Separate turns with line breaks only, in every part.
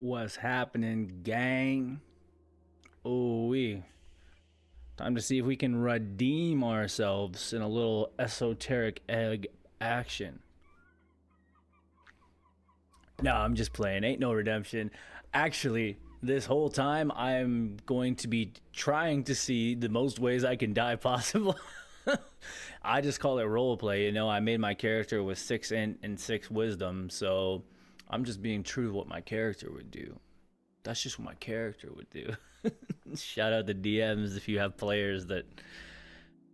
What's happening, gang? Oh, we time to see if we can redeem ourselves in a little esoteric egg action. No, I'm just playing. Ain't no redemption. Actually, this whole time I'm going to be trying to see the most ways I can die possible. I just call it roleplay. I made my character with 6 int and 6 wisdom, so I'm just being true to what my character would do. That's just what my character would do. Shout out the DMs if you have players that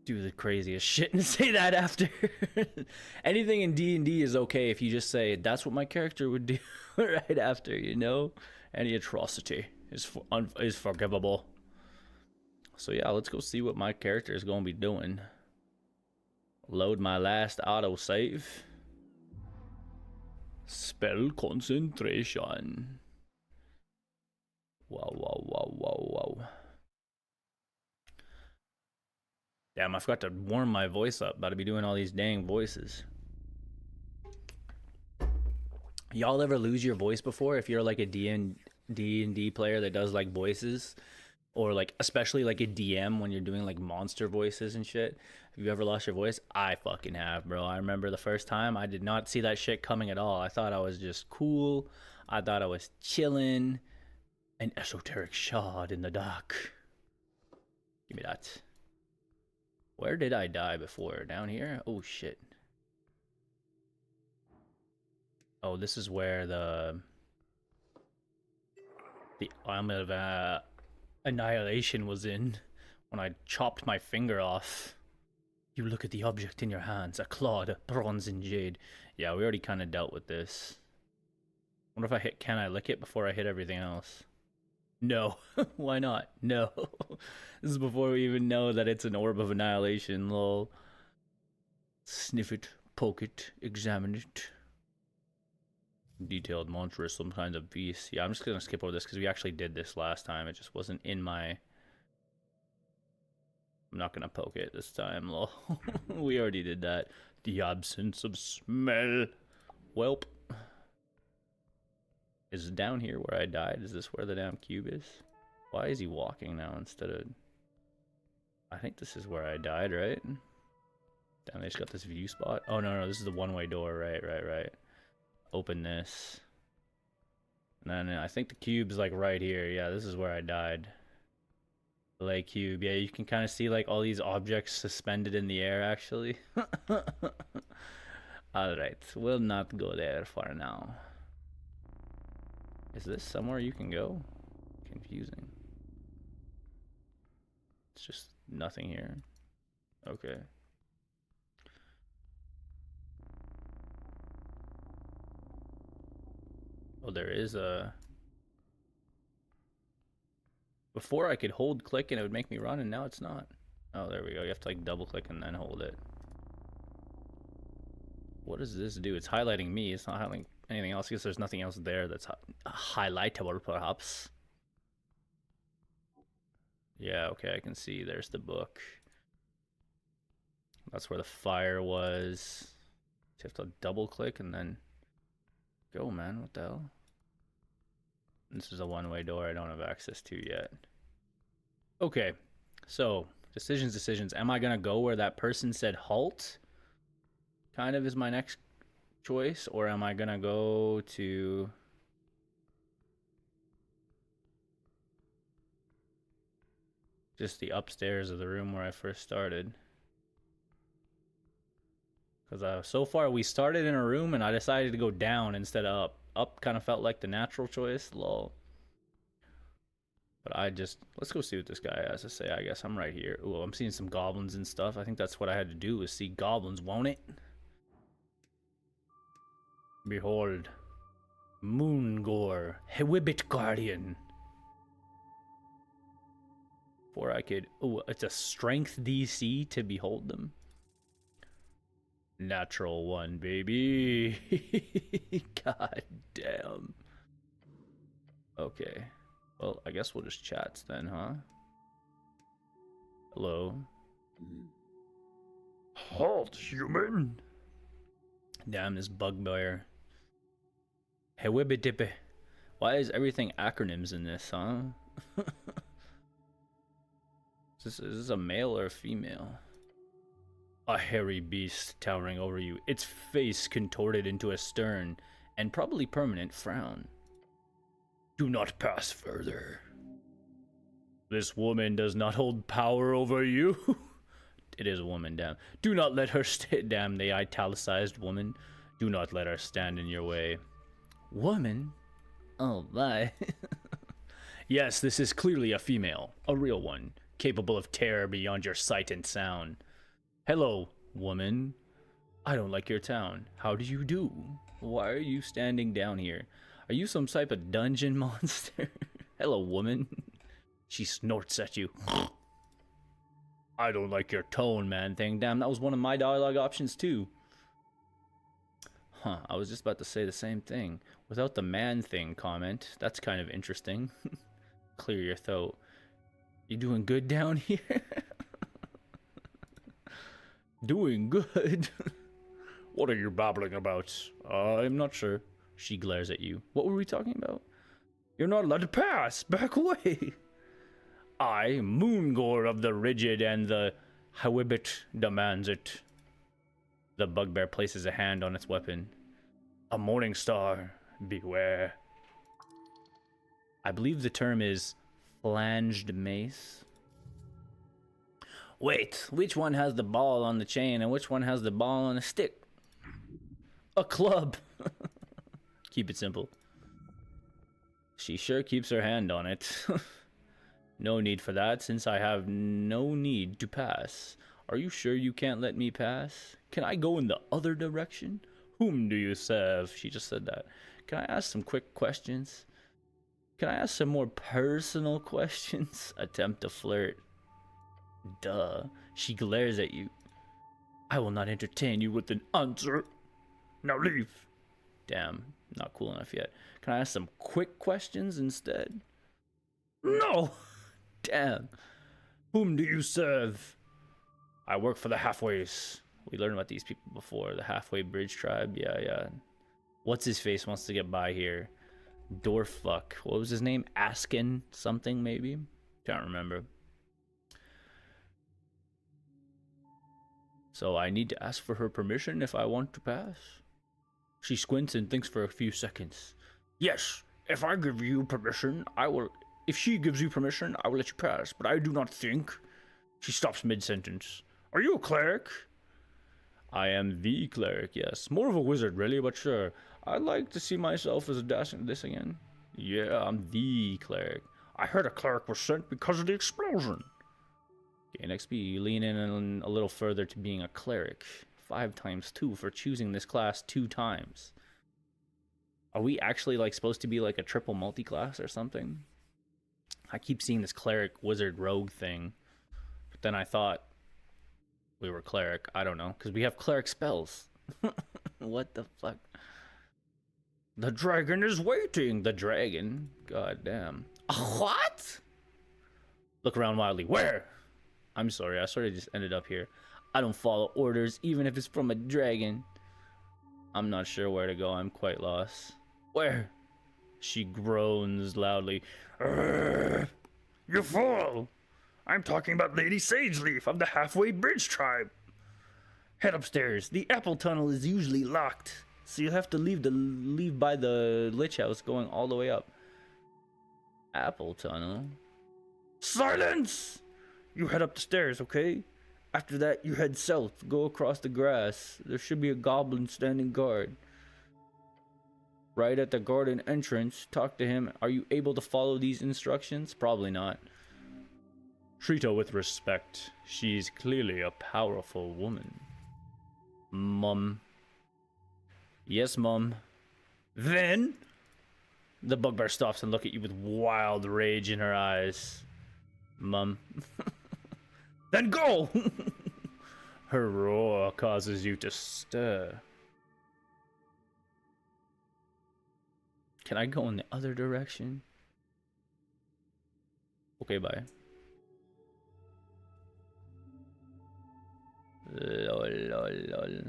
do the craziest shit and say that after. Anything in D&D is okay if you just say that's what my character would do right after, Any atrocity is forgivable. So yeah, let's go see what my character is going to be doing. Load my last autosave. Spell concentration. Wow. Damn, I forgot to warm my voice up. About to be doing all these dang voices. Y'all ever lose your voice before? If you're like a D&D player that does like voices, or like especially like a DM when you're doing like monster voices and shit. Have you ever lost your voice? I fucking have, bro. I remember the first time I did not see that shit coming at all. I thought I was just cool. I thought I was chilling. An esoteric shard in the dark. Give me that. Where did I die before? Down here? Oh shit. Oh, this is where the arm of annihilation was in when I chopped my finger off. You look at the object in your hands, a clawed bronze and jade. Yeah, we already kind of dealt with this. Wonder if I hit, can I lick it before I hit everything else? No. Why not? No. This is before we even know that it's an orb of annihilation, lol. Sniff it, poke it, examine it. Detailed monstrous, some kind of beast. Yeah, I'm just gonna skip over this because we actually did this last time. It just wasn't in my... I'm not gonna poke it this time, lol. We already did that. The absence of smell. Welp. Is it down here where I died? Is this where the damn cube is? Why is he walking now instead of... I think this is where I died, right? Damn, they just got this view spot. Oh, no, this is the one-way door. Right. Open this. And then I think the cube's like right here. Yeah, this is where I died. The lake cube. Yeah, you can kind of see like all these objects suspended in the air, actually. Alright, we'll not go there for now. Is this somewhere you can go? Confusing. It's just nothing here. Okay. Oh, there is a... Before I could hold click and it would make me run, and now it's not. Oh, there we go. You have to like double click and then hold it. What does this do? It's highlighting me. It's not highlighting anything else. I guess there's nothing else there that's highlightable, perhaps. Yeah, okay, I can see. There's the book. That's where the fire was. You have to double click and then go, man. What the hell? This is a one-way door I don't have access to yet. Okay, so decisions. Am I gonna go where that person said halt? Kind of is my next choice, or am I gonna go to... just the upstairs of the room where I first started? Because so far we started in a room and I decided to go down instead of up. Up kind of felt like the natural choice, lol. But let's go see what this guy has to say. I guess I'm right here. Ooh, I'm seeing some goblins and stuff. I think that's what I had to do, was see goblins, won't it? Behold, Moongore, Hewibbit Guardian. Before I could... Oh, it's a strength DC to behold them. Natural one, baby. God damn. Okay. Well, I guess we'll just chat then, huh? Hello. Halt, human. Damn, this bugbear. Hewibidippe. Why is everything acronyms in this, huh? Is this a male or a female? A hairy beast towering over you, its face contorted into a stern and probably permanent frown. Do not pass further. This woman does not hold power over you. It is a woman, damn. Do not let her damn the italicized woman. Do not let her stand in your way. Woman? Oh, my. Yes, this is clearly a female, a real one, capable of terror beyond your sight and sound. Hello, woman. I don't like your town. How do you do? Why are you standing down here? Are you some type of dungeon monster? Hello, woman. She snorts at you. I don't like your tone, man thing. Damn, that was one of my dialogue options too. Huh, I was just about to say the same thing. Without the man thing comment. That's kind of interesting. Clear your throat. You doing good down here? Doing good? What are you babbling about? I'm not sure. She glares at you. What were we talking about? You're not allowed to pass. Back away. I, Moongore of the Rigid and the Howibit, demands it. The bugbear places a hand on its weapon. A morning star, beware. I believe the term is flanged mace. Wait, which one has the ball on the chain and which one has the ball on a stick? A club. Keep it simple. She sure keeps her hand on it. No need for that, since I have no need to pass. Are you sure you can't let me pass? Can I go in the other direction? Whom do you serve? She just said that. Can I ask some quick questions? Can I ask some more personal questions? Attempt to flirt. Duh. She glares at you. I will not entertain you with an answer. Now leave. Damn, not cool enough yet. Can I ask some quick questions instead? No! Damn. Whom do you serve? I work for the Halfways. We learned about these people before. The Halfway Bridge Tribe. Yeah. What's his face wants to get by here? Dorfuck. What was his name? Askin something, maybe? Can't remember. So I need to ask for her permission if I want to pass? She squints and thinks for a few seconds. Yes, if I give you permission, I will... If she gives you permission, I will let you pass, but I do not think... She stops mid-sentence. Are you a cleric? I am the cleric, yes. More of a wizard, really, but sure. I'd like to see myself as a this again. Yeah, I'm the cleric. I heard a cleric was sent because of the explosion. Gain XP, you lean in a little further to being a cleric. 5 times 2 for choosing this class 2 times. Are we actually like supposed to be like a triple multi-class or something? I keep seeing this cleric, wizard, rogue thing. But then I thought we were cleric. I don't know, because we have cleric spells. What the fuck? The dragon is waiting. The dragon? God damn. What? Look around wildly. Where? I'm sorry, I sort of just ended up here. I don't follow orders, even if it's from a dragon. I'm not sure where to go. I'm quite lost. Where? She groans loudly. You fool! I'm talking about Lady Sageleaf of the Halfway Bridge Tribe. Head upstairs. The apple tunnel is usually locked, so you'll have to leave by the Lich House going all the way up. Apple tunnel? Silence! You head up the stairs, okay? After that, you head south. Go across the grass. There should be a goblin standing guard. Right at the garden entrance, talk to him. Are you able to follow these instructions? Probably not. Treat her with respect. She's clearly a powerful woman. Mum. Yes, Mum. Then? The bugbear stops and looks at you with wild rage in her eyes. Mum. Then go! Her roar causes you to stir. Can I go in the other direction? Okay, bye. Lol, lol, lol.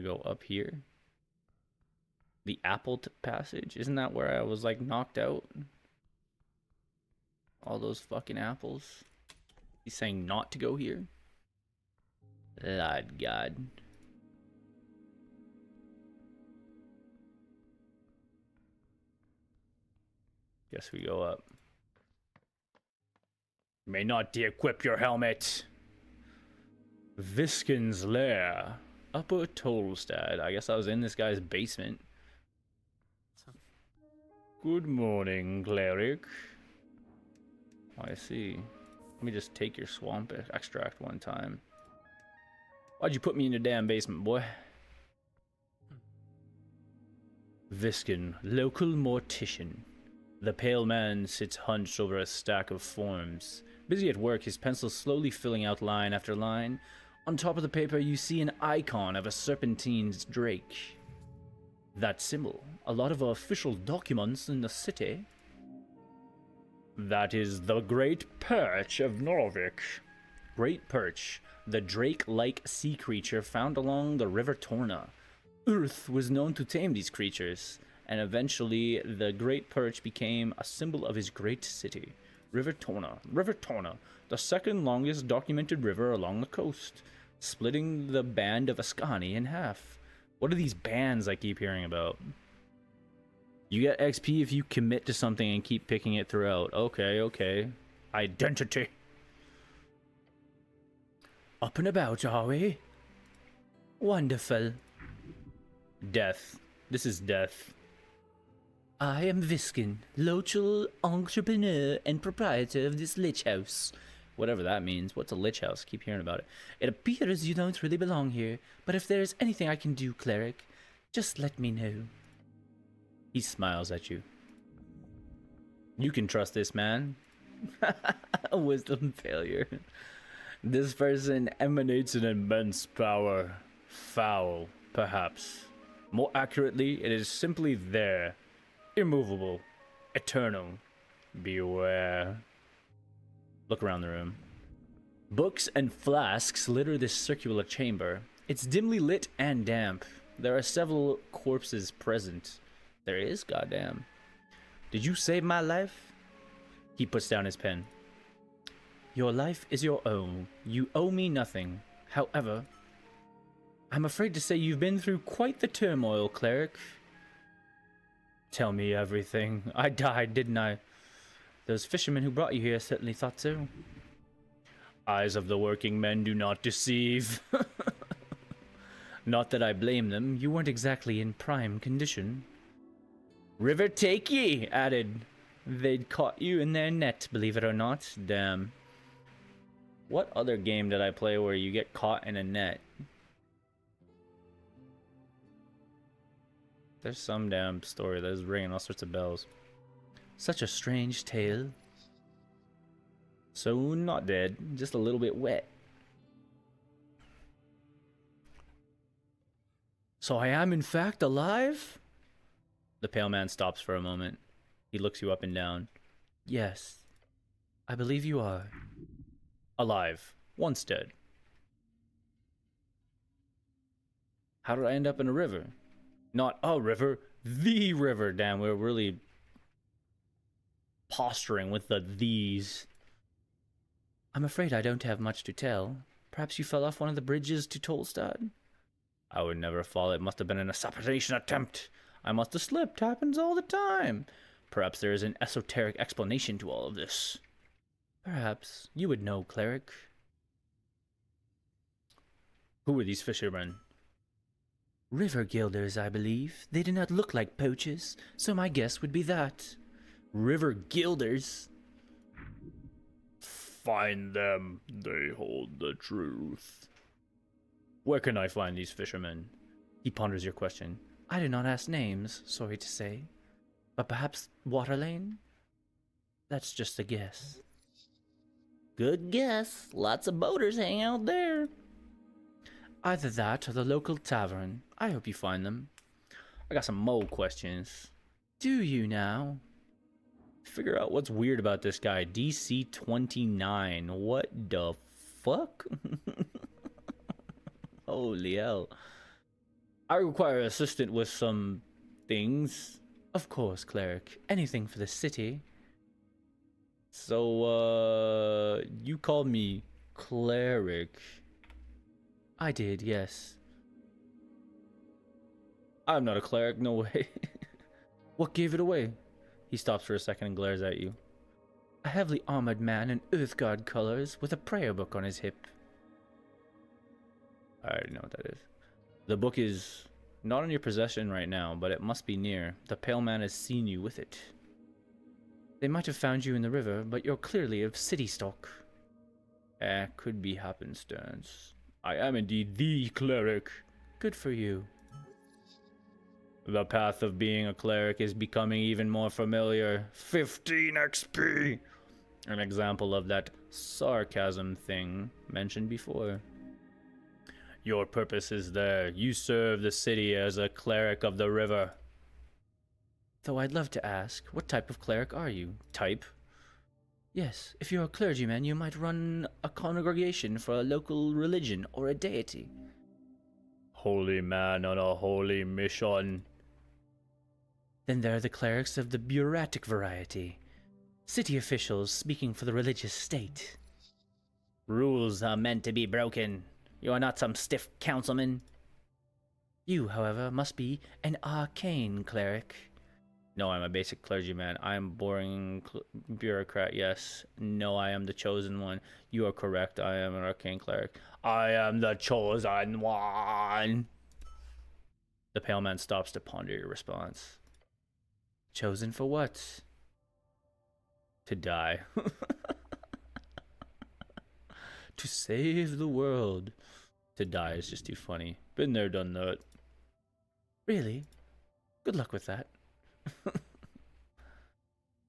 go up here. The apple passage. Isn't that where I was like knocked out? All those fucking apples. He's saying not to go here. Lord God. Guess we go up. May not de-equip your helmet. Viskin's Lair. Upper Tolstad. I guess I was in this guy's basement. Good morning, cleric. I see. Let me just take your swamp extract one time. Why'd you put me in your damn basement, boy? Viskin, local mortician. The pale man sits hunched over a stack of forms. Busy at work, his pencil slowly filling out line after line. On top of the paper, you see an icon of a serpentine's drake. That symbol, a lot of official documents in the city. That is the Great Perch of Norvik. Great Perch, the drake-like sea creature found along the River Torna. Earth was known to tame these creatures, and eventually the Great Perch became a symbol of his great city. River Torna, the second longest documented river along the coast, splitting the band of Ascani in half. What are these bands I keep hearing about? You get XP if you commit to something and keep picking it throughout. Okay. Identity. Up and about, are we? Wonderful. Death. This is death. I am Viskin, local entrepreneur and proprietor of this lich house. Whatever that means. What's a lich house? Keep hearing about it. It appears you don't really belong here, but if there's anything I can do, cleric, just let me know. He smiles at you. You can trust this man. Wisdom failure. This person emanates an immense power. Foul, perhaps. More accurately, it is simply there. Immovable. Eternal. Beware. Look around the room. Books and flasks litter this circular chamber. It's dimly lit and damp. There are several corpses present. There is, goddamn. Did you save my life? He puts down his pen. Your life is your own. You owe me nothing. However, I'm afraid to say you've been through quite the turmoil, cleric. Tell me everything. I died, didn't I? Those fishermen who brought you here certainly thought so. Eyes of the working men do not deceive. Not that I blame them. You weren't exactly in prime condition. River take ye, added. They'd caught you in their net, believe it or not. Damn. What other game did I play where you get caught in a net? There's some damn story that is ringing all sorts of bells. Such a strange tale. So not dead, just a little bit wet. So I am in fact alive? The pale man stops for a moment. He looks you up and down. Yes, I believe you are. Alive, once dead. How did I end up in a river? Not a river, the river. Damn, we're really posturing with the these. I'm afraid I don't have much to tell. Perhaps you fell off one of the bridges to Tolstad? I would never fall. It must have been an assassination attempt. I must have slipped. Happens all the time. Perhaps there is an esoteric explanation to all of this. Perhaps. You would know, cleric. Who were these fishermen? River guilders, I believe. They do not look like poachers, so my guess would be that. River guilders? Find them. They hold the truth. Where can I find these fishermen? He ponders your question. I do not ask names, sorry to say. But perhaps Waterlane? That's just a guess. Good guess. Lots of boaters hang out there. Either that or the local tavern. I hope you find them. I got some mole questions. Do you now? Figure out what's weird about this guy. DC 29. What the fuck? Holy hell. I require assistance with some things. Of course, cleric. Anything for the city. So, you called me cleric. I did, yes. I'm not a cleric, no way. What gave it away? He stops for a second and glares at you. A heavily armored man in Earthguard colors with a prayer book on his hip. I already know what that is. The book is not in your possession right now, but it must be near. The pale man has seen you with it. They might have found you in the river, but you're clearly of city stock. Could be happenstance. I am indeed the cleric. Good for you. The path of being a cleric is becoming even more familiar. 15 XP! An example of that sarcasm thing mentioned before. Your purpose is there. You serve the city as a cleric of the river. Though I'd love to ask, what type of cleric are you? Type? Yes, if you're a clergyman, you might run a congregation for a local religion or a deity. Holy man on a holy mission. Then there are the clerics of the bureaucratic variety. City officials speaking for the religious state. Rules are meant to be broken. You are not some stiff councilman. You, however, must be an arcane cleric. No, I'm a basic clergyman. I am boring bureaucrat, yes. No, I am the chosen one. You are correct. I am an arcane cleric. I am the chosen one. The pale man stops to ponder your response. Chosen for what? To die. To save the world. To die is just too funny. Been there, done that. Really? Good luck with that.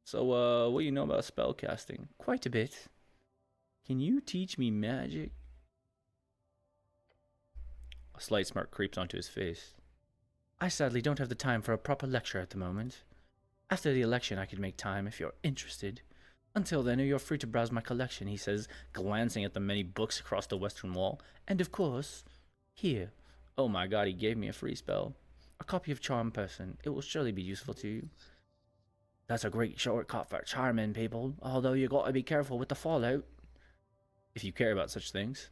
So, what do you know about spellcasting? Quite a bit. Can you teach me magic? A slight smirk creeps onto his face. I sadly don't have the time for a proper lecture at the moment. After the election, I could make time if you're interested. Until then, you're free to browse my collection, he says, glancing at the many books across the western wall. And of course, here. Oh my god, he gave me a free spell. A copy of Charm Person. It will surely be useful to you. That's a great shortcut for charming people, although you gotta be careful with the fallout. If you care about such things.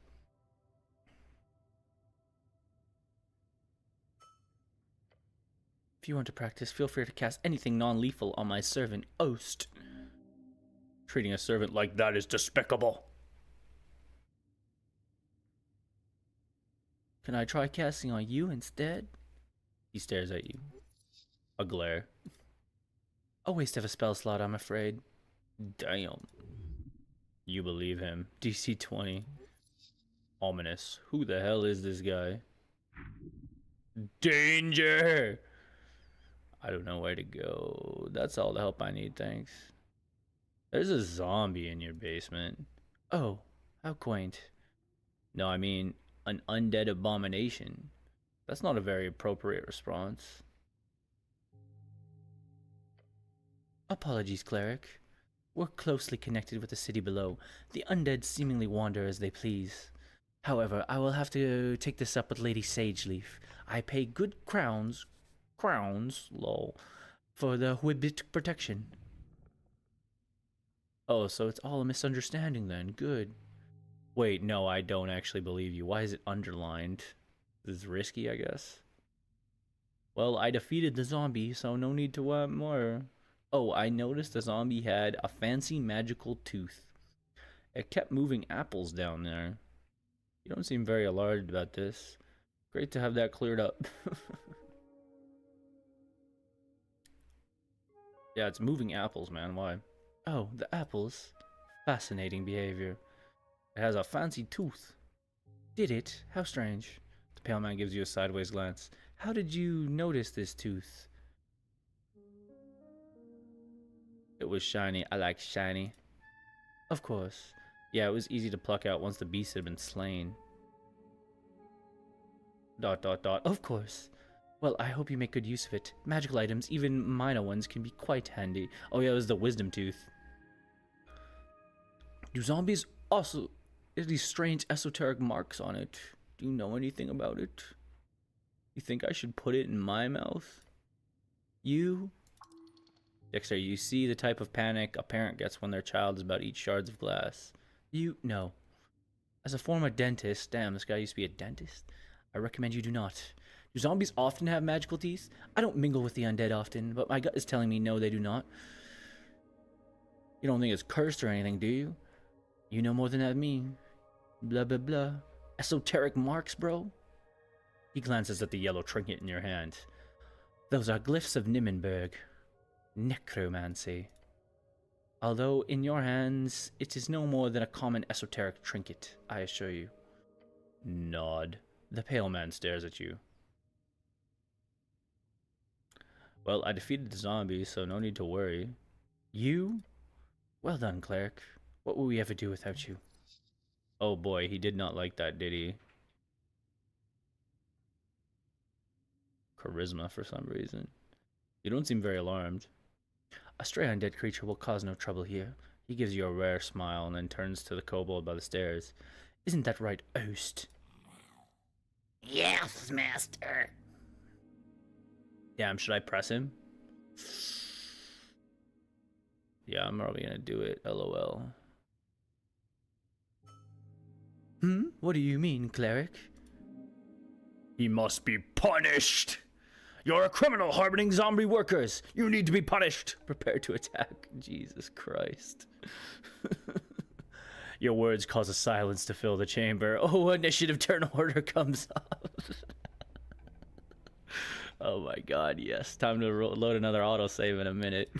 If you want to practice, feel free to cast anything non-lethal on my servant, Oast. Treating a servant like that is despicable. Can I try casting on you instead? He stares at you. A glare. A waste of a spell slot, I'm afraid. Damn. You believe him. DC 20. Ominous. Who the hell is this guy? Danger! I don't know where to go. That's all the help I need, thanks. There's a zombie in your basement. Oh, how quaint. No, I mean, an undead abomination. That's not a very appropriate response. Apologies, cleric. We're closely connected with the city below. The undead seemingly wander as they please. However, I will have to take this up with Lady Sageleaf. I pay good crowns, lol, for the Whibbit protection. Oh, so it's all a misunderstanding then. Good. Wait, no, I don't actually believe you. Why is it underlined? This is risky, I guess. Well, I defeated the zombie, so no need to want more. Oh, I noticed the zombie had a fancy magical tooth. It kept moving apples down there. You don't seem very alarmed about this. Great to have that cleared up. Yeah, it's moving apples, man. Why? Oh, the apples. Fascinating behavior. It has a fancy tooth. Did it? How strange. The pale man gives you a sideways glance. How did you notice this tooth? It was shiny. I like shiny. Of course. Yeah, it was easy to pluck out once the beast had been slain. ... Of course. Well, I hope you make good use of it. Magical items, even minor ones, can be quite handy. Oh yeah, it was the wisdom tooth. Do zombies also have these strange esoteric marks on it? Do you know anything about it? You think I should put it in my mouth? You? Dexter, you see the type of panic a parent gets when their child is about to eat shards of glass. You? No. As a former dentist, damn, this guy used to be a dentist. I recommend you do not. Do zombies often have magical teeth? I don't mingle with the undead often, but my gut is telling me no, they do not. You don't think it's cursed or anything, do you? You know more than I mean. Blah, blah, blah. Esoteric marks, bro? He glances at the yellow trinket in your hand. Those are glyphs of Nimmenberg. Necromancy. Although in your hands, it is no more than a common esoteric trinket, I assure you. Nod. The pale man stares at you. Well, I defeated the zombie, so no need to worry. You? Well done, cleric. What will we ever do without you? Oh boy, he did not like that, did he? Charisma for some reason. You don't seem very alarmed. A stray undead creature will cause no trouble here. He gives you a rare smile and then turns to the kobold by the stairs. Isn't that right, Oast?
Yes, master.
Damn, should I press him? Yeah, I'm probably gonna do it, lol. What do you mean, cleric? He must be punished! You're a criminal harboring zombie workers! You need to be punished! Prepare to attack. Jesus Christ. Your words cause a silence to fill the chamber. Oh, initiative turn order comes up. Oh my god, yes. Time to load another autosave in a minute.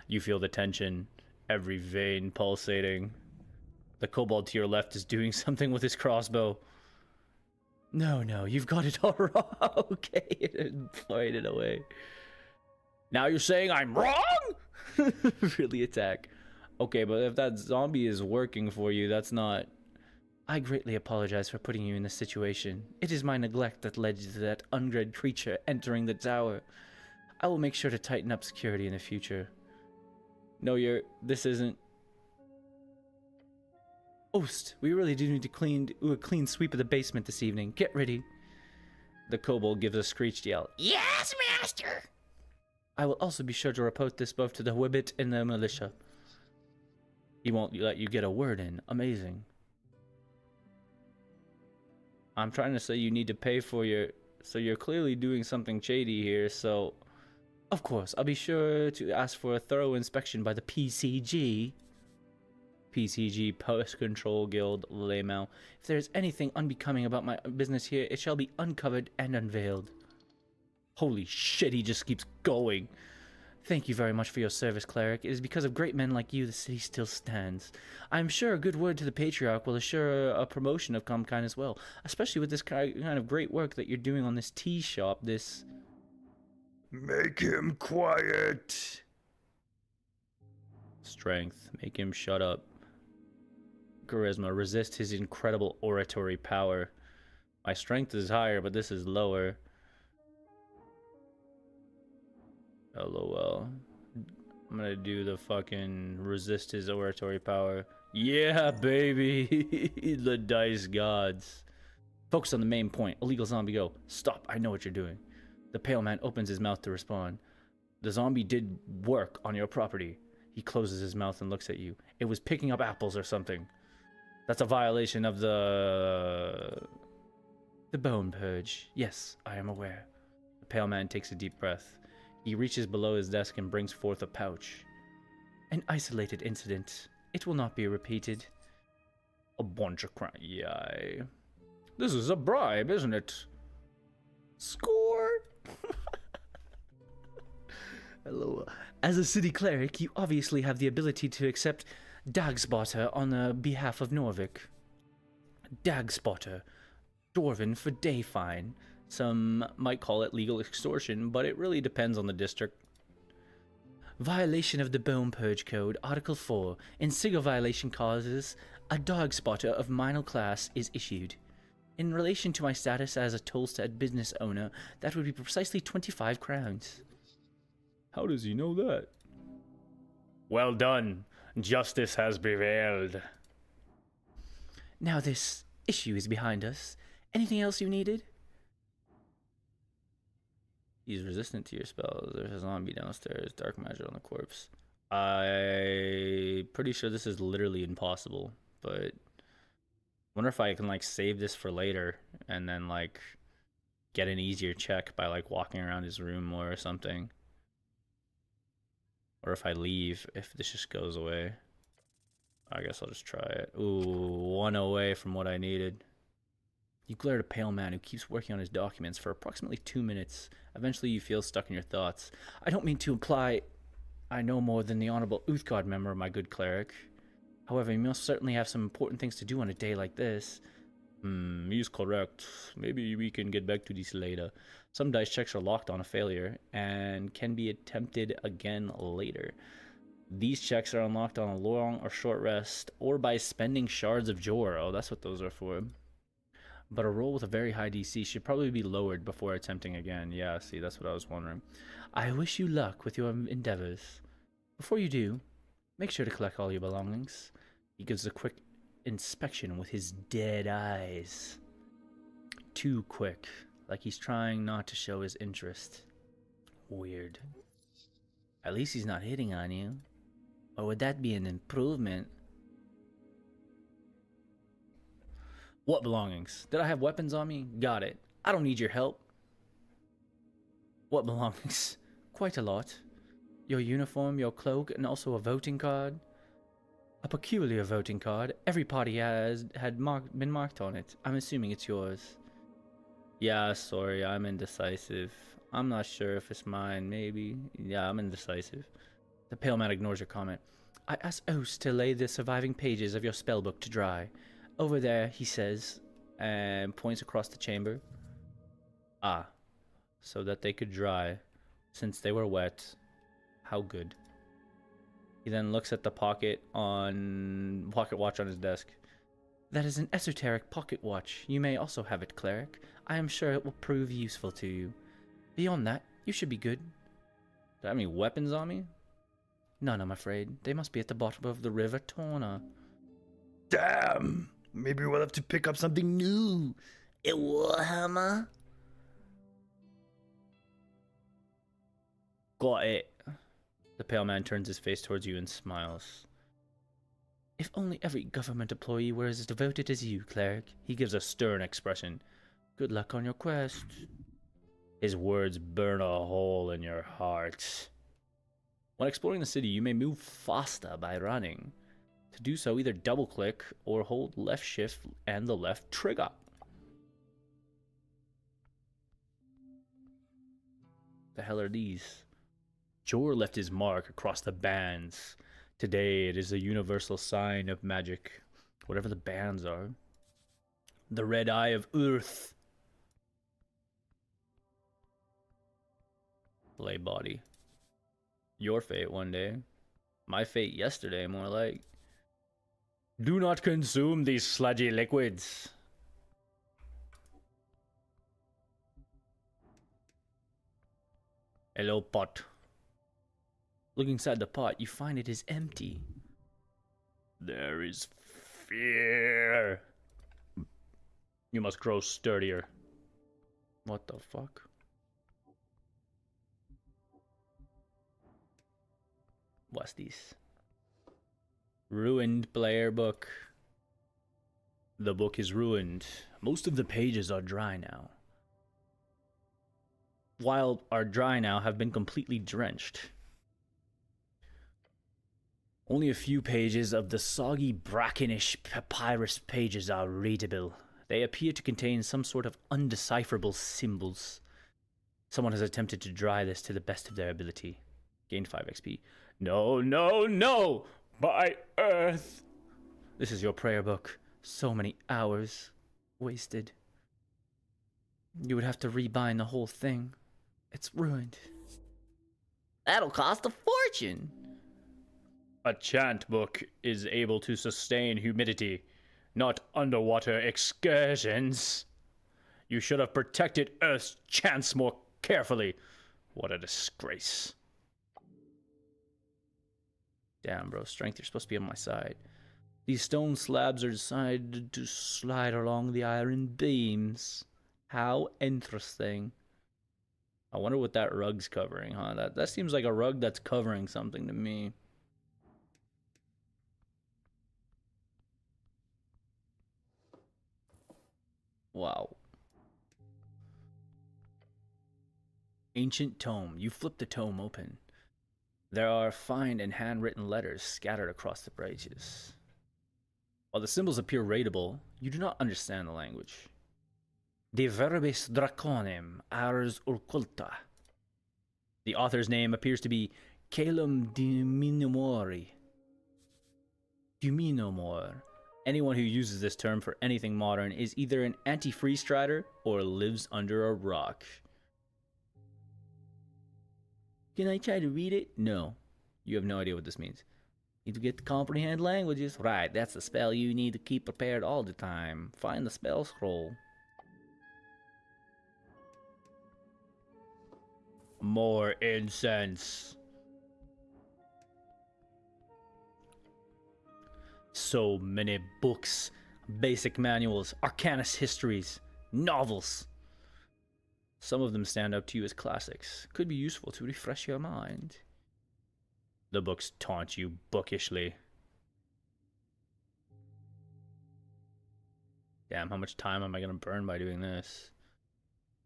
You feel the tension, every vein pulsating. The kobold to your left is doing something with his crossbow. No, you've got it all wrong. Okay, and fight it away. Now you're saying I'm wrong? Really attack. Okay, but if that zombie is working for you, that's not... I greatly apologize for putting you in this situation. It is my neglect that led to that ungreat creature entering the tower. I will make sure to tighten up security in the future. No, this isn't... Oast, we really do need to do a clean sweep of the basement this evening. Get ready. The kobold gives a screeched yell.
Yes, master.
I will also be sure to report this both to the Whibbit and the militia. He won't let you get a word in. Amazing. I'm trying to say you need to pay for your... So you're clearly doing something shady here, so... Of course, I'll be sure to ask for a thorough inspection by the PCG. PCG, Post Control Guild, Lemau. If there is anything unbecoming about my business here, it shall be uncovered and unveiled. Holy shit, he just keeps going. Thank you very much for your service, cleric. It is because of great men like you the city still stands. I am sure a good word to the patriarch will assure a promotion of some kind as well, especially with this kind of great work that you're doing on this tea shop, this... Make him quiet. Strength. Make him shut up. Charisma. Resist his incredible oratory power. My strength is higher, but this is lower. LOL. I'm gonna do the fucking resist his oratory power. Yeah, baby! The dice gods. Focus on the main point. Illegal zombie, go. Stop, I know what you're doing. The pale man opens his mouth to respond. The zombie did work on your property. He closes his mouth and looks at you. It was picking up apples or something. That's a violation of the bone purge. Yes, I am aware. The pale man takes a deep breath. He reaches below his desk and brings forth a pouch. An isolated incident. It will not be repeated. A bunch of crap. Yay. This is a bribe, isn't it? Score! Hello. As a city cleric, you obviously have the ability to accept Dagspotter on the behalf of Norvik. Dagspotter. Dwarven for day fine. Some might call it legal extortion, but it really depends on the district. Violation of the Bone Purge Code, Article 4. In single violation causes, a Dagspotter of minor class is issued. In relation to my status as a Tolstad business owner, that would be precisely 25 crowns. How does he know that? Well done. Justice has prevailed. Now this issue is behind us. Anything else you needed? He's resistant to your spells. There's a zombie downstairs. Dark magic on the corpse. I'm pretty sure this is literally impossible, but wonder if I can like save this for later and then like get an easier check by like walking around his room more or something. Or if I leave, if this just goes away. I guess I'll just try it. Ooh, one away from what I needed. You glare at a pale man who keeps working on his documents for approximately 2 minutes. Eventually you feel stuck in your thoughts. I don't mean to imply I know more than the Honorable Uthgard member, my good cleric. However, you must certainly have some important things to do on a day like this. He's correct. Maybe we can get back to this later. Some dice checks are locked on a failure and can be attempted again later. These checks are unlocked on a long or short rest or by spending shards of Jor. Oh, that's what those are for. But a roll with a very high DC should probably be lowered before attempting again. Yeah, see, that's what I was wondering. I wish you luck with your endeavors. Before you do, make sure to collect all your belongings. He gives a quick inspection with his dead eyes. Too quick, like he's trying not to show his interest. Weird. At least he's not hitting on you. Or would that be an improvement? What belongings? Did I have weapons on me? Got it. I don't need your help. What belongings? Quite a lot. Your uniform, your cloak, and also a voting card. A peculiar voting card. Every party had been marked on it. I'm assuming it's yours. Yeah, sorry, I'm indecisive. I'm not sure if it's mine, maybe. Yeah, I'm indecisive. The pale man ignores your comment. I asked Oast to lay the surviving pages of your spellbook to dry. Over there, he says, and points across the chamber. Ah, so that they could dry, since they were wet. How good. He then looks at the pocket watch on his desk. That is an esoteric pocket watch. You may also have it, cleric. I am sure it will prove useful to you. Beyond that, you should be good. Do I have any weapons on me? None, I'm afraid. They must be at the bottom of the River Torna.
Damn! Maybe we'll have to pick up something new.
A warhammer?
Got it. The pale man turns his face towards you and smiles. If only every government employee were as devoted as you, cleric. He gives a stern expression. Good luck on your quest. His words burn a hole in your heart. When exploring the city, you may move faster by running. To do so, either double-click or hold left shift and the left trigger. The hell are these? Jor left his mark across the bands. Today, it is a universal sign of magic, whatever the bands are. The red eye of Earth. Lay body. Your fate one day. My fate yesterday, more like. Do not consume these sludgy liquids. Hello, pot. Looking inside the pot, you find it is empty. There is fear. You must grow sturdier. What the fuck? What's this? Ruined player book. The book is ruined. Most of the pages are dry now. While are dry now, have been completely drenched. Only a few pages of the soggy, brackenish papyrus pages are readable. They appear to contain some sort of undecipherable symbols. Someone has attempted to dry this to the best of their ability. Gained 5 XP. No, no, no! By Earth! This is your prayer book. So many hours wasted. You would have to rebind the whole thing. It's ruined.
That'll cost a fortune.
A chant book is able to sustain humidity, not underwater excursions. You should have protected Earth's chants more carefully. What a disgrace. Damn, bro. Strength, you're supposed to be on my side. These stone slabs are designed to slide along the iron beams. How interesting. I wonder what that rug's covering, huh? That seems like a rug that's covering something to me. Wow. Ancient tome. You flip the tome open. There are fine and handwritten letters scattered across the pages. While the symbols appear readable, you do not understand the language. De verbis draconem ars occulta. The author's name appears to be Calum Diminumori. Duminomor. Anyone who uses this term for anything modern is either an anti-free strider or lives under a rock. Can I try to read it? No. You have no idea what this means. Need to get to comprehend languages. Right, that's the spell you need to keep prepared all the time. Find the spell scroll. More incense. So many books, basic manuals, arcanist histories, novels. Some of them stand out to you as classics. Could be useful to refresh your mind. The books taunt you bookishly. Damn, how much time am I going to burn by doing this?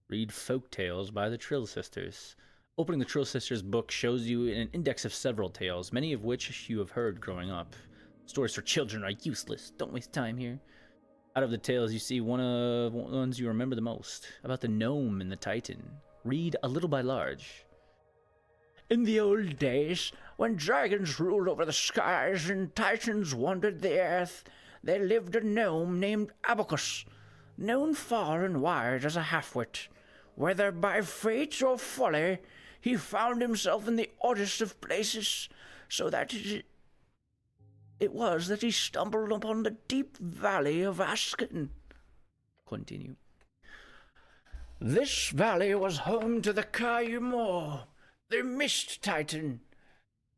Read folk tales by the Trill Sisters. Opening the Trill Sisters book shows you an index of several tales, many of which you have heard growing up. Stories for children are useless. Don't waste time here. Out of the tales, you see one of the ones you remember the most, about the gnome and the titan. Read a little by large. In the old days, when dragons ruled over the skies and titans wandered the earth, there lived a gnome named Abacus, known far and wide as a half-wit. Whether by fate or folly, he found himself in the oddest of places, so that it was that he stumbled upon the deep valley of Asken. Continue. This valley was home to the Kayumor, the Mist Titan,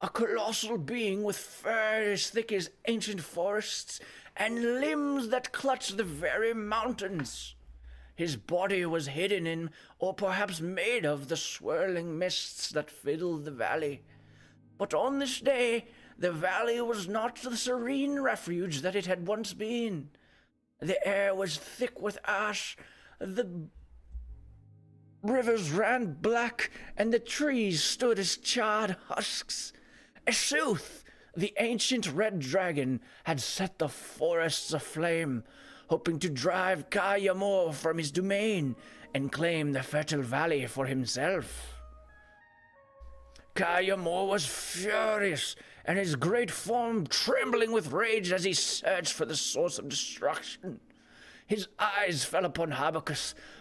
a colossal being with fur as thick as ancient forests and limbs that clutched the very mountains. His body was hidden in, or perhaps made of, the swirling mists that filled the valley. But on this day, the valley was not the serene refuge that it had once been. The air was thick with ash, the rivers ran black, and the trees stood as charred husks. Esuth, the ancient red dragon, had set the forests aflame, hoping to drive Kayamor from his domain and claim the fertile valley for himself. Kayamor was furious, and his great form trembling with rage as he searched for the source of destruction. His eyes fell upon Habakkuk,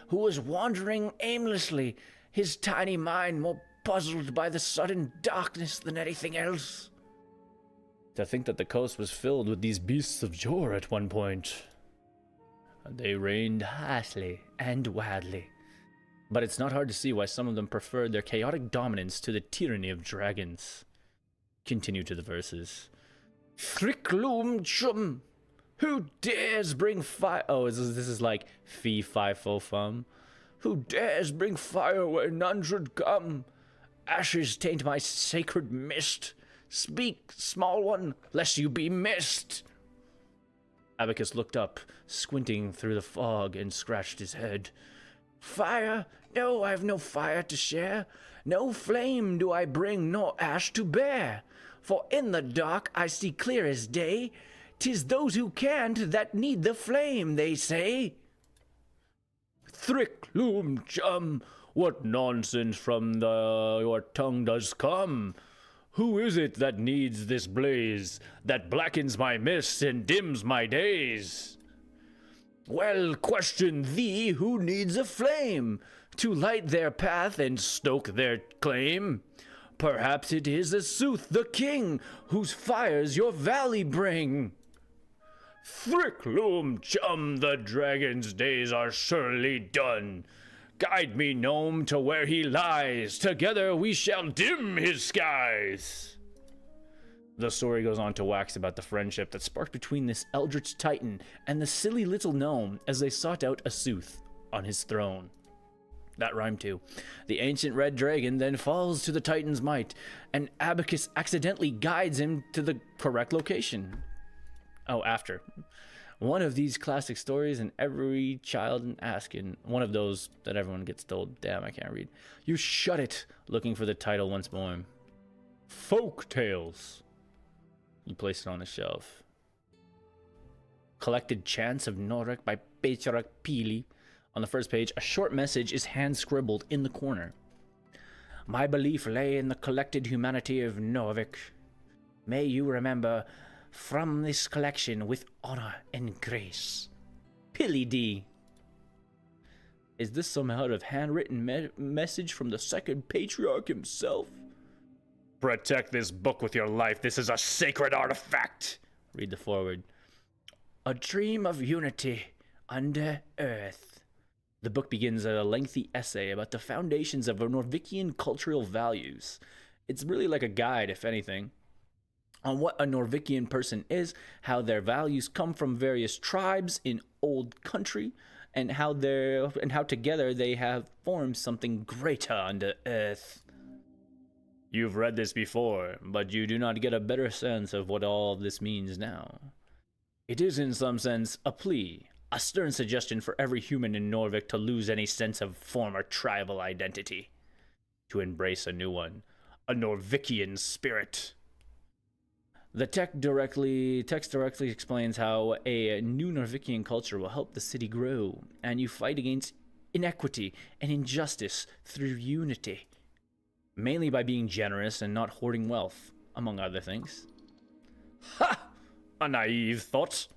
who was wandering aimlessly, his tiny mind more puzzled by the sudden darkness than anything else. To think that the coast was filled with these beasts of Jor at one point. They reigned harshly and wildly. But it's not hard to see why some of them preferred their chaotic dominance to the tyranny of dragons. Continue to the verses. Thricklum chum. Who dares bring fire? Oh, this is like fee fi fo fum. Who dares bring fire where none should come? Ashes taint my sacred mist. Speak, small one, lest you be missed. Abacus looked up, squinting through the fog, and scratched his head. Fire? No, I've no fire to share. No flame do I bring, nor ash to bear. For in the dark I see clear as day. 'Tis those who can't that need the flame, they say. Thricklum chum, what nonsense from your tongue does come? Who is it that needs this blaze, that blackens my mist and dims my days? Well, question thee who needs a flame, to light their path and stoke their claim. Perhaps it is Esuth the king, whose fires your valley bring. Thricklum chum, the dragon's days are surely done. Guide me, gnome, to where he lies. Together we shall dim his skies. The story goes on to wax about the friendship that sparked between this eldritch titan and the silly little gnome as they sought out Esuth on his throne. That rhymed too. The ancient red dragon then falls to the Titan's might, and Abacus accidentally guides him to the correct location. Oh, after. One of these classic stories, and every child in Askin. One of those that everyone gets told. Damn, I can't read. You shut it, looking for the title once more. Folk Tales. You place it on the shelf. Collected Chants of Norek by Pecharak Pili. On the first page, a short message is hand-scribbled in the corner. My belief lay in the collected humanity of Norvik. May you remember from this collection with honor and grace. Pilly D. Is this some sort of handwritten message from the second patriarch himself? Protect this book with your life. This is a sacred artifact. Read the foreword. A dream of unity under earth. The book begins a lengthy essay about the foundations of Norvikian cultural values. It's really like a guide, if anything, on what a Norvikian person is, how their values come from various tribes in old country, and how together they have formed something greater under earth. You've read this before, but you do not get a better sense of what all this means now. It is in some sense a plea, a stern suggestion for every human in Norvik to lose any sense of former tribal identity, to embrace a new one, a Norvikian spirit. The text directly explains how a new Norvikian culture will help the city grow, and you fight against inequity and injustice through unity, mainly by being generous and not hoarding wealth, among other things. Ha! A naive thought.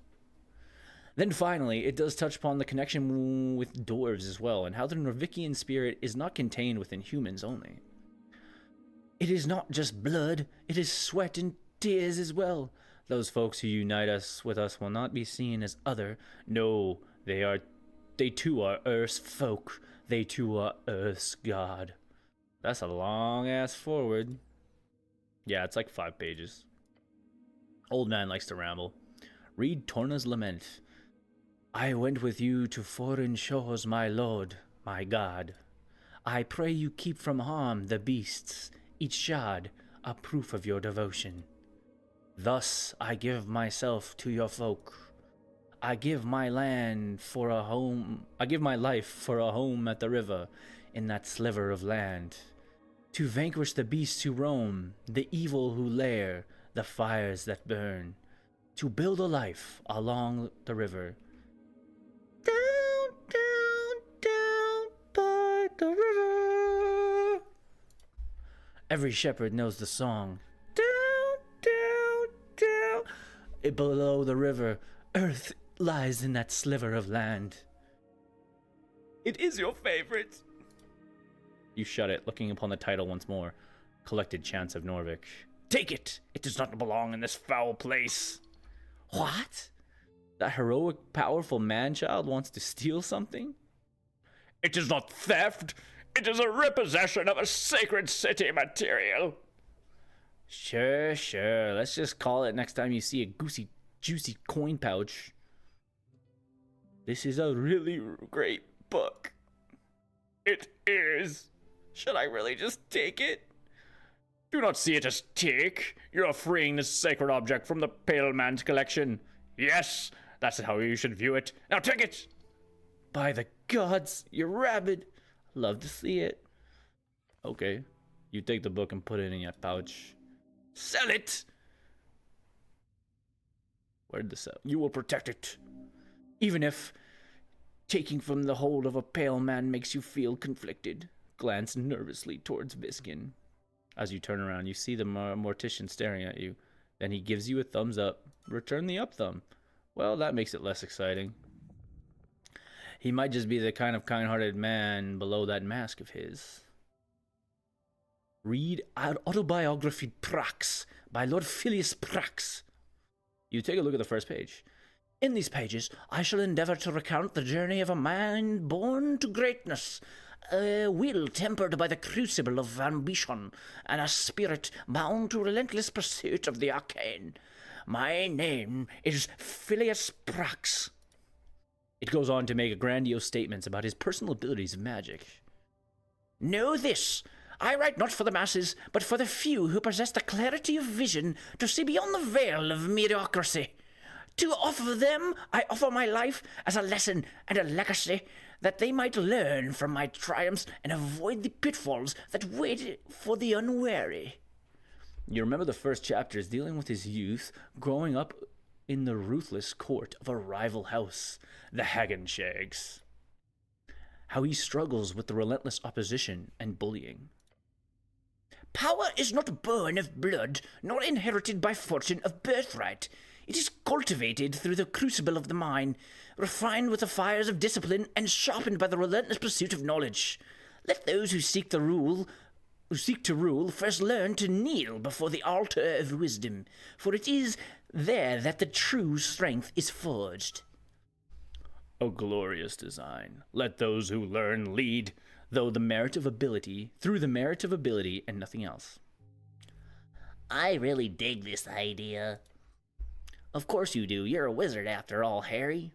Then finally, it does touch upon the connection with dwarves as well, and how the Norvikian spirit is not contained within humans only. It is not just blood, it is sweat and tears as well. Those folks who unite us with us will not be seen as other. No, they too are Earth's folk. They too are Earth's god. That's a long ass forward. Yeah, it's like 5 pages. Old man likes to ramble. Read Torna's Lament. I went with you to foreign shores, my lord, my god. I pray you keep from harm the beasts, each shard a proof of your devotion. Thus I give myself to your folk. I give my land for a home. I give my life for a home at the river, in that sliver of land. To vanquish the beasts who roam, the evil who lair, the fires that burn. To build a life along the river. Down, down, down by the river. Every shepherd knows the song. Down, down, down. Below the river, earth lies in that sliver of land. It is your favorite. You shut it, looking upon the title once more. Collected Chants of Norvik. Take it! It does not belong in this foul place. What? That heroic, powerful man-child wants to steal something? It is not theft. It is a repossession of a sacred city material. Sure. Let's just call it next time you see a juicy coin pouch. This is a really great book. It is. Should I really just take it? Do not see it as take. You are freeing this sacred object from the Pale Man's collection. Yes, that's how you should view it. Now take it! By the gods, you're rabid. Love to see it. Okay, you take the book and put it in your pouch. Sell it! Where'd the sell? You will protect it. Even if taking from the hold of a pale man makes you feel conflicted. Glance nervously towards Viskin. As you turn around, you see the mortician staring at you. Then he gives you a thumbs up. Return the up thumb. Well, that makes it less exciting. He might just be the kind of kind-hearted man below that mask of his. Read Autobiography Prax by Lord Phileas Prax. You take a look at the first page. In these pages, I shall endeavor to recount the journey of a man born to greatness, a will tempered by the crucible of ambition, and a spirit bound to relentless pursuit of the arcane. My name is Phileas Prax. It goes on to make grandiose statements about his personal abilities of magic.
Know this. I write not for the masses, but for the few who possess the clarity of vision to see beyond the veil of mediocrity. To offer them, I offer my life as a lesson and a legacy, that they might learn from my triumphs and avoid the pitfalls that wait for the unwary.
You remember the first chapters dealing with his youth growing up in the ruthless court of a rival house, the Hagenshags. How he struggles with the relentless opposition and bullying.
Power is not born of blood, nor inherited by fortune of birthright. It is cultivated through the crucible of the mind, refined with the fires of discipline, and sharpened by the relentless pursuit of knowledge. Let those who seek to rule, first learn to kneel before the altar of wisdom, for it is there that the true strength is forged.
A glorious design. Let those who learn lead, through the merit of ability, and nothing else.
I really dig this idea.
Of course you do. You're a wizard after all, Harry.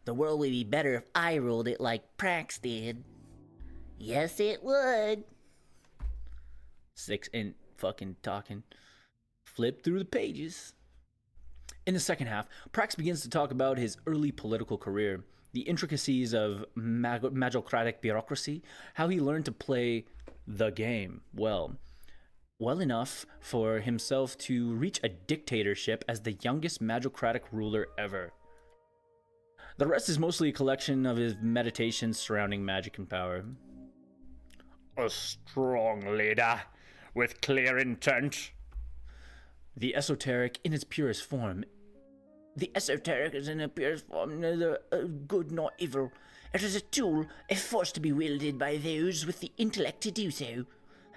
The world would be better if I ruled it like Prax did.
Yes, it would.
6 and fucking talking. Flip through the pages. In the second half, Prax begins to talk about his early political career, the intricacies of magocratic bureaucracy, how he learned to play the game well enough for himself to reach a dictatorship as the youngest magocratic ruler ever. The rest is mostly a collection of his meditations surrounding magic and power.
A strong leader with clear intent.
The esoteric in its purest form.
The esoteric is in a purest form, neither good nor evil. It is a tool, a force to be wielded by those with the intellect to do so.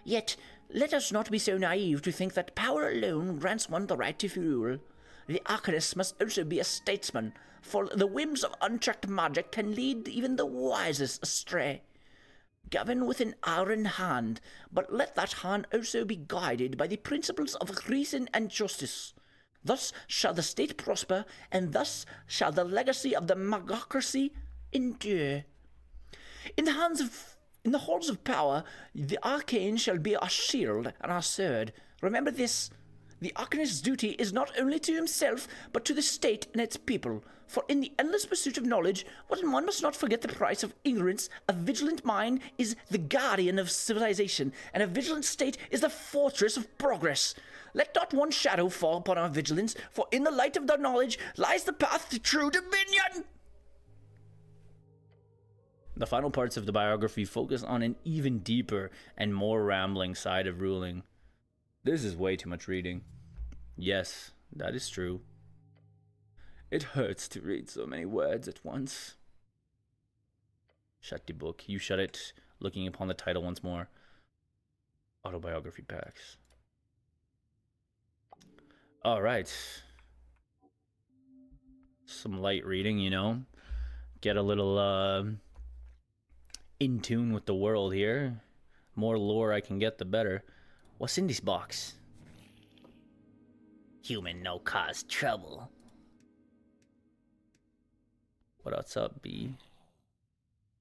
Yet, let us not be so naive to think that power alone grants one the right to rule. The arcanist must also be a statesman, for the whims of unchecked magic can lead even the wisest astray. Govern with an iron hand, but let that hand also be guided by the principles of reason and justice. Thus shall the state prosper, and thus shall the legacy of the magocracy endure. In the halls of power, the arcane shall be our shield and our sword. Remember this. The arcanist's duty is not only to himself, but to the state and its people. For in the endless pursuit of knowledge, one must not forget the price of ignorance. A vigilant mind is the guardian of civilization, and a vigilant state is the fortress of progress. Let not one shadow fall upon our vigilance, for in the light of the knowledge lies the path to true dominion.
The final parts of the biography focus on an even deeper and more rambling side of ruling. This is way too much reading. Yes, that is true. It hurts to read so many words at once. Shut the book. You shut it, looking upon the title once more. Autobiography packs. Alright. Some light reading, you know. Get a little, in tune with the world here. More lore I can get, the better. What's in this box?
Human no cause trouble.
What's up, B?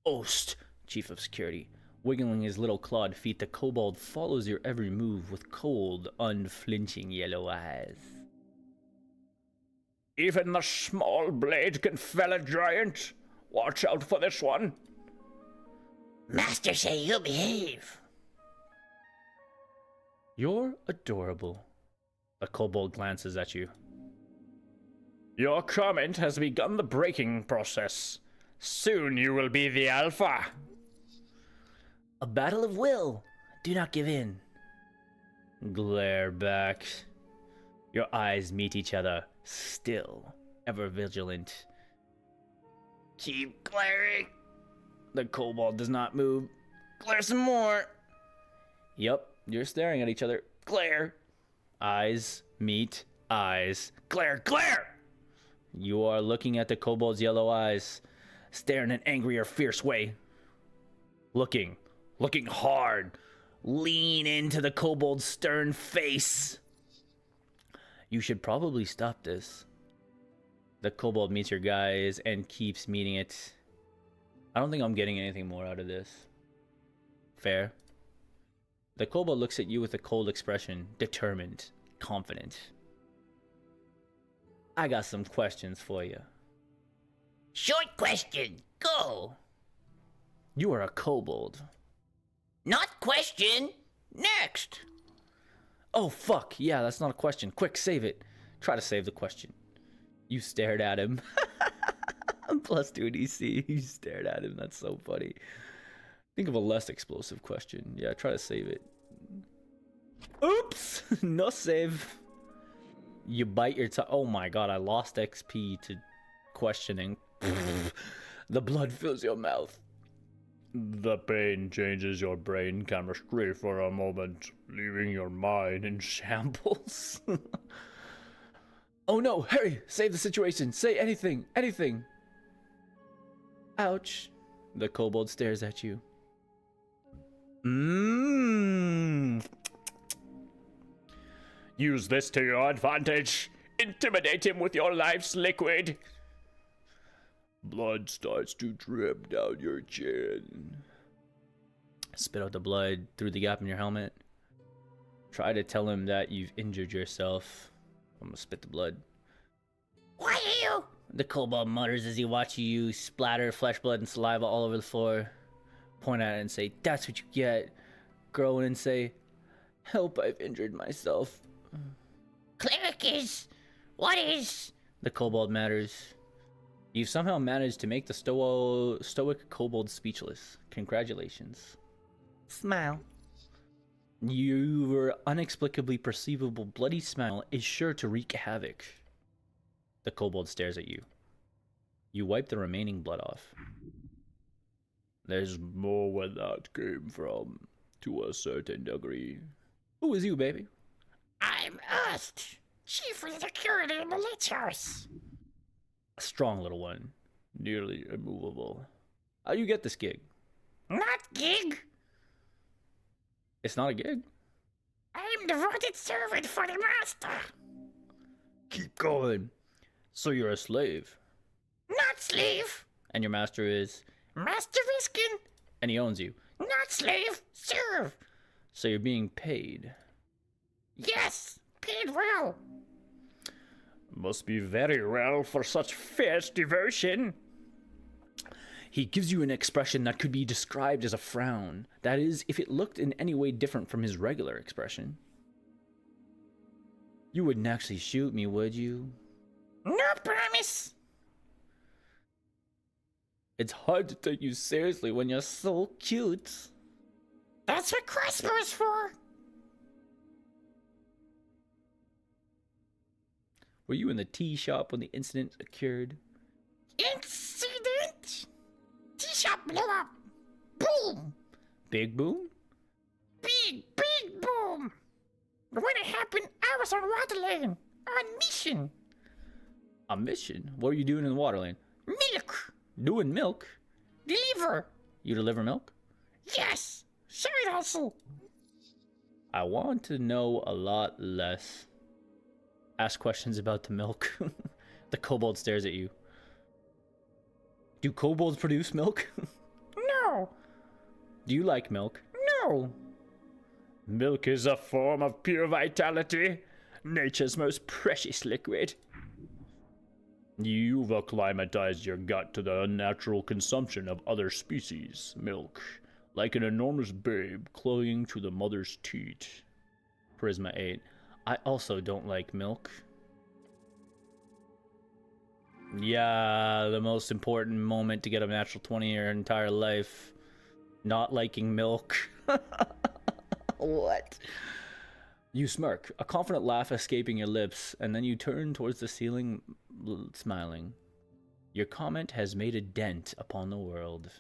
Ost, Chief of Security. Wiggling his little clawed feet, the kobold follows your every move with cold, unflinching yellow eyes.
Even the small blade can fell a giant. Watch out for this one.
Master say you behave.
You're adorable. The kobold glances at you.
Your comment has begun the breaking process. Soon you will be the alpha.
A battle of will. Do not give in.
Glare back. Your eyes meet each other, still, ever vigilant.
Keep glaring.
The kobold does not move.
Glare some more.
Yep, you're staring at each other.
Glare.
Eyes meet eyes.
Glare, glare.
You are looking at the kobold's yellow eyes, staring in an angry or fierce way. Looking hard. Lean into the kobold's stern face. You should probably stop this. The kobold meets your gaze and keeps meeting it. I don't think I'm getting anything more out of this. Fair. The kobold looks at you with a cold expression, determined, confident. I got some questions for you.
Short question. Go.
You are a kobold.
Not question. Next.
Oh, fuck. Yeah, that's not a question. Quick, save it. Try to save the question. You stared at him. +2 DC. You stared at him. That's so funny. Think of a less explosive question. Yeah, try to save it. Oops! No save. You bite your tongue. Oh my god, I lost XP to questioning. The blood fills your mouth.
The pain changes your brain chemistry for a moment, leaving your mind in
Shambles. Oh no, hurry! Save the situation! Say anything! Anything! Ouch. The kobold stares at you.
Use this to your advantage. Intimidate him with your life's liquid. Blood starts to drip down your chin.
Spit out the blood through the gap in your helmet. Try to tell him that you've injured yourself. I'm gonna spit the blood.
Why are you?
The kobold mutters as he watches you splatter flesh, blood, and saliva all over the floor. Point at it and say, "That's what you get." Groan and say, "Help, I've injured myself."
Cleric is. What is?
The kobold mutters. You've somehow managed to make the stoic kobold speechless. Congratulations. Smile. Your inexplicably perceivable bloody smile is sure to wreak havoc. The kobold stares at you. You wipe the remaining blood off.
There's more where that came from, to a certain degree.
Who is you, baby?
I'm Ust, Chief of Security in the Lichhouse.
A strong little one. Nearly immovable. How do you get this gig?
Not gig.
It's not a gig?
I'm devoted servant for the master.
Keep going. So you're a slave.
Not slave.
And your master is?
Master Viskin.
And he owns you.
Not slave. Serve.
So you're being paid.
Yes. Paid well.
Must be very well for such fierce devotion.
He gives you an expression that could be described as a frown. That is, if it looked in any way different from his regular expression. You wouldn't actually shoot me, would you?
No promise.
It's hard to take you seriously when you're so cute.
That's what crossbow's for.
Were you in the tea shop when the incident occurred?
Incident? Tea shop blew up. Boom.
Big boom?
Big boom. When it happened, I was on water lane. On mission.
A mission? What are you doing in the water lane?
Milk.
Doing milk?
Deliver.
You deliver milk?
Yes. Side hustle.
I want to know a lot less. Ask questions about the milk. The kobold stares at you. Do kobolds produce milk?
No.
Do you like milk?
No.
Milk is a form of pure vitality, nature's most precious liquid. You've acclimatized your gut to the unnatural consumption of other species' milk, like an enormous babe clinging to the mother's teat.
Charisma 8. I also don't like milk. Yeah, the most important moment to get a natural 20 in your entire life. Not liking milk. What? You smirk, a confident laugh escaping your lips, and then you turn towards the ceiling, smiling. Your comment has made a dent upon the world.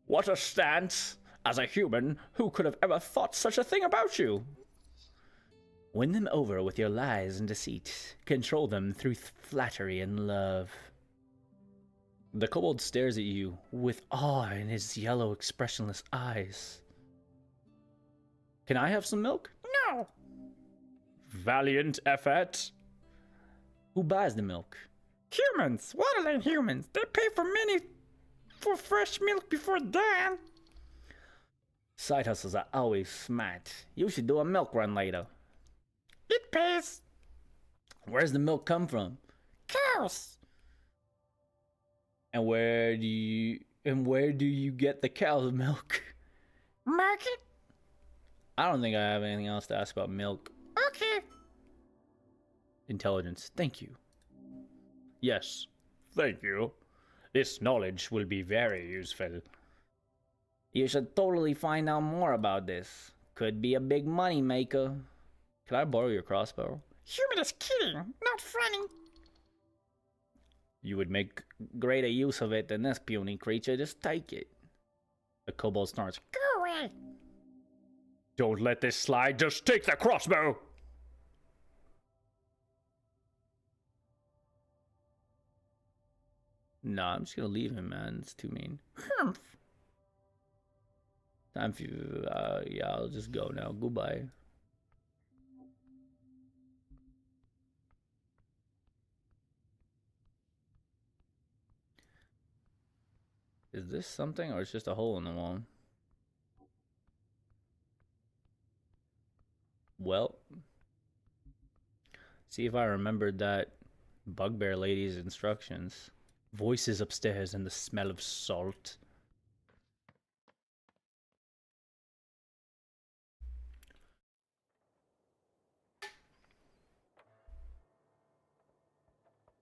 What a stance! As a human, who could have ever thought such a thing about you?
Win them over with your lies and deceit. Control them through flattery and love. The kobold stares at you with awe in his yellow, expressionless eyes. Can I have some milk?
No.
Valiant effort.
Who buys the milk?
Humans. Waterlane humans. They pay for fresh milk before dawn.
Side hustles are always smart. You should do a milk run later.
It pays.
Where's the milk come from?
Cows.
And where do you get the cow's milk?
Market.
I don't think I have anything else to ask about milk.
Okay.
Intelligence. Thank you.
Yes, thank you. This knowledge will be very useful.
You should totally find out more about this. Could be a big money maker. Can I borrow your crossbow?
Human is killing, not funny.
You would make greater use of it than this puny creature. Just take it. The kobold snorts.
Go away.
Don't let this slide, just take the crossbow!
Nah, I'm just gonna leave him, man. It's too mean.
Humph.
Time for you. Yeah, I'll just go now. Goodbye. Is this something, or it's just a hole in the wall? Well, see if I remembered that bugbear lady's instructions. Voices upstairs and the smell of salt.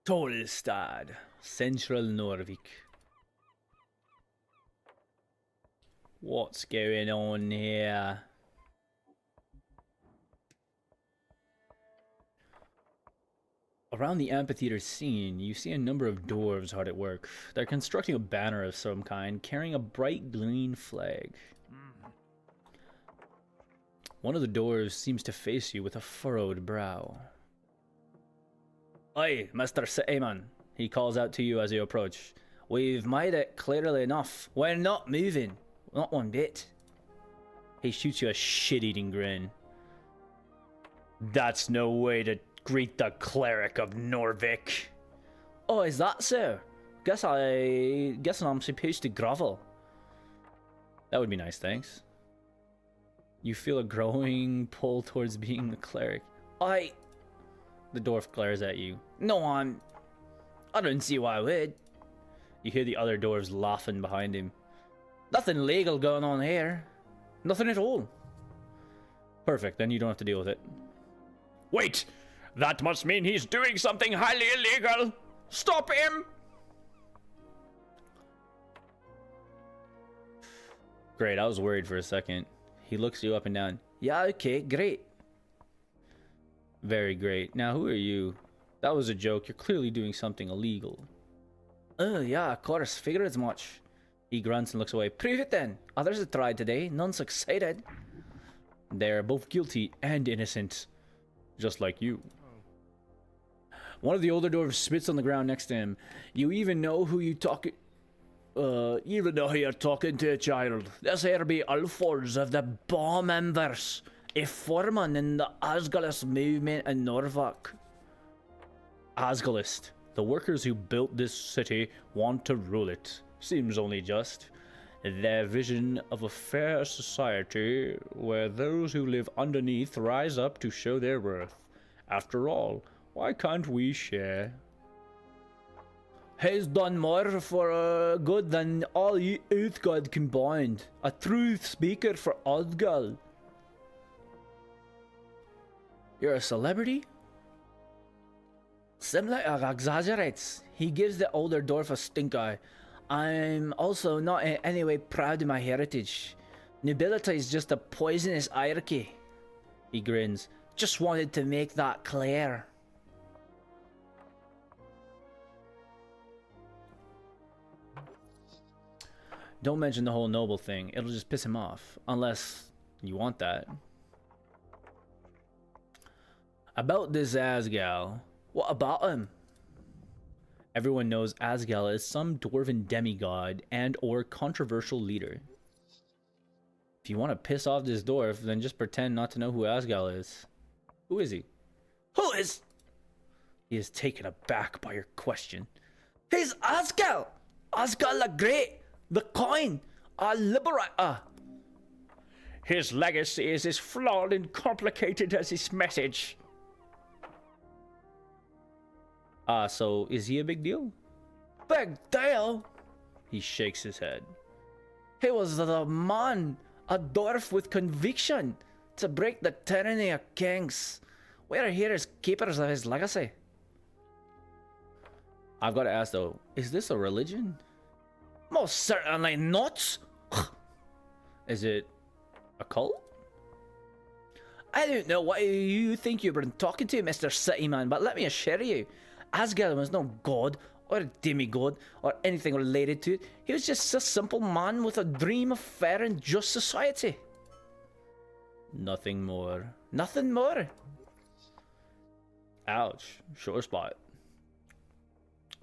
Tolstad, Central Norvik. What's going on here? Around the amphitheater scene, you see a number of dwarves hard at work. They're constructing a banner of some kind, carrying a bright green flag. One of the dwarves seems to face you with a furrowed brow. Oi, Mr. Cityman, he calls out to you as you approach. We've made it clearly enough. We're not moving. Not one bit. He shoots you a shit-eating grin.
That's no way to greet the cleric of Norvik.
Oh, is that so? Guessing I'm supposed to grovel. That would be nice, thanks. You feel a growing pull towards being the cleric. The dwarf glares at you. No, I don't see why I would. You hear the other dwarves laughing behind him. Nothing legal going on here. Nothing at all. Perfect, then you don't have to deal with it.
Wait! That must mean he's doing something highly illegal! Stop him!
Great, I was worried for a second. He looks you up and down. Yeah, okay, great. Very great. Now, who are you? That was a joke. You're clearly doing something illegal. Oh, yeah, of course. Figured as much. He grunts and looks away. Prove it then. Others have tried today. None succeeded. They're both guilty and innocent. Just like you. One of the older dwarves spits on the ground next to him. You even know who you talking... even though you're talking to a child. This here be Ulfors of the Bomb Embers. A foreman in the Asgalist movement in Norfolk. Asgalist. The workers who built this city want to rule it. Seems only just. Their vision of a fair society where those who live underneath rise up to show their worth. After all, why can't we share? He's done more for good than all you Uthgod combined. A true speaker for Odgal. You're a celebrity? Similar exaggerates. He gives the older dwarf a stink eye. I'm also not in any way proud of my heritage. Nobility is just a poisonous hierarchy. He grins. Just wanted to make that clear. Don't mention the whole noble thing. It'll just piss him off. Unless you want that. About this Asgal. What about him? Everyone knows Asgal is some dwarven demigod and or controversial leader. If you want to piss off this dwarf, then just pretend not to know who Asgal is. Who is he? Who is? He is taken aback by your question. He's Asgal! Asgal the Great! The coin! Our liberator!
His legacy is as flawed and complicated as his message.
So is he a big deal?
Big deal?
He shakes his head.
He was the man, a dwarf with conviction, to break the tyranny of kings. We are here as keepers of his legacy.
I've got to ask though, is this a religion?
Most certainly not.
Is it a cult?
I don't know what you think you've been talking to, Mr. City Man, but let me assure you, Asgard was no god or a demigod or anything related to it. He was just a simple man with a dream of fair and just society.
Nothing more.
Nothing more.
Ouch. Sure spot.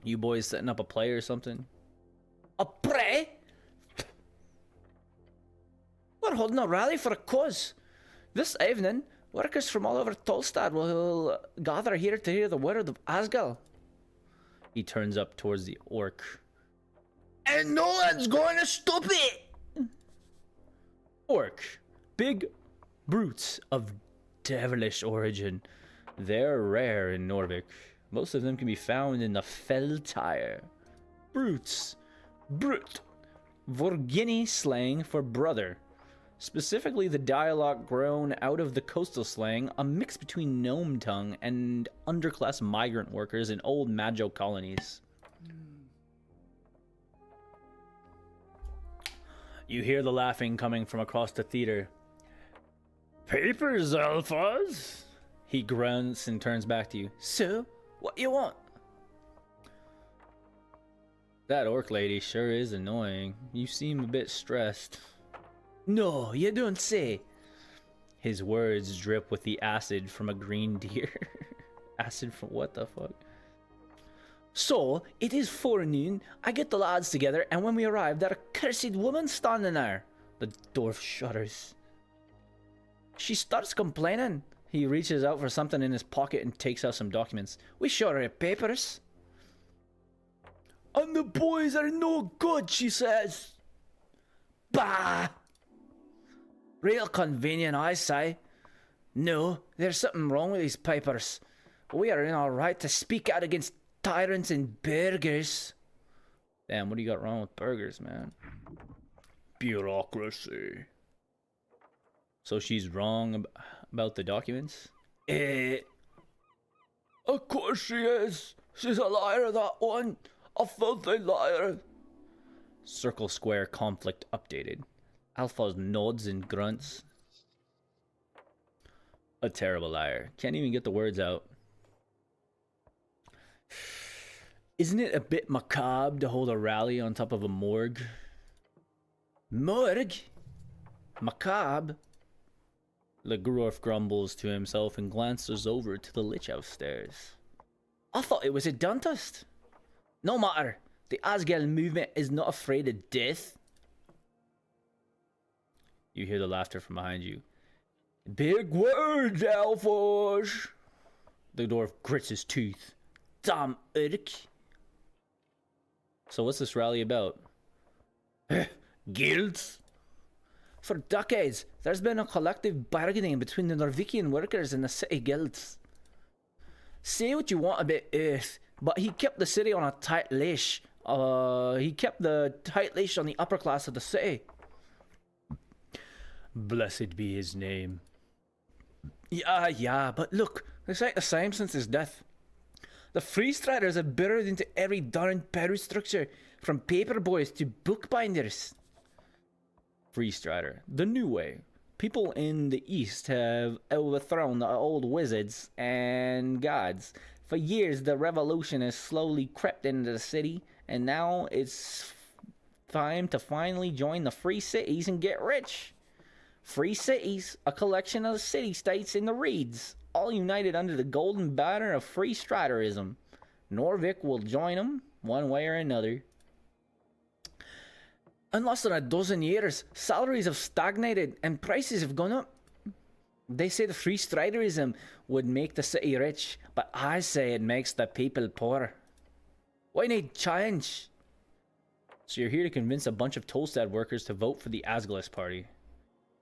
You boys setting up a play or something?
A prey? We're holding a rally for a cause. This evening, workers from all over Tolstad will gather here to hear the word of Asgard.
He turns up towards the orc.
And no one's going to stop it!
Orc. Big brutes of devilish origin. They're rare in Norvik. Most of them can be found in the Feltire. Brutes. Brute. Vorgini slang for brother. Specifically the dialect grown out of the coastal slang, a mix between gnome tongue and underclass migrant workers in old Majo colonies. You hear the laughing coming from across the theater.
Papers, Alphas?
He grunts and turns back to you.
So, what you want?
That orc lady sure is annoying. You seem a bit stressed.
No, you don't say.
His words drip with the acid from a green deer. Acid from what the fuck?
So, it is forenoon, I get the lads together, and when we arrive, there's a cursed woman standing there.
The dwarf shudders.
She starts complaining.
He reaches out for something in his pocket and takes out some documents.
We show her papers.
And the boys are no good, she says.
Bah! Real convenient, I say. No, there's something wrong with these papers. We are in our right to speak out against tyrants and burgers.
Damn, what do you got wrong with burgers, man?
Bureaucracy.
So she's wrong about the documents?
Of course she is. She's a liar, that one. A filthy liar.
Circle square conflict updated. Alpha nods and grunts. A terrible liar. Can't even get the words out. Isn't it a bit macabre to hold a rally on top of a morgue?
Morgue? Macabre?
The dwarf grumbles to himself and glances over to the lich upstairs.
I thought it was a dentist. No matter. The Asgard movement is not afraid of death.
You hear the laughter from behind you.
Big words, Alphas.
The dwarf grits his teeth.
Damn Urk.
So what's this rally about?
Guilds?
For decades, there's been a collective bargaining between the Norwegian workers and the city guilds. Say what you want about Earth, but he kept the city on a tight leash. He kept the tight leash on the upper class of the city.
Blessed be his name.
Yeah, but look, it's like the same since his death. The freestriders have burrowed into every darn power structure, from paper boys to bookbinders.
Freestrider, the new way. People in the East have overthrown the old wizards and gods. For years, the revolution has slowly crept into the city, and now it's time to finally join the free cities and get rich. Free cities, a collection of the city-states in the Reeds, all united under the golden banner of free striderism. Norvik will join them, one way or another.
In less than a dozen years, salaries have stagnated and prices have gone up. They say the free striderism would make the city rich, but I say it makes the people poor. We need change.
So you're here to convince a bunch of Tolstad workers to vote for the Asgalis party.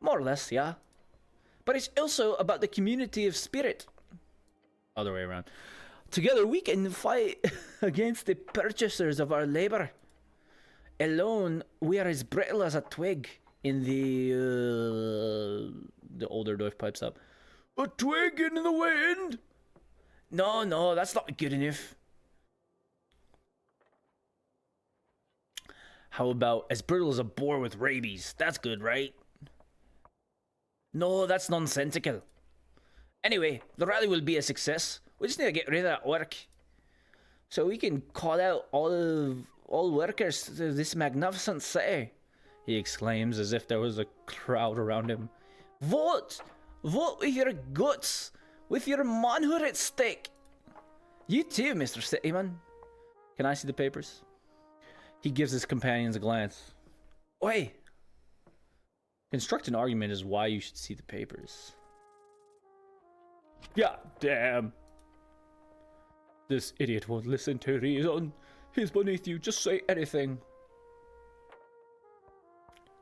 More or less, yeah. But it's also about the community of spirit.
Other way around.
Together we can fight against the purchasers of our labor. Alone, we are as brittle as a twig in
The older dwarf pipes up.
A twig in the wind?
No, that's not good enough.
How about as brittle as a boar with rabies? That's good, right?
No, that's nonsensical. Anyway, the rally will be a success. We just need to get rid of that work. So we can call out all workers to this magnificent city.
He exclaims as if there was a crowd around him.
Vote! Vote with your guts! With your manhood at stake! You too, Mr. Cityman.
Can I see the papers? He gives his companions a glance.
Oi!
Construct an argument as why you should see the papers.
God damn. This idiot won't listen to reason. He's beneath you. Just say anything.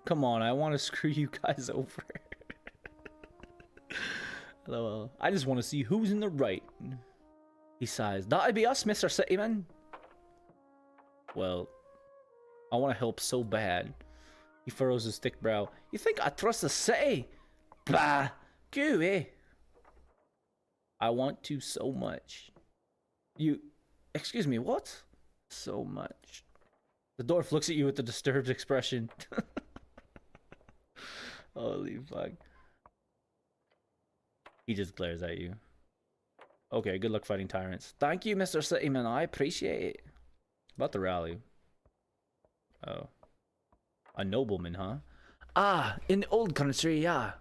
Come on, I want to screw you guys over. LOL. I just want to see who's in the right. He sighs.
That'd be us, Mr. Cityman.
Well, I want to help so bad. He furrows his thick brow.
You think I trust the city? Bah! Go away.
I want to so much.
You... Excuse me, what?
So much. The dwarf looks at you with a disturbed expression. Holy fuck. He just glares at you. Okay, good luck fighting tyrants.
Thank you, Mr. Cityman. I appreciate it.
About the rally. Oh. A nobleman, huh?
Ah, in the old country, yeah.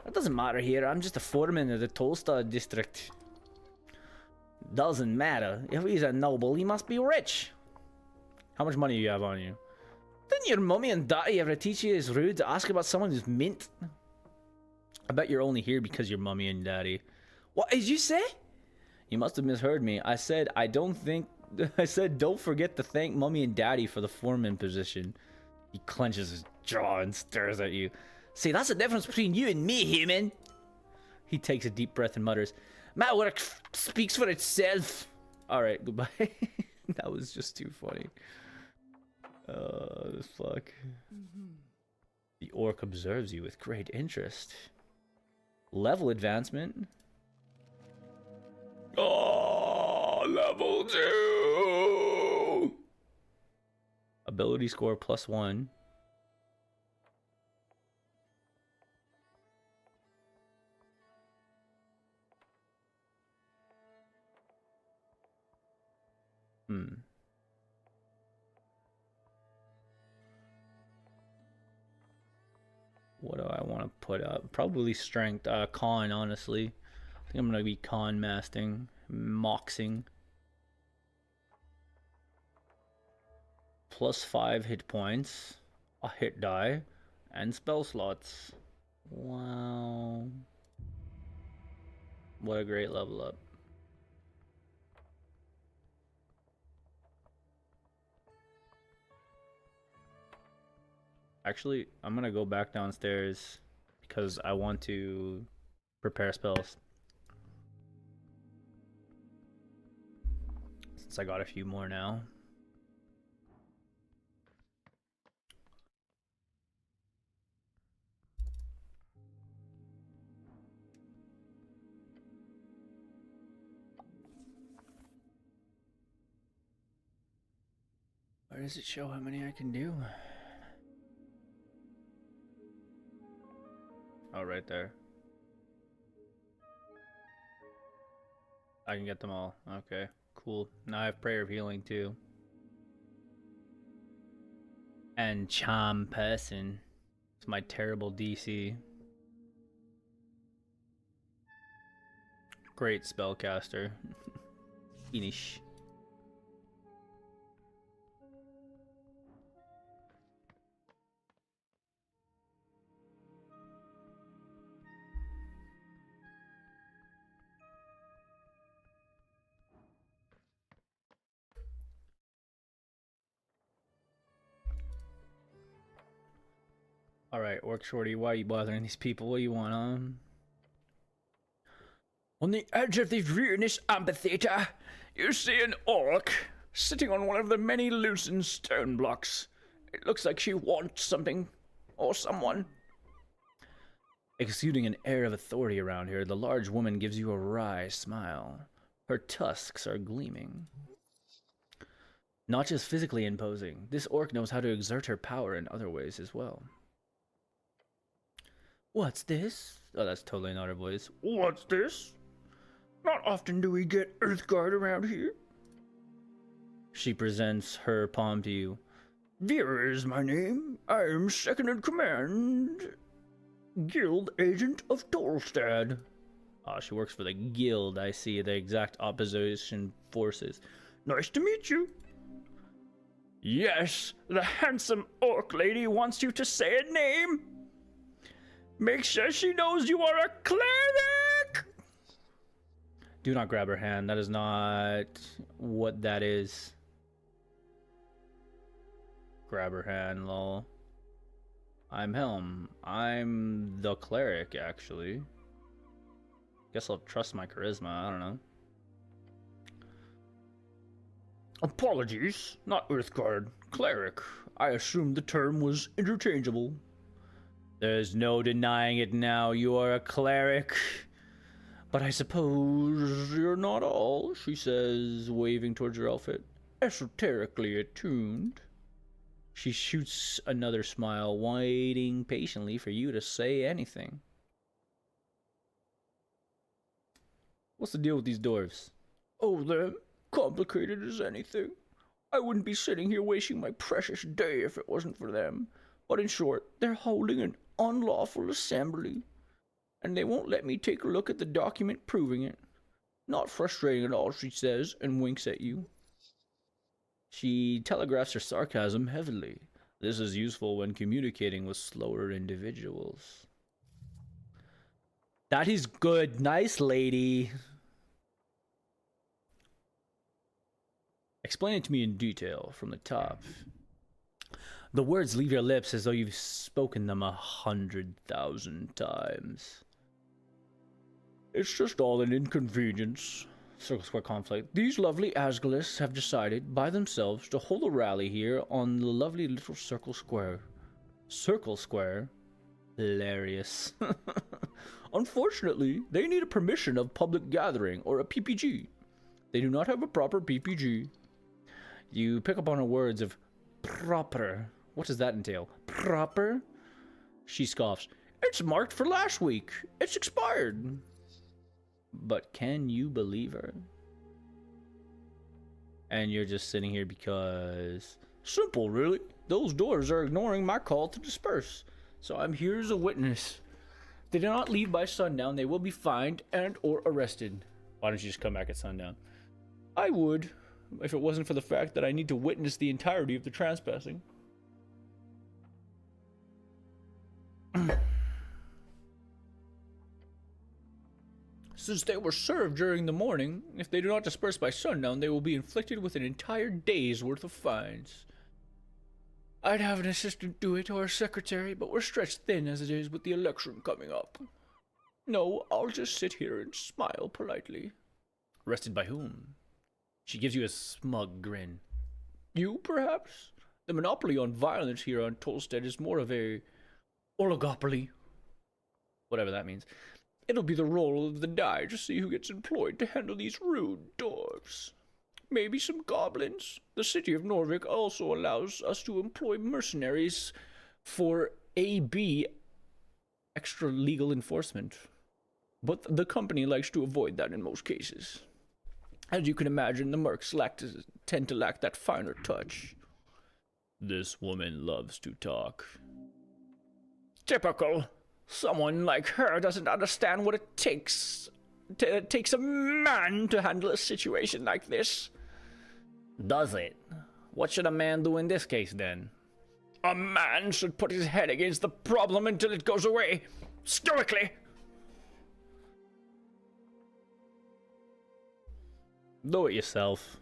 That doesn't matter here. I'm just a foreman of the Tolstad district. Doesn't matter. If he's a noble, he must be rich.
How much money do you have on you?
Didn't your mummy and daddy ever teach you it's rude to ask about someone who's mint?
I bet you're only here because your mummy and daddy.
What did you say?
You must have misheard me. I said don't forget to thank mummy and daddy for the foreman position. He clenches his jaw and stares at you.
See, that's the difference between you and me, human.
He takes a deep breath and mutters,
"My work speaks for itself."
Alright, goodbye. That was just too funny. Fuck. The orc observes you with great interest. Level advancement.
Oh, level 2!
Ability score +1. What do I want to put up? Probably strength. Con, honestly. I think I'm going to be con masting. Moxing. +5 hit points. A hit die. And spell slots. Wow. What a great level up. Actually, I'm gonna go back downstairs because I want to prepare spells. Since I got a few more now. Where does it show how many I can do? Oh, right there. I can get them all. Okay, cool. Now I have Prayer of Healing too. And Charm Person. It's my terrible DC. Great spellcaster. Finish. Alright, Orc Shorty, why are you bothering these people? What do you want,
On the edge of the ruinous amphitheater, you see an orc sitting on one of the many loosened stone blocks. It looks like she wants something or someone.
Exuding an air of authority around here, the large woman gives you a wry smile. Her tusks are gleaming. Not just physically imposing, this orc knows how to exert her power in other ways as well. What's this? Oh, that's totally not her voice.
What's this? Not often do we get Earthguard around here.
She presents her palm to you.
Vera is my name. I am second in command. Guild Agent of Tolstad.
Ah, she works for the guild, I see. The exact opposition forces.
Nice to meet you. Yes, the handsome orc lady wants you to say a name. Make sure she knows you are a cleric.
Do not grab her hand. That is not what that is. Grab her hand, lol. I'm Helm. I'm the cleric, actually. Guess I'll trust my charisma. I don't know.
Apologies, not Earthguard. Cleric. I assumed the term was interchangeable.
There's no denying it now. You are a cleric. But I suppose you're not all, she says, waving towards your outfit.
Esoterically attuned.
She shoots another smile, waiting patiently for you to say anything. What's the deal with these dwarves?
Oh, they're complicated as anything. I wouldn't be sitting here wasting my precious day if it wasn't for them. But in short, they're holding an unlawful assembly, and they won't let me take a look at the document proving it. Not frustrating at all, she says, and winks at you.
She telegraphs her sarcasm heavily. This is useful when communicating with slower individuals. That is good. Nice, lady. Explain it to me in detail from the top. The words leave your lips as though you've spoken them 100,000 times.
It's just all an inconvenience.
Circle Square conflict.
These lovely Asgalists have decided by themselves to hold a rally here on the lovely little Circle Square.
Circle Square? Hilarious.
Unfortunately, they need a permission of public gathering, or a PPG. They do not have a proper PPG.
You pick up on her words of proper. What does that entail? Proper? She scoffs.
It's marked for last week. It's expired.
But can you believe her? And you're just sitting here because...
Simple, really. Those doors are ignoring my call to disperse.
So I'm here as a witness. If they do not leave by sundown, they will be fined and or arrested. Why don't you just come back at sundown?
I would, if it wasn't for the fact that I need to witness the entirety of the trespassing. Since they were served during the morning, if they do not disperse by sundown, they will be inflicted with an entire day's worth of fines. I'd have an assistant do it or a secretary, but we're stretched thin as it is with the election coming up. No, I'll just sit here and smile politely.
Arrested by whom? She gives you a smug grin.
You, perhaps? The monopoly on violence here on Tolstad is more of a oligopoly.
Whatever that means.
It'll be the roll of the die to see who gets employed to handle these rude dwarves. Maybe some goblins. The city of Norvik also allows us to employ mercenaries
for AB, extra legal enforcement.
But the company likes to avoid that in most cases. As you can imagine, the mercs tend to lack that finer touch.
This woman loves to talk.
Typical. Someone like her doesn't understand what it takes. It takes a man to handle a situation like this.
Does it? What should a man do in this case, then?
A man should put his head against the problem until it goes away. Stoically.
Do it yourself.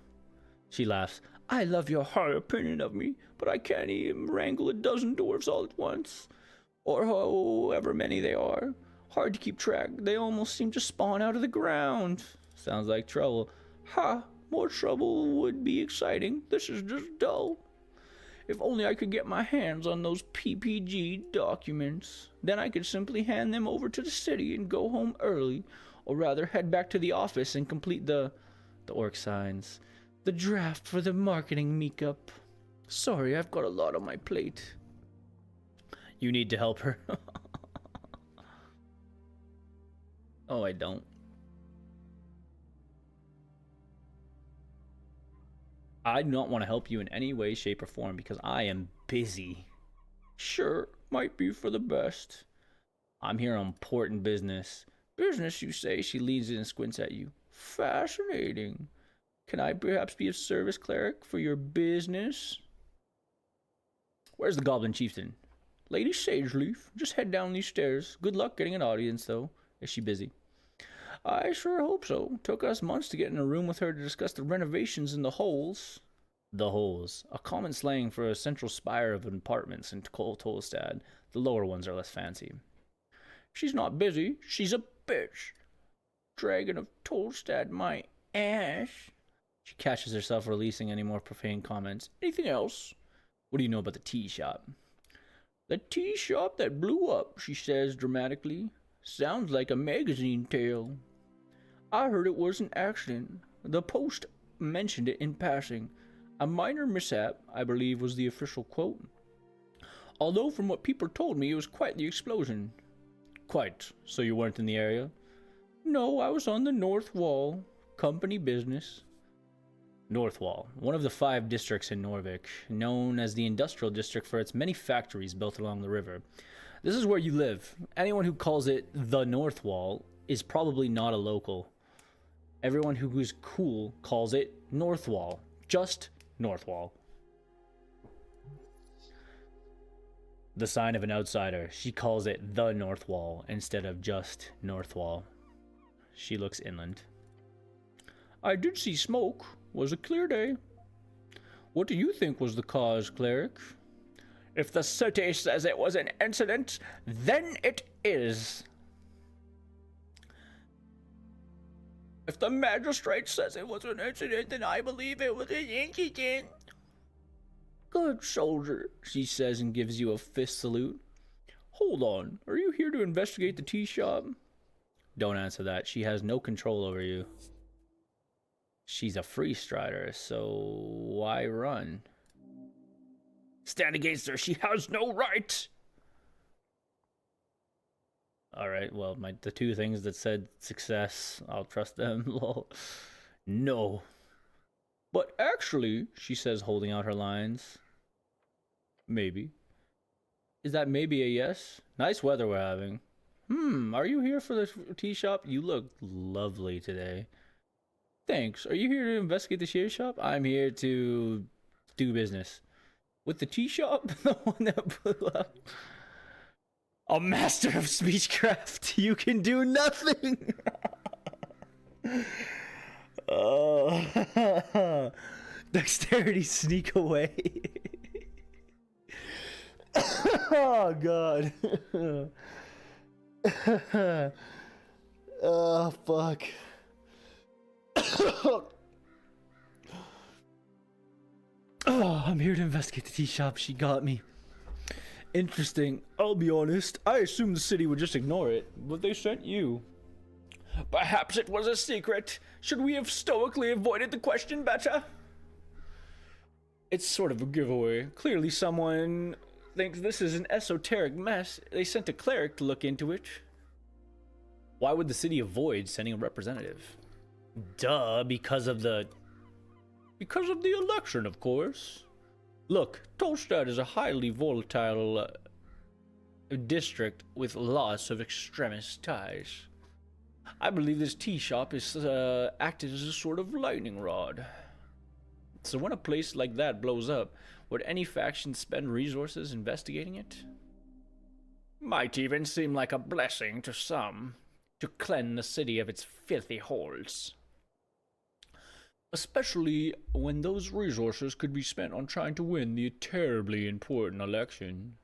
She laughs.
I love your high opinion of me, but I can't even wrangle a dozen dwarves all at once. or however many they are. Hard to keep track. They almost seem to spawn out of the ground.
Sounds like trouble.
Ha! More trouble would be exciting. This is just dull. If only I could get my hands on those PPG documents. Then I could simply hand them over to the city and go home early. Or rather, head back to the office and complete the orc signs. The draft for the marketing meetup. Sorry, I've got a lot on my plate.
You need to help her. Oh, I don't. I do not want to help you in any way, shape, or form because I am busy.
Sure, might be for the best.
I'm here on important business.
Business, you say? She leans in and squints at you. Fascinating. Can I perhaps be of service, cleric, for your business?
Where's the goblin chieftain?
Lady Sageleaf, just head down these stairs. Good luck getting an audience, though.
Is she busy?
I sure hope so. Took us months to get in a room with her to discuss the renovations in the holes.
The holes, a common slang for a central spire of apartments in Tolstad. The lower ones are less fancy.
She's not busy. She's a bitch. Dragon of Tolstad, my ass.
She catches herself releasing any more profane comments.
Anything else?
What do you know about the tea shop?
The tea shop that blew up, she says dramatically. Sounds like a magazine tale. I heard it was an accident. The Post mentioned it in passing. A minor mishap, I believe, was the official quote. Although from what people told me, it was quite the explosion.
Quite. So you weren't in the area?
No, I was on the North Wall. Company business.
North Wall, one of the 5 districts in Norvik, known as the Industrial District for its many factories built along the river. This is where you live. Anyone who calls it the North Wall is probably not a local. Everyone who is cool calls it North Wall. Just North Wall. The sign of an outsider. She calls it the North Wall instead of just North Wall. She looks inland.
I did see smoke. Was a clear day. What do you think was the cause, cleric? If the city says it was an incident, then it is. If the magistrate says it was an incident, then I believe it was an incident. Good soldier, she says and gives you a fist salute. Hold on, are you here to investigate the tea shop?
Don't answer that. She has no control over you. She's a free strider, so why run?
Stand against her. She has no right.
All right, well, the 2 things that said success, I'll trust them. Lol. No.
But actually, she says, holding out her lines.
Maybe. Is that maybe a yes? Nice weather we're having.
Are you here for the tea shop?
You look lovely today.
Thanks. Are you here to investigate the shave shop?
I'm here to do business.
With the tea shop? The one that blew up?
A master of speechcraft. You can do nothing. Dexterity sneak away. Oh, God. Oh, fuck. Oh, I'm here to investigate the tea shop. She got me.
Interesting. I'll be honest. I assumed the city would just ignore it, but they sent you. Perhaps it was a secret. Should we have stoically avoided the question better? It's sort of a giveaway. Clearly someone thinks this is an esoteric mess. They sent a cleric to look into it.
Why would the city avoid sending a representative? Duh, because of the
election, of course. Look, Tolstad is a highly volatile district with lots of extremist ties. I believe this tea shop is acted as a sort of lightning rod. So when a place like that blows up, would any faction spend resources investigating it? Might even seem like a blessing to some, to cleanse the city of its filthy holes. Especially when those resources could be spent on trying to win the terribly important election.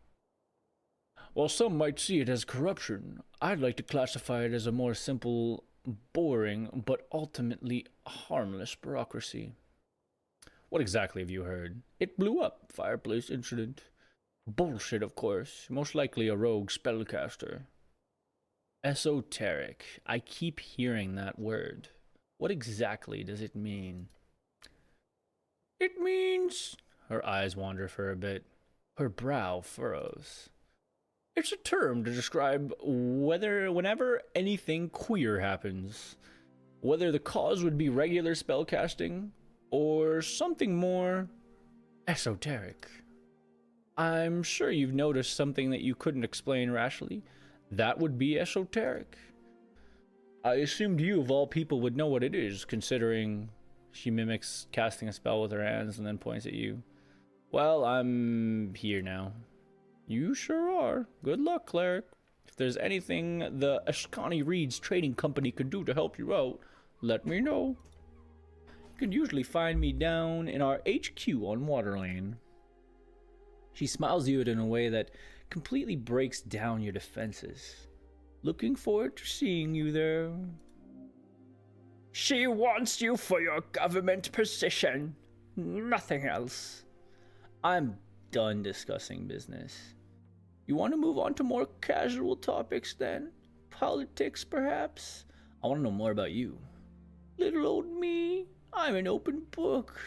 While some might see it as corruption, I'd like to classify it as a more simple, boring, but ultimately harmless bureaucracy. What exactly have you heard? It blew up. Fireplace incident. Bullshit, of course. Most likely a rogue spellcaster. Esoteric. I keep hearing that word. What exactly does it mean? It means... Her eyes wander for a bit. Her brow furrows. It's a term to describe whenever anything queer happens. Whether the cause would be regular spellcasting, or something more esoteric. I'm sure you've noticed something that you couldn't explain rationally. That would be esoteric. I assumed you, of all people, would know what it is, considering she mimics casting a spell with her hands and then points at you. Well, I'm here now. You sure are. Good luck, cleric. If there's anything the Ashkani Reed's trading company could do to help you out, let me know. You can usually find me down in our HQ on Waterlane. She smiles at you in a way that completely breaks down your defenses. Looking forward to seeing you there.
She wants you for your government position. Nothing else.
I'm done discussing business.
You want to move on to more casual topics then? Politics, perhaps?
I want to know more about you.
Little old me. I'm an open book.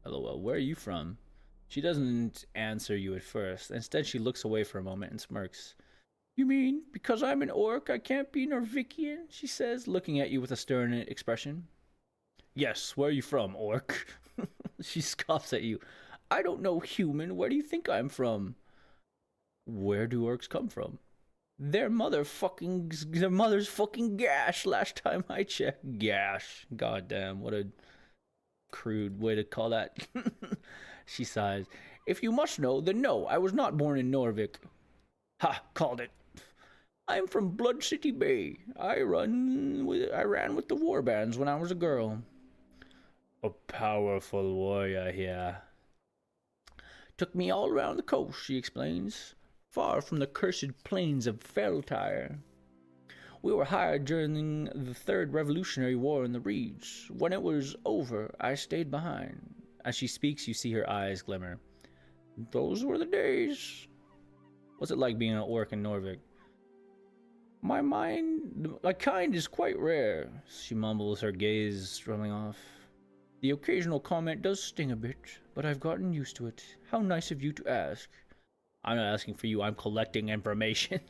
LOL, where are you from? She doesn't answer you at first. Instead, she looks away for a moment and smirks.
You mean, because I'm an orc, I can't be Norvikian?
She says, looking at you with a stern expression. Yes, where are you from, orc? She scoffs at you.
I don't know human. Where do you think I'm from?
Where do orcs come from?
Their mother's fucking gash last time I checked.
Gash. Goddamn, what a crude way to call that. She sighs.
If you must know, then no, I was not born in Norvik.
Ha, called it.
I'm from Blood City Bay. I ran with the warbands when I was a girl.
A powerful warrior here.
Took me all around the coast, she explains, far from the cursed plains of Feltire. We were hired during the Third Revolutionary War in the Reeds. When it was over, I stayed behind.
As she speaks, you see her eyes glimmer.
Those were the days.
What's it like being an orc in Norvik?
My kind is quite rare.
She mumbles, her gaze rolling off.
The occasional comment does sting a bit, but I've gotten used to it. How nice of you to ask.
I'm not asking for you, I'm collecting information.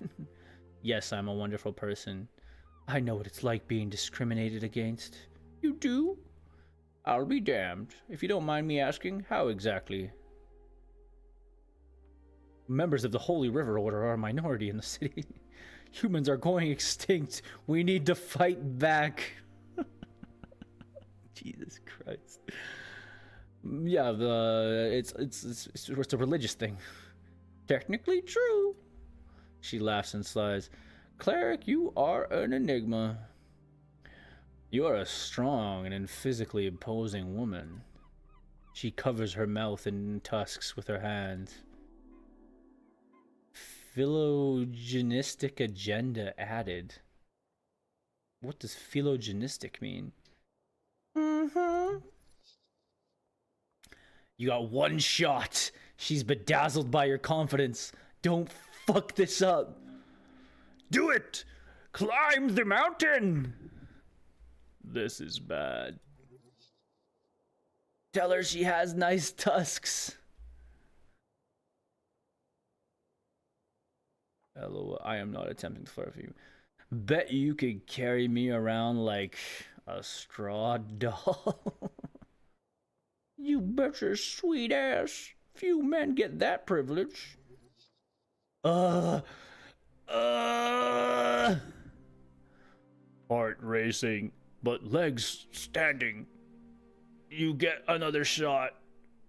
Yes, I'm a wonderful person.
I know what it's like being discriminated against. You do? I'll be damned. If you don't mind me asking, how exactly?
Members of the Holy River Order are a minority in the city. Humans are going extinct. We need to fight back. Jesus Christ. Yeah, it's a religious thing.
Technically true.
She laughs and sighs.
Cleric, you are an enigma.
You are a strong and physically imposing woman. She covers her mouth in tusks with her hand. Phylogenistic agenda added. What does phylogenistic mean? You got one shot. She's bedazzled by your confidence. Don't fuck this up.
Do it! Climb the mountain!
This is bad. Tell her she has nice tusks. LOL, I am not attempting to flirt with you. Bet you could carry me around like a straw doll.
You bet your sweet ass. Few men get that privilege.
Heart
racing, but legs standing. You get another shot.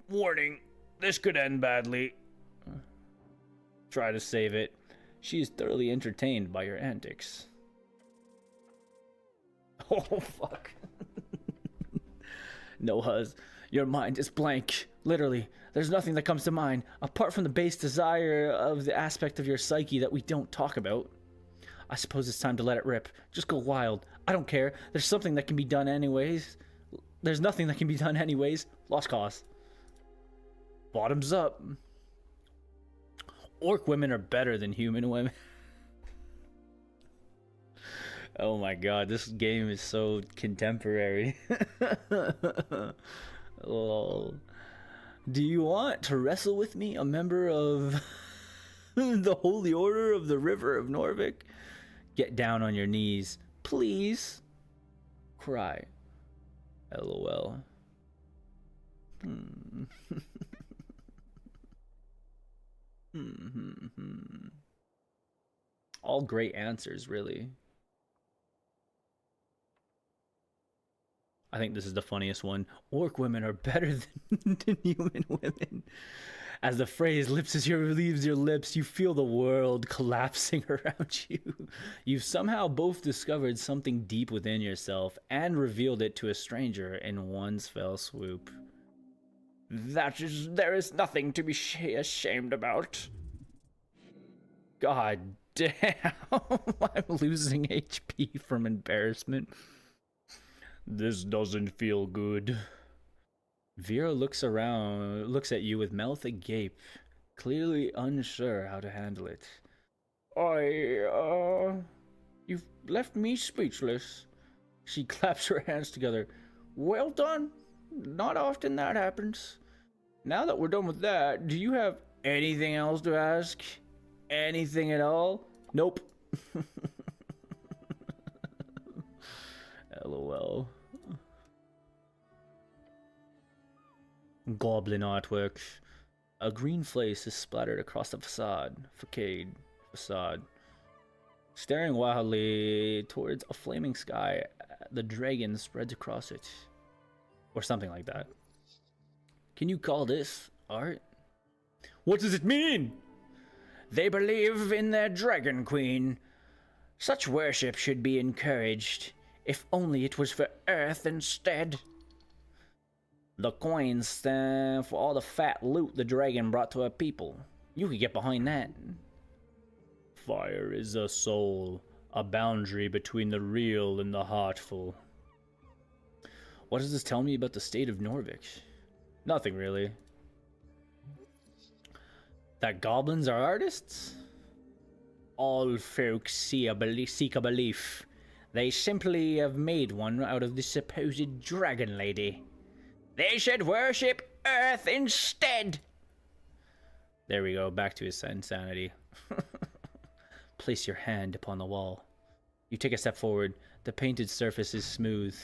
Warning, this could end badly.
Try to save it. She is thoroughly entertained by your antics. Oh, fuck. No, Huz. Your mind is blank. Literally, there's nothing that comes to mind apart from the base desire of the aspect of your psyche that we don't talk about. I suppose it's time to let it rip. Just go wild. I don't care. There's something that can be done anyways. There's nothing that can be done anyways. Lost cause. Bottoms up. Orc women are better than human women. Oh my god, this game is so contemporary. Lol. Do you want to wrestle with me, a member of the Holy Order of the River of Norvik? Get down on your knees, please. Cry. LOL. All great answers, really. I think this is the funniest one. Orc women are better than human women. As the phrase leaves your lips, you feel the world collapsing around you. You've somehow both discovered something deep within yourself and revealed it to a stranger in one fell swoop.
There is nothing to be ashamed about.
God damn. I'm losing HP from embarrassment.
This doesn't feel good.
Vera looks at you with mouth agape, clearly unsure how to handle it.
You've left me speechless. She claps her hands together. Well done. Not often that happens. Now that we're done with that, do you have anything else to ask? Anything at all?
Nope. LOL. Goblin artwork. A green face is splattered across the facade. Staring wildly towards a flaming sky, the dragon spreads across it. Or something like that. Can you call this art? What does it mean?
They believe in their dragon queen. Such worship should be encouraged, if only it was for Earth instead. The coins stand for all the fat loot the dragon brought to her people. You could get behind that.
Fire is a soul, a boundary between the real and the heartful.
What does this tell me about the state of Norvik? Nothing really. That goblins are artists?
All folks seek a belief. They simply have made one out of the supposed dragon lady. They should worship Earth instead.
There we go, back to his insanity. Place your hand upon the wall. You take a step forward. The painted surface is smooth.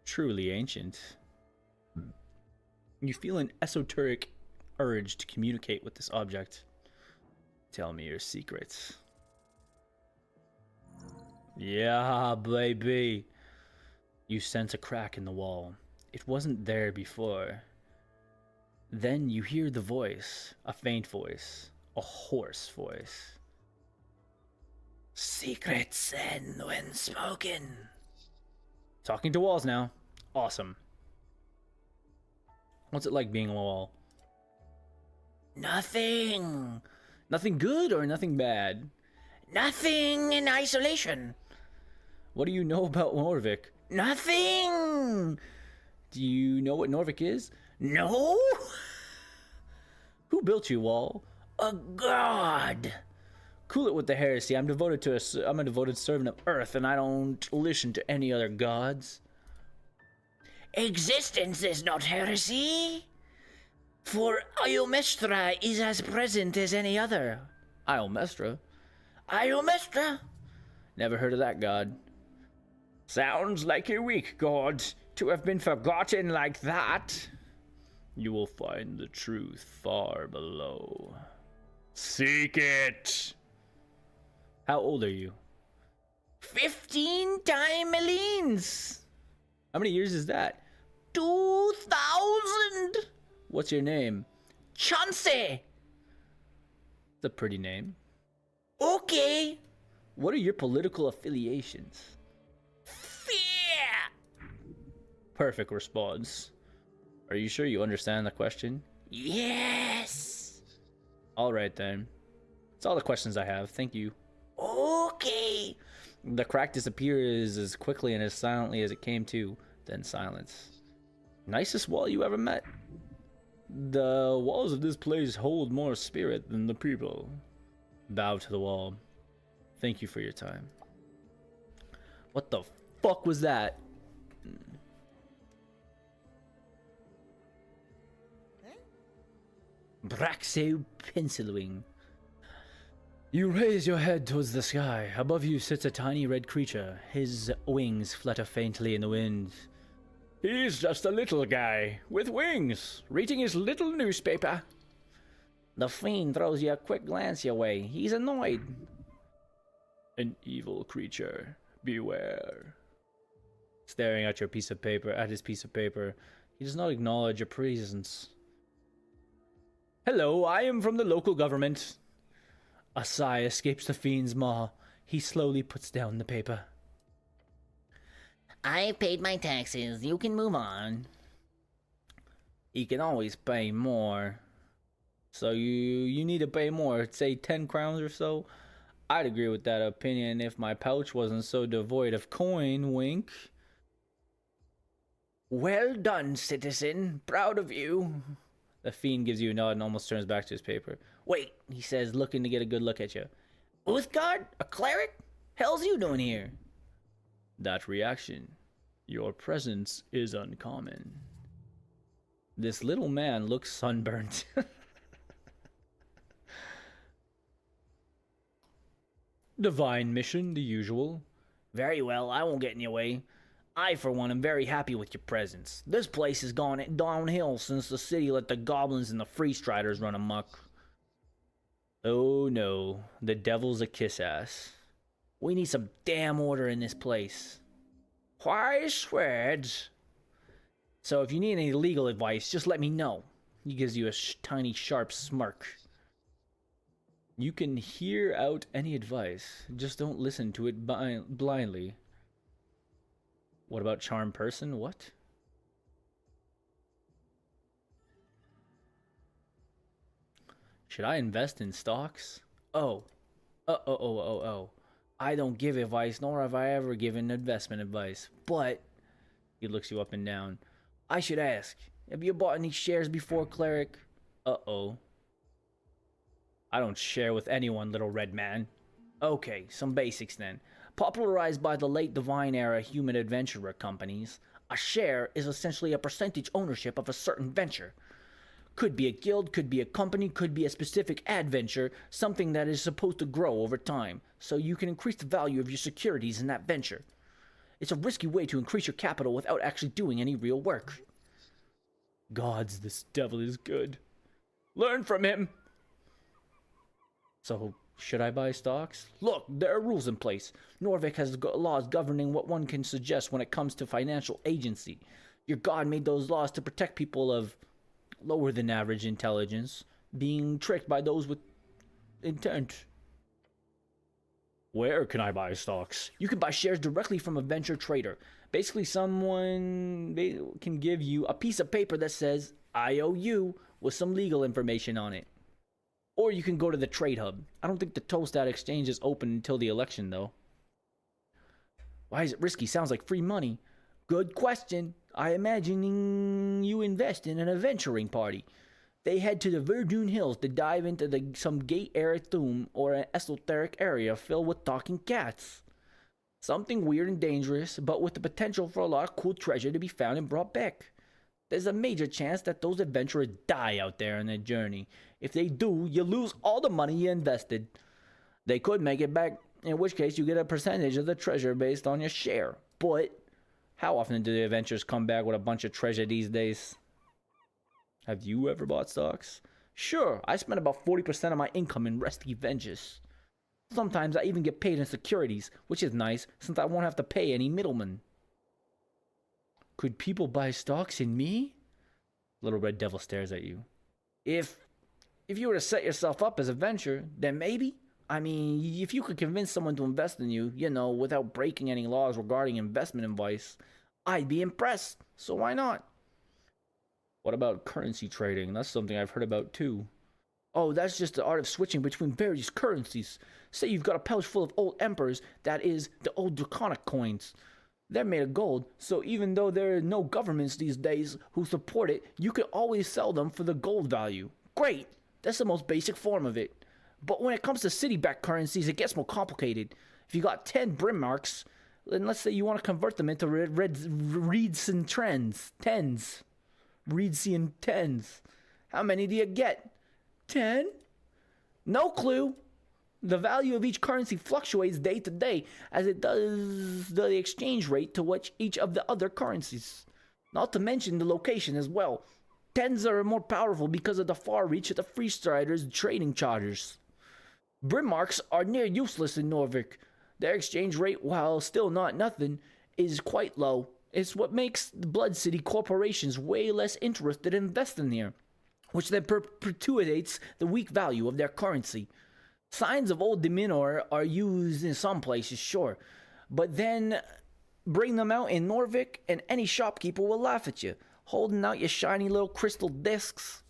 Truly ancient. You feel an esoteric urge to communicate with this object. Tell me your secrets. Yeah, baby. You sense a crack in the wall. It wasn't there before. Then you hear the voice, a faint voice, a hoarse voice.
Secrets end when spoken.
Talking to walls now. Awesome. What's it like being a wall?
Nothing.
Nothing good or nothing bad?
Nothing in isolation.
What do you know about Norvik?
Nothing.
Do you know what Norvik is?
No.
Who built you, wall?
A god.
Cool it with the heresy. I'm a devoted servant of Earth, and I don't listen to any other gods.
Existence is not heresy. For Iomestra is as present as any other.
Iomestra?
Iomestra?
Never heard of that god.
Sounds like a weak god to have been forgotten like that.
You will find the truth far below.
Seek it.
How old are you?
15 timelines.
How many years is that?
2,000.
What's your name?
Chauncey.
It's a pretty name.
Okay.
What are your political affiliations?
Fear.
Perfect response. Are you sure you understand the question?
Yes.
All right then. That's all the questions I have. Thank you.
Okay.
The crack disappears as quickly and as silently as it came to, then silence. Nicest wall you ever met. The walls of this place hold more spirit than the people. Bow to the wall. Thank you for your time. What the fuck was that? Braxo Pencilwing. You raise your head towards the sky. Above you sits a tiny red creature. His wings flutter faintly in the wind.
He's just a little guy with wings, reading his little newspaper.
The fiend throws you a quick glance your way. He's annoyed.
An evil creature. Beware. Staring at your piece of paper, at his piece of paper, he does not acknowledge your presence. Hello, I am from the local government. A sigh escapes the fiend's maw. He slowly puts down the paper.
I've paid my taxes. You can move on.
He can always pay more. So you need to pay more, say 10 crowns or so. I'd agree with that opinion if my pouch wasn't so devoid of coin, wink.
Well done, citizen. Proud of you.
The fiend gives you a nod and almost turns back to his paper.
Wait, he says, looking to get a good look at you. Uthgard? A cleric? Hell's you doing here?
That reaction. Your presence is uncommon. This little man looks sunburnt. Divine mission, the usual.
Very well, I won't get in your way. I, for one, am very happy with your presence. This place has gone downhill since the city let the goblins and the freestriders run amok.
Oh no, the devil's a kiss-ass.
We need some damn order in this place.
Why swears?
So if you need any legal advice, just let me know.
He gives you a tiny sharp smirk. You can hear out any advice, just don't listen to it blindly. What about charm person? What? Should I invest in stocks? Oh. I don't give advice, nor have I ever given investment advice. But, he looks you up and down.
I should ask, have you bought any shares before, cleric?
Uh-oh. I don't share with anyone, little red man.
Okay, some basics then. Popularized by the late Divine Era human adventurer companies, a share is essentially a percentage ownership of a certain venture. Could be a guild, could be a company, could be a specific adventure, something that is supposed to grow over time, so you can increase the value of your securities in that venture. It's a risky way to increase your capital without actually doing any real work.
Gods, this devil is good.
Learn from him.
So, should I buy stocks?
Look, there are rules in place. Norvik has laws governing what one can suggest when it comes to financial agency. Your god made those laws to protect people of lower than average intelligence being tricked by those with intent.
Where can I buy stocks?
You can buy shares directly from a venture trader. Basically, someone can give you a piece of paper that says IOU with some legal information on it. Or you can go to the trade hub. I don't think the Toastat exchange is open until the election, though. Why is it risky? Sounds like free money. Good question. I imagine you invest in an adventuring party. They head to the Verdun Hills to dive into some gate-era tomb or an esoteric area filled with talking cats. Something weird and dangerous, but with the potential for a lot of cool treasure to be found and brought back. There's a major chance that those adventurers die out there on their journey. If they do, you lose all the money you invested. They could make it back, in which case you get a percentage of the treasure based on your share. But how often do the adventurers come back with a bunch of treasure these days?
Have you ever bought stocks?
Sure, I spend about 40% of my income in risky ventures. Sometimes I even get paid in securities, which is nice since I won't have to pay any middlemen.
Could people buy stocks in me? Little Red Devil stares at you.
If you were to set yourself up as a venture, then maybe. I mean, if you could convince someone to invest in you, without breaking any laws regarding investment advice, I'd be impressed. So why not?
What about currency trading? That's something I've heard about too. Oh, that's just the art of switching between various currencies. Say you've got a pouch full of old emperors, that is, the old draconic coins. They're made of gold, so even though there are no governments these days who support it, you can always sell them for the gold value. Great! That's the most basic form of it. But when it comes to city-backed currencies, it gets more complicated. If you got 10 brim marks, then let's say you want to convert them into Reedsian tens. Reedsian tens. How many do you get? 10? No clue. The value of each currency fluctuates day to day, as it does the exchange rate to which each of the other currencies. Not to mention the location as well. Tens are more powerful because of the far reach of the freestriders' trading charters. Brimmarks are near useless in Norvik. Their exchange rate, while still not nothing, is quite low. It's what makes the Blood City corporations way less interested in investing here, which then perpetuates the weak value of their currency. Signs of old Deminor are used in some places, sure, but then bring them out in Norvik and any shopkeeper will laugh at you, holding out your shiny little crystal discs.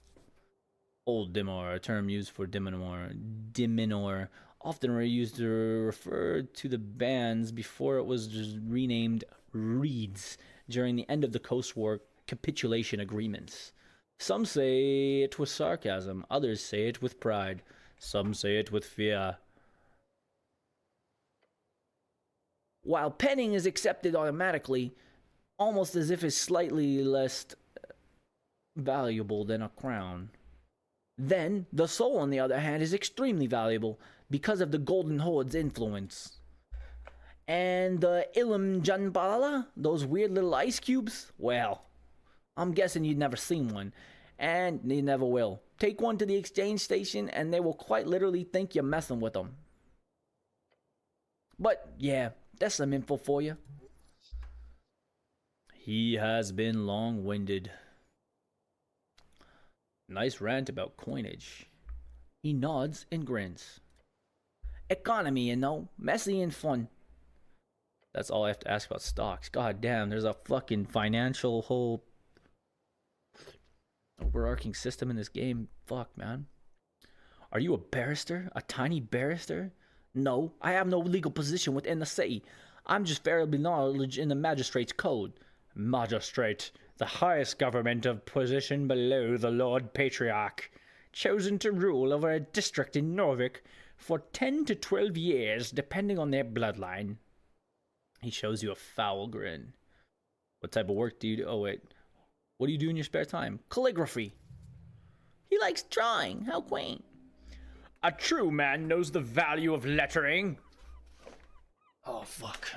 Old Dimor, a term used for Diminor, often used to refer to the bands before it was just renamed Reeds during the end of the Coast War capitulation agreements. Some say it with sarcasm, others say it with pride. Some say it with fear. While penning is accepted automatically, almost as if it's slightly less valuable than a crown. Then, the soul, on the other hand, is extremely valuable because of the Golden Horde's influence. And the Ilum Janbala, those weird little ice cubes, well, I'm guessing you've never seen one. And you never will. Take one to the exchange station and they will quite literally think you're messing with them. But yeah, that's some info for you. He has been long-winded. Nice rant about coinage. He nods and grins. Economy, you know, messy and fun. That's all I have to ask about stocks. God damn, there's a fucking financial whole overarching system in this game. Fuck, man. Are you a barrister? A tiny barrister? No, I have no legal position within the city. I'm just fairly knowledge in the magistrate's code. Magistrate, the highest government of position below the Lord Patriarch, chosen to rule over a district in Norvik for 10 to 12 years, depending on their bloodline. He shows you a foul grin. What type of work do you do? Oh, wait. What do you do in your spare time? Calligraphy. He likes drawing. How quaint.
A true man knows the value of lettering.
Oh, fuck.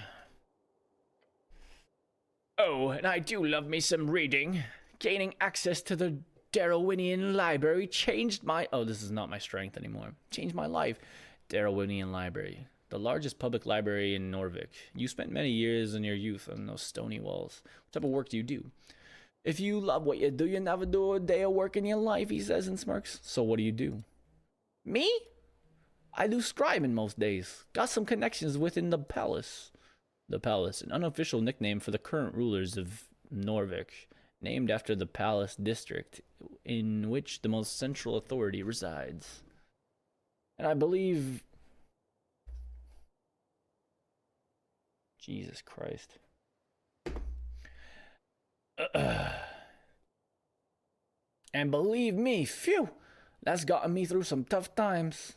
Oh, and I do love me some reading.
Gaining access to the Darwinian Library changed my... Oh, this is not my strength anymore. Changed my life. Darwinian Library. The largest public library in Norvik. You spent many years in your youth on those stony walls. What type of work do you do? If you love what you do, you never do a day of work in your life, he says and smirks. So what do you do? Me? I do scribing most days. Got some connections within the palace. The palace, an unofficial nickname for the current rulers of Norvik, named after the palace district in which the most central authority resides. And I believe... Jesus Christ. And believe me, phew, that's gotten me through some tough times.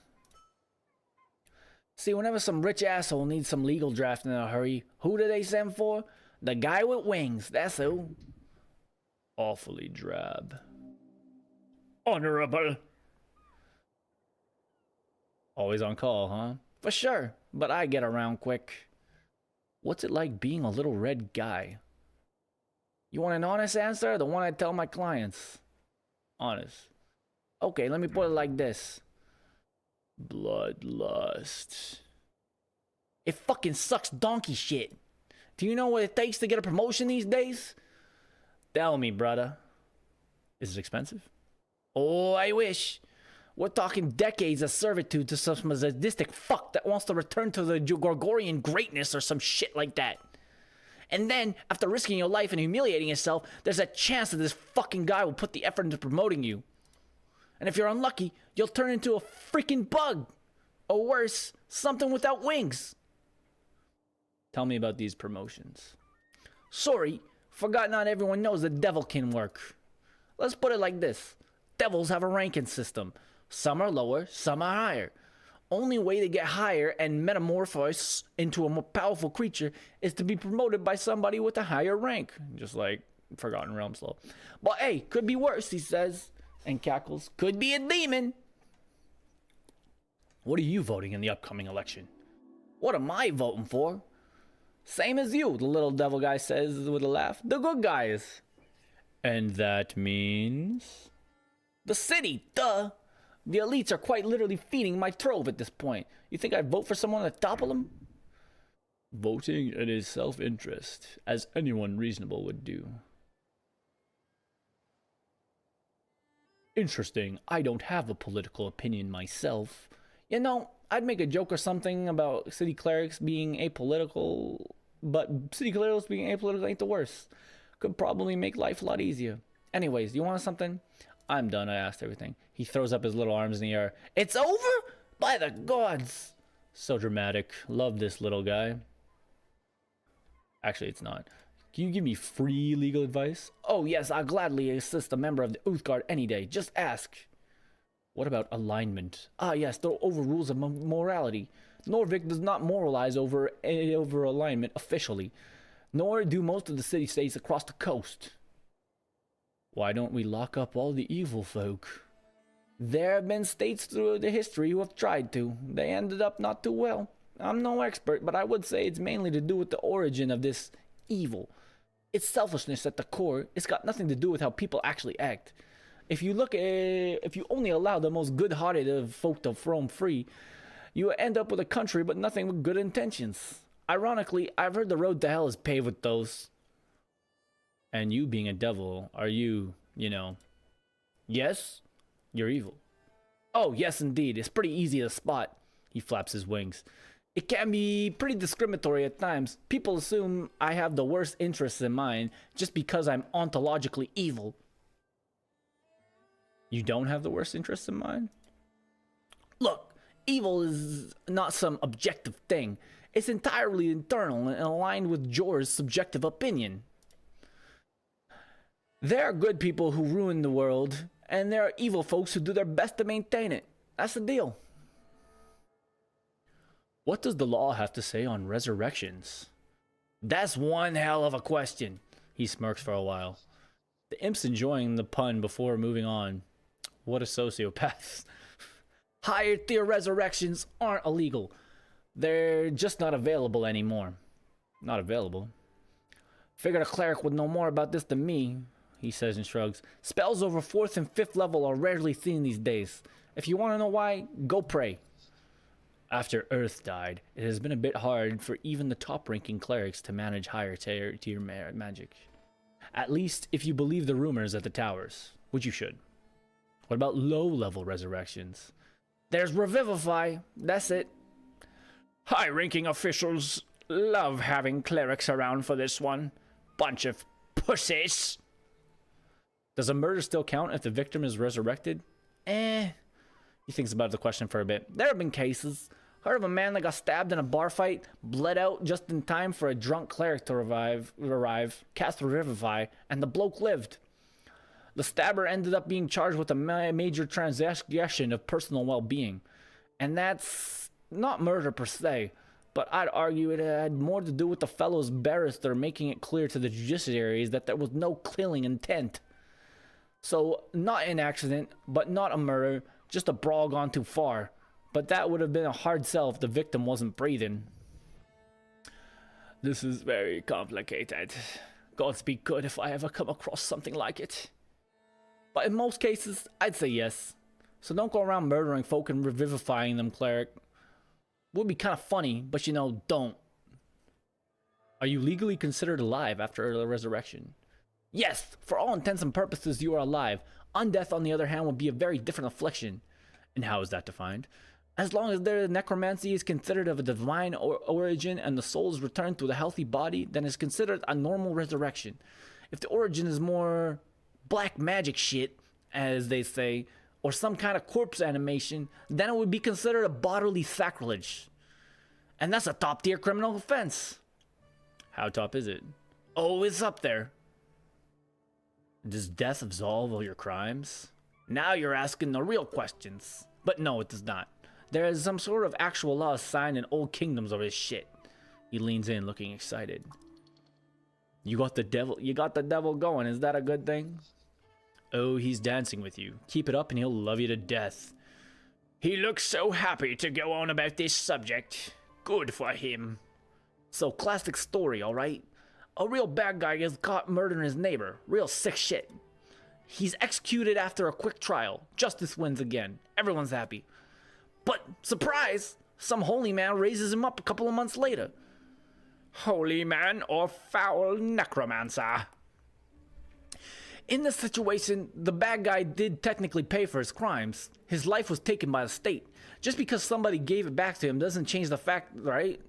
See, whenever some rich asshole needs some legal draft in a hurry, who do they send for? The guy with wings, that's who. Awfully drab.
Honorable.
Always on call, huh? For sure, but I get around quick. What's it like being a little red guy? You want an honest answer? The one I tell my clients. Honest. Okay, let me put it like this. Bloodlust. It fucking sucks donkey shit. Do you know what it takes to get a promotion these days? Tell me, brother. Is it expensive? Oh, I wish. We're talking decades of servitude to some sadistic fuck that wants to return to the Gorgorian greatness or some shit like that.
And then, after risking your life and humiliating yourself, there's a chance that this fucking guy will put the effort into promoting you. And if you're unlucky, you'll turn into a freaking bug. Or worse, something without wings. Tell me about these promotions. Sorry, forgot not everyone knows the devil can work. Let's put it like this. Devils have a ranking system. Some are lower, some are higher. Only way to get higher and metamorphose into a more powerful creature is to be promoted by somebody with a higher rank. Just like Forgotten Realms law. But hey, could be worse, he says, and cackles. Could be a demon. What are you voting in the upcoming election? What am I voting for? Same as you, the little devil guy says with a laugh. The good guys. And that means? The city, duh. The elites are quite literally feeding my trove at this point. You think I'd vote for someone to topple them? Voting in his self-interest, as anyone reasonable would do. Interesting. I don't have a political opinion myself. You know, I'd make a joke or something about city clerics being apolitical, but city clerics being apolitical ain't the worst. Could probably make life a lot easier. Anyways, you want something? I'm done, I asked everything. He throws up his little arms in the air. It's over? By the gods! So dramatic. Love this little guy. Actually, it's not. Can you give me free legal advice? Oh yes, I'll gladly assist a member of the Uthgard any day. Just ask. What about alignment? Ah yes, the over rules of morality. Norvik does not moralize over alignment officially. Nor do most of the city-states across the coast. Why don't we lock up all the evil folk? There have been states through the history who have tried to. They ended up not too well. I'm no expert, but I would say it's mainly to do with the origin of this evil. It's selfishness at the core. It's got nothing to do with how people actually act. If you only allow the most good-hearted of folk to roam free, you end up with a country but nothing but good intentions. Ironically, I've heard the road to hell is paved with those. And you being a devil, are you know, yes, you're evil. Oh, yes, indeed. It's pretty easy to spot. He flaps his wings. It can be pretty discriminatory at times. People assume I have the worst interests in mind just because I'm ontologically evil. You don't have the worst interests in mind? Look, evil is not some objective thing. It's entirely internal and aligned with Jor's subjective opinion. There are good people who ruin the world, and there are evil folks who do their best to maintain it. That's the deal. What does the law have to say on resurrections? That's one hell of a question. He smirks for a while. The imp's enjoying the pun before moving on. What a sociopath. Higher tier resurrections aren't illegal. They're just not available anymore. Not available? Figured a cleric would know more about this than me, he says and shrugs. Spells over 4th and 5th level are rarely seen these days. If you want to know why, go pray. After Earth died, it has been a bit hard for even the top-ranking clerics to manage higher tier magic. At least if you believe the rumors at the towers, which you should. What about low-level resurrections? There's Revivify, that's it. High-ranking officials love having clerics around for this one. Bunch of pussies. Does a murder still count if the victim is resurrected? He thinks about the question for a bit. There have been cases. Heard of a man that got stabbed in a bar fight, bled out just in time for a drunk cleric to arrive, cast Revivify, and the bloke lived. The stabber ended up being charged with a major transgression of personal well-being. And that's not murder per se, but I'd argue it had more to do with the fellow's barrister making it clear to the judiciaries that there was no killing intent. So, not an accident, but not a murder, just a brawl gone too far. But that would have been a hard sell if the victim wasn't breathing. This is very complicated. Gods be good if I ever come across something like it. But in most cases, I'd say yes. So don't go around murdering folk and revivifying them, cleric. Would be kind of funny, but you know, don't. Are you legally considered alive after the resurrection? Yes, for all intents and purposes, you are alive. Undeath, on the other hand, would be a very different affliction. And how is that defined? As long as their necromancy is considered of a divine origin and the soul is returned to the healthy body, then it's considered a normal resurrection. If the origin is more black magic shit, as they say, or some kind of corpse animation, then it would be considered a bodily sacrilege. And that's a top tier criminal offense. How top is it? Oh, it's up there. Does death absolve all your crimes? Now you're asking the real questions. But no, it does not. There is some sort of actual law signed in old kingdoms over this shit. He leans in, looking excited. You got the devil going. Is that a good thing? Oh, he's dancing with you. Keep it up and he'll love you to death.
He looks so happy to go on about this subject. Good for him.
So, classic story, alright? A real bad guy gets caught murdering his neighbor. Real sick shit. He's executed after a quick trial. Justice wins again. Everyone's happy. But, surprise! Some holy man raises him up a couple of months later.
Holy man or foul necromancer?
In this situation, the bad guy did technically pay for his crimes. His life was taken by the state. Just because somebody gave it back to him doesn't change the fact, right?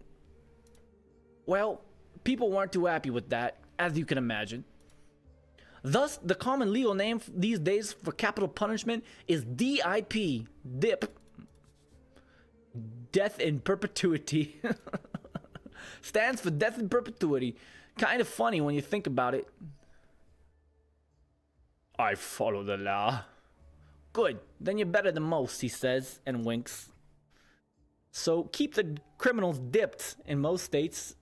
Well, people weren't too happy with that, as you can imagine. Thus, the common legal name these days for capital punishment is DIP, DIP, death in perpetuity. Stands for death in perpetuity. Kind of funny when you think about it.
I follow the law.
Good, then you're better than most, he says, and winks. So keep the criminals dipped in most states.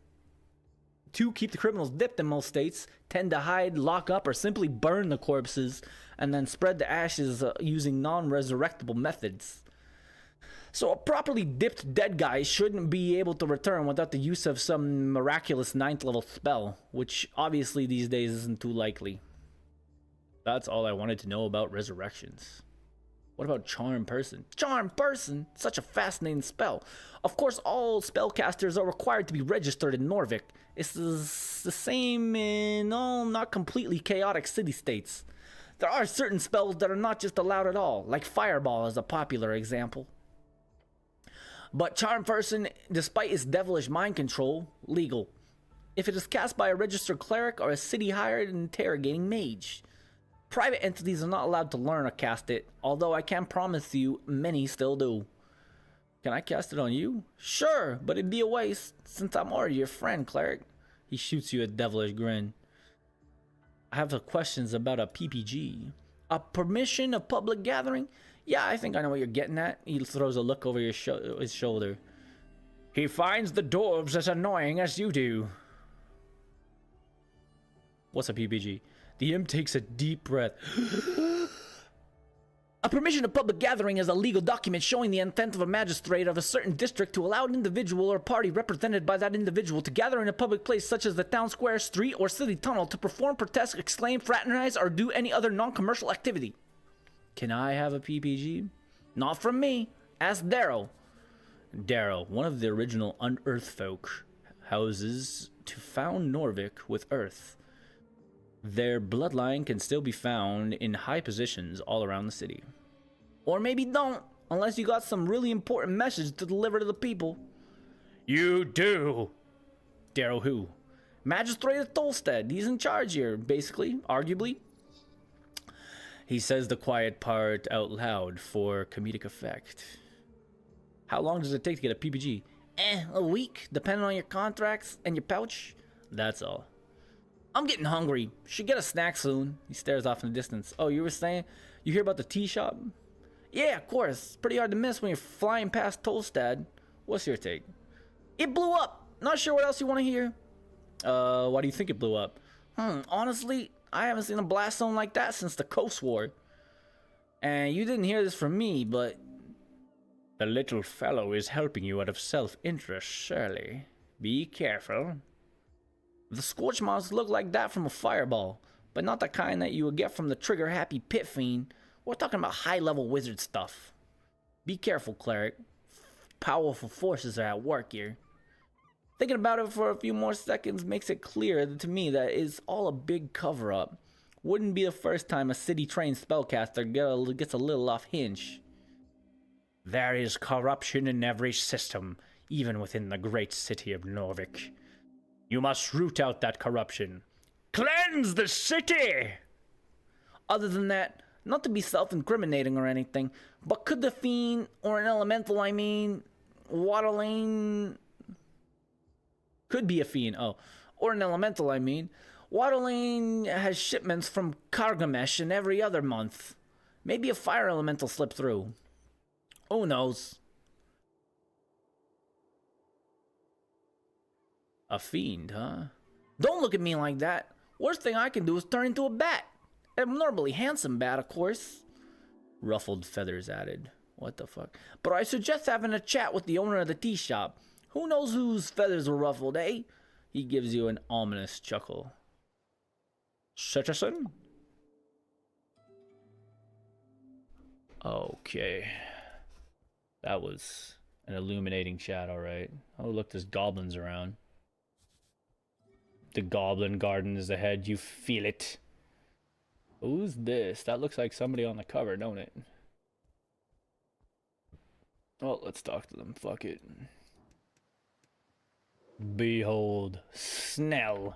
To keep the criminals dipped in most states, tend to hide, lock up, or simply burn the corpses, and then spread the ashes using non-resurrectable methods. So a properly dipped dead guy shouldn't be able to return without the use of some miraculous 9th level spell, which obviously these days isn't too likely. That's all I wanted to know about resurrections. What about Charm Person? Charm Person? Such a fascinating spell. Of course, all spellcasters are required to be registered in Norvik. It's the same in all not completely chaotic city-states. There are certain spells that are not just allowed at all, like Fireball is a popular example. But Charm Person, despite its devilish mind control, legal. If it is cast by a registered cleric or a city-hired interrogating mage. Private entities are not allowed to learn or cast it, although I can promise you many still do. Can I cast it on you? Sure, but it'd be a waste, since I'm already your friend, cleric. He shoots you a devilish grin. I have some questions about a PPG. A permission of public gathering? Yeah, I think I know what you're getting at. He throws a look over his shoulder.
He finds the dwarves as annoying as you do.
What's a PPG? The imp takes a deep breath. A permission of public gathering is a legal document showing the intent of a magistrate of a certain district to allow an individual or party represented by that individual to gather in a public place such as the town square, street, or city tunnel to perform, protest, exclaim, fraternize, or do any other non-commercial activity. Can I have a PPG? Not from me. Ask Darrow. Darrow, one of the original unearth folk, houses to found Norvik with earth. Their bloodline can still be found in high positions all around the city. Or maybe don't, unless you got some really important message to deliver to the people.
You do.
Darrow who? Magistrate of Tolstead. He's in charge here, basically, arguably. He says the quiet part out loud for comedic effect. How long does it take to get a PPG? A week, depending on your contracts and your pouch. That's all. I'm getting hungry. Should get a snack soon. He stares off in the distance. Oh, you were saying? You hear about the tea shop? Yeah, of course. It's pretty hard to miss when you're flying past Tolstad. What's your take? It blew up. Not sure what else you want to hear. Why do you think it blew up? Honestly, I haven't seen a blast zone like that since the Coast War. And you didn't hear this from me, but...
The little fellow is helping you out of self-interest, surely. Be careful.
The Scorch Moths look like that from a fireball, but not the kind that you would get from the trigger-happy pit fiend. We're talking about high-level wizard stuff. Be careful, cleric. Powerful forces are at work here. Thinking about it for a few more seconds makes it clear to me that it's all a big cover-up. Wouldn't be the first time a city-trained spellcaster gets a little off hinge. There is corruption in every system, even within the great city of Norvik. You must root out that corruption. Cleanse the city!
Other than that, not to be self-incriminating or anything, but could the fiend, or an elemental, Waddling...
Could be a fiend,
or an elemental, Waddling has shipments from Kargamesh in every other month. Maybe a fire elemental slipped through. Who knows?
A fiend, huh?
Don't look at me like that. Worst thing I can do is turn into a bat. Abnormally handsome bat, of course.
Ruffled feathers added. What the fuck?
But I suggest having a chat with the owner of the tea shop. Who knows whose feathers were ruffled, eh?
He gives you an ominous chuckle. Citizen? Okay. That was an illuminating chat, alright. Oh, look, there's goblins around. The goblin garden is ahead. You feel it. Who's this? That looks like somebody on the cover, don't it? Well, let's talk to them. Fuck it. Behold, Snell.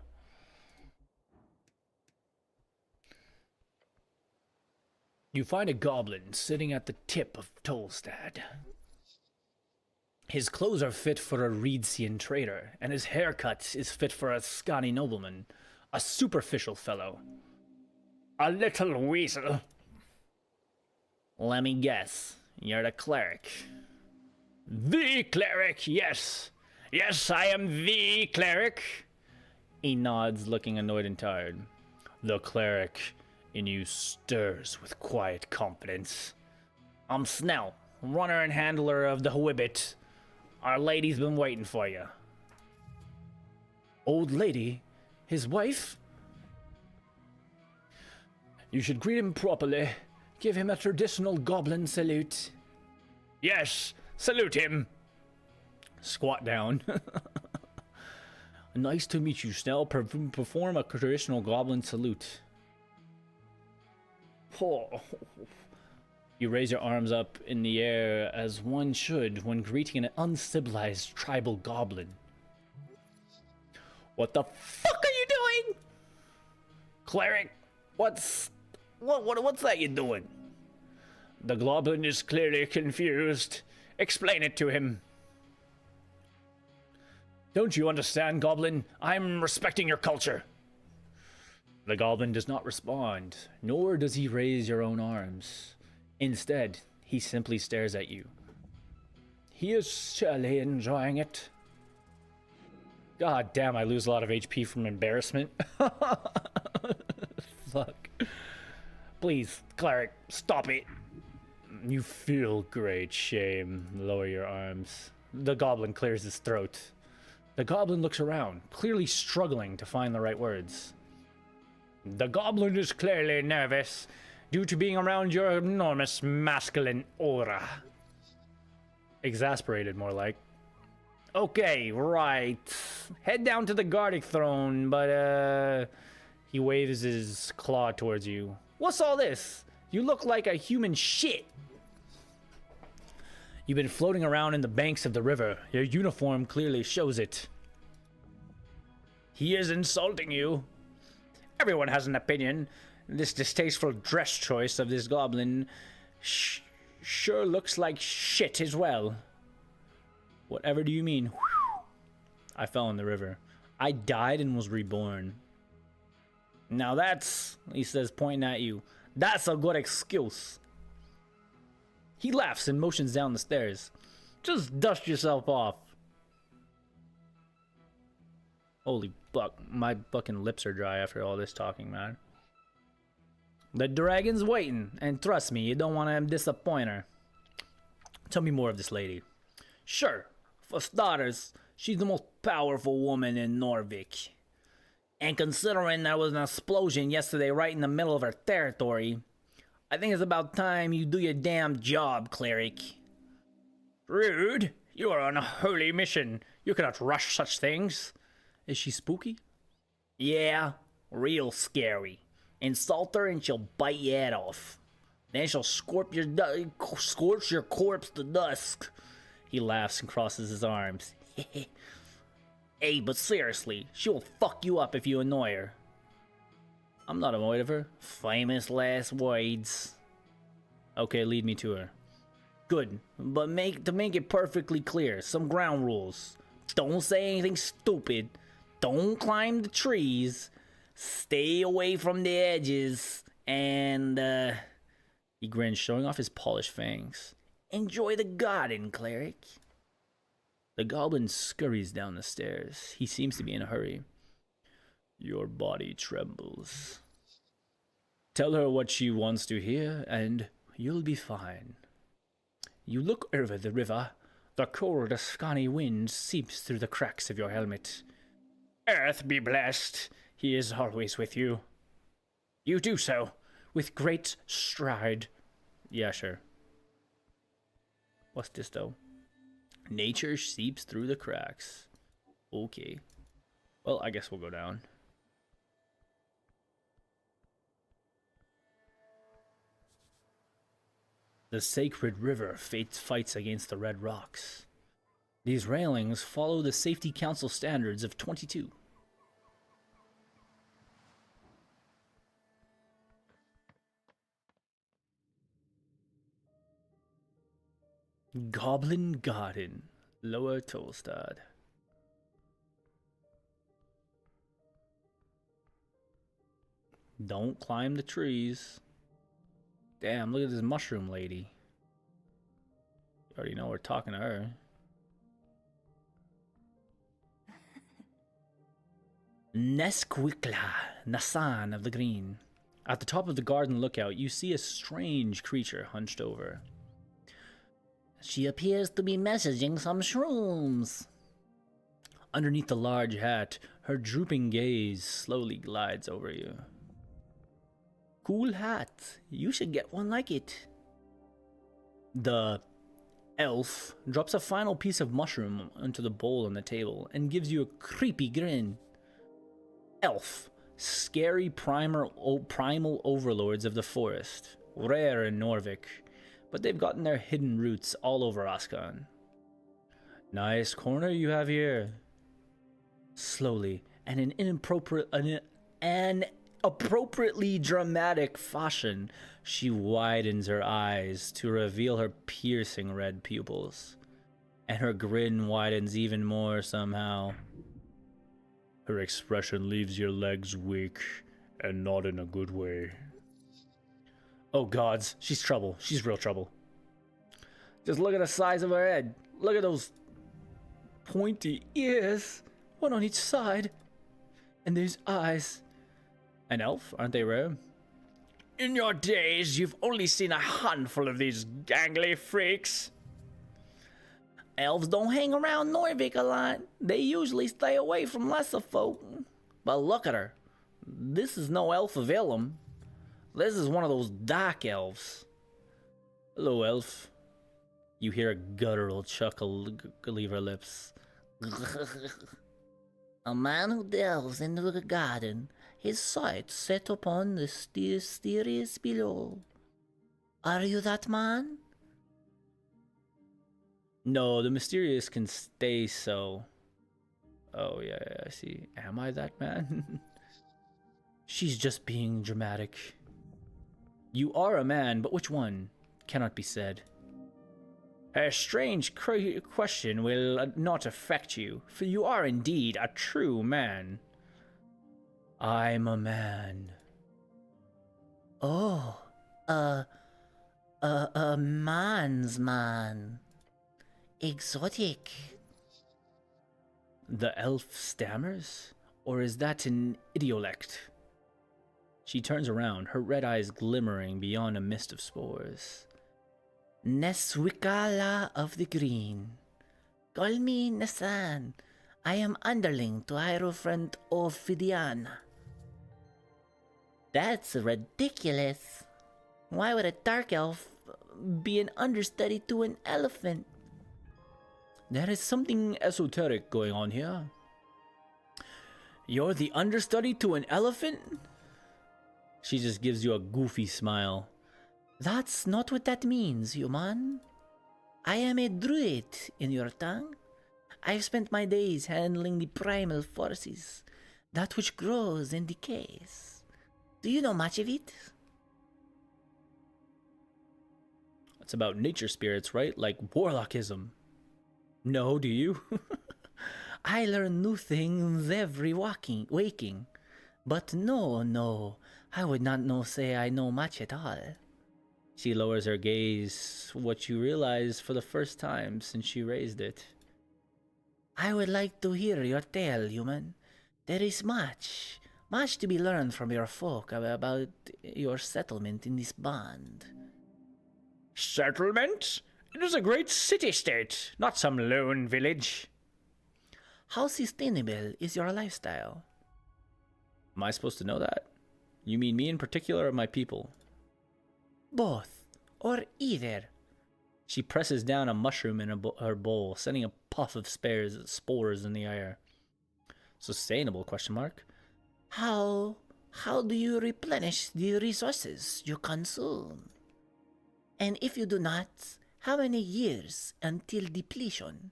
You find a goblin sitting at the tip of Tolstad. His clothes are fit for a Reedsian trader, and his haircut is fit for a scotty nobleman, a superficial fellow.
A little weasel.
Let me guess, you're the cleric.
The cleric, yes. Yes, I am the cleric.
He nods, looking annoyed and tired. The cleric in you stirs with quiet confidence. I'm Snell, runner and handler of the Whibbit. Our lady's been waiting for you. Old lady? His wife? You should greet him properly. Give him a traditional goblin salute.
Yes, salute him.
Squat down. Nice to meet you, Snell. Perform a traditional goblin salute. Oh. You raise your arms up in the air as one should when greeting an uncivilized tribal goblin. What the fuck are you doing?
Cleric, what's that you doing?
The goblin is clearly confused.
Explain it to him.
Don't you understand, goblin?
I'm respecting your culture.
The goblin does not respond, nor does he raise your own arms. Instead, he simply stares at you. He is surely enjoying it. God damn, I lose a lot of HP from embarrassment. Fuck. Please, cleric, stop it. You feel great shame. Lower your arms. The goblin clears his throat. The goblin looks around, clearly struggling to find the right words.
The goblin is clearly nervous due to being around your enormous masculine aura.
Exasperated, more like.
Okay, right. Head down to the Gardic throne, but
he waves his claw towards you.
What's all this? You look like a human shit.
You've been floating around in the banks of the river. Your uniform clearly shows it.
He is insulting you. Everyone has an opinion. This distasteful dress choice of this goblin sure looks like shit as well.
Whatever do you mean? I fell in the river. I died and was reborn.
Now that's, he says, pointing at you, that's a good excuse.
He laughs and motions down the stairs.
Just dust yourself off.
Holy fuck, my fucking lips are dry after all this talking, man.
The dragon's waiting, and trust me, you don't want to disappoint her.
Tell me more of this lady.
Sure. For starters, she's the most powerful woman in Norvik. And considering there was an explosion yesterday right in the middle of her territory, I think it's about time you do your damn job, cleric.
Rude. You are on a holy mission. You cannot rush such things. Is she spooky?
Yeah, real scary. Insult her and she'll bite your head off. Then she'll scorch your corpse to dust. He laughs and crosses his arms. Hey, but seriously, she will fuck you up if you annoy her. I'm not annoyed of her. Famous last words. Okay, lead me to her. Good, but to make it perfectly clear, some ground rules. Don't say anything stupid. Don't climb the trees. Stay away from the edges. And, he grins, showing off his polished fangs. Enjoy the garden, cleric. The goblin scurries down the stairs. He seems to be in a hurry. Your body trembles. Tell her what she wants to hear, and you'll be fine. You look over the river. The cold Ascani wind seeps through the cracks of your helmet. Earth be blessed. He is always with you. You do so, with great stride. Yeah, sure. What's this, though? Nature seeps through the cracks. Okay. Well, I guess we'll go down. The sacred river fights against the red rocks. These railings follow the Safety Council standards of 22. Goblin Garden, Lower Tolstad. Don't climb the trees. Damn, look at this mushroom lady. You already know we're talking to her. Nesquikla, Nasan of the Green. At the top of the garden lookout, you see a strange creature hunched over. She appears to be messaging some shrooms. Underneath the large hat, her drooping gaze slowly glides over you. Cool hat. You should get one like it. The elf drops a final piece of mushroom into the bowl on the table and gives you a creepy grin. Elf, scary primal overlords of the forest, rare in Norvik, but they've gotten their hidden roots all over Ascan. Nice corner you have here. Slowly, and in an appropriately dramatic fashion, she widens her eyes to reveal her piercing red pupils, and her grin widens even more somehow. Her expression leaves your legs weak, and not in a good way. Oh gods, she's trouble. She's real trouble. Just look at the size of her head. Look at those pointy ears, one on each side, and those eyes. An elf, aren't they rare? In your days, you've only seen a handful of these gangly freaks. Elves don't hang around Norvik a lot. They usually stay away from lesser folk. But look at her. This is no elf of Ilum. This is one of those dark elves. Hello, elf. You hear a guttural chuckle leave her lips. A man who delves into the garden, his sight set upon the mysterious below. Are you that man? No, the mysterious can stay so. Oh, yeah, I see. Am I that man? She's just being dramatic. You are a man, but which one? Cannot be said. Her strange question will not affect you, for you are indeed a true man. I'm a man. Oh, a man's man. Exotic. The elf stammers? Or is that an idiolect? She turns around, her red eyes glimmering beyond a mist of spores. Neswikala of the Green. Call me Nasan. I am underling to Hierophant of Fidiana. That's ridiculous. Why would a dark elf be an understudy to an elephant? There is something esoteric going on here. You're the understudy to an elephant? She just gives you a goofy smile.
That's not what that means, human. I am a druid in your tongue. I've spent my days handling the primal forces, that which grows and decays. Do you know much of it?
It's about nature spirits, right? Like warlockism. No, do you?
I learn new things every waking. But no, I would not say I know much at all.
She lowers her gaze, what you realize for the first time since she raised it.
I would like to hear your tale, human. There is much to be learned from your folk about your settlement in this bond.
Settlement? It is a great city-state, not some lone village.
How sustainable is your lifestyle?
Am I supposed to know that? You mean me in particular or my people?
Both, or either.
She presses down a mushroom in her bowl, sending a puff of spores in the air. Sustainable, question mark.
How do you replenish the resources you consume? And if you do not, how many years until depletion?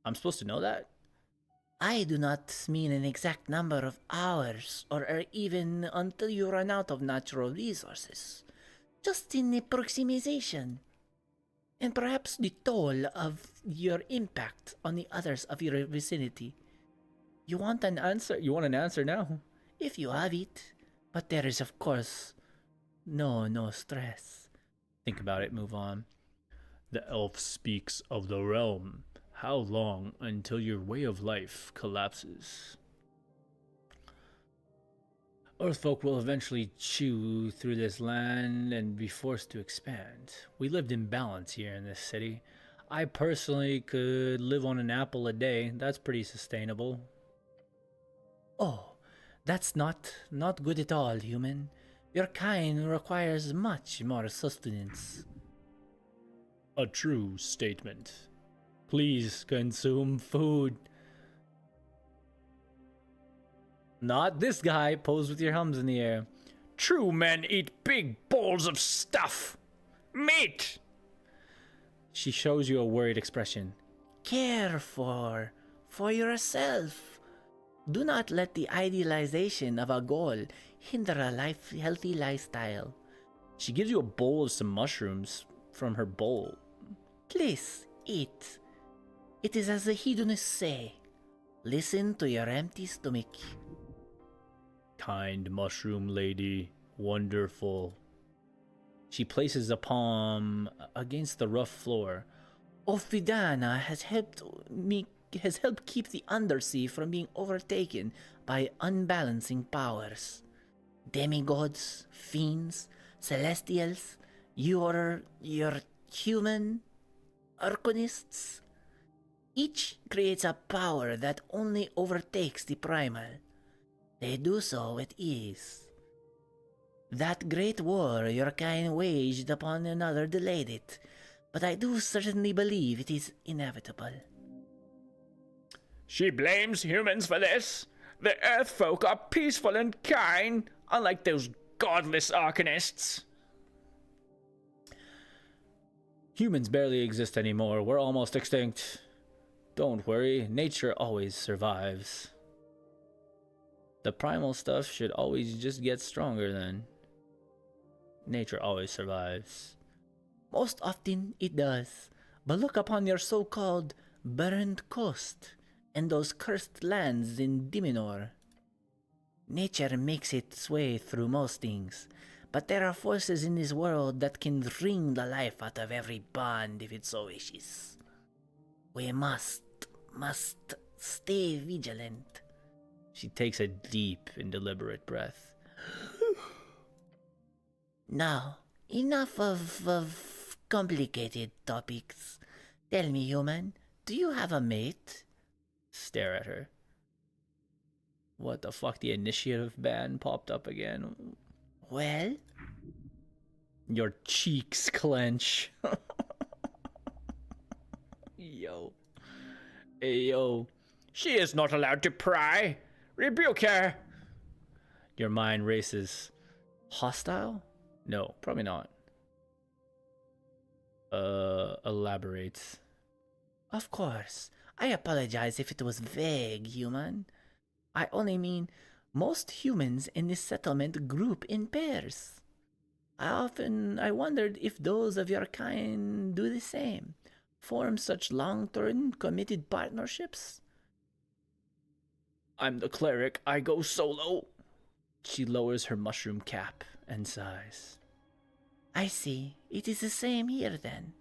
I'm supposed to know that?
I do not mean an exact number of hours or even until you run out of natural resources. Just in approximation. And perhaps the toll of your impact on the others of your vicinity.
You want an answer? You want an answer now?
If you have it. But there is, of course, no stress.
Think about it, move on. The elf speaks of the realm. How long until your way of life collapses? Earthfolk will eventually chew through this land and be forced to expand. We lived in balance here in this city. I personally could live on an apple a day. That's pretty sustainable.
Oh, that's not good at all, human. Your kind requires much more sustenance.
A true statement. Please consume food. Not this guy. Pose with your hums in the air.
True men eat big bowls of stuff. Meat!
She shows you a worried expression.
Care for yourself. Do not let the idealization of a goal hinder a healthy lifestyle.
She gives you a bowl of some mushrooms from her bowl.
Please eat. It is as the hedonists say. Listen to your empty stomach.
Kind mushroom lady, wonderful. She places a palm against the rough floor.
Ophidana has helped keep the undersea from being overtaken by unbalancing powers. Demigods, fiends, celestials, your human arcanists. Each creates a power that only overtakes the primal. They do so with ease. That great war your kind waged upon another delayed it, but I do certainly believe it is inevitable.
She blames humans for this. The Earth folk are peaceful and kind, unlike those godless arcanists.
Humans barely exist anymore. We're almost extinct. Don't worry, nature always survives. The primal stuff should always just get stronger then. Nature always survives.
Most often it does, but look upon your so-called burned coast and those cursed lands in Diminor. Nature makes its way through most things, but there are forces in this world that can wring the life out of every bond if it so wishes. We must stay vigilant.
She takes a deep and deliberate breath.
Now, enough of complicated topics. Tell me, human, do you have a mate?
Stare at her. What the fuck? The initiative band popped up again.
Well?
Your cheeks clench. Yo. Hey, yo.
She is not allowed to pry. Rebuke her.
Your mind races. Hostile? No, probably not. Elaborate.
Of course. I apologize if it was vague, human. I only mean most humans in this settlement group in pairs. I wondered if those of your kind do the same, form such long-term committed partnerships.
I'm the cleric. I go solo. She lowers her mushroom cap and sighs.
I see. It is the same here then.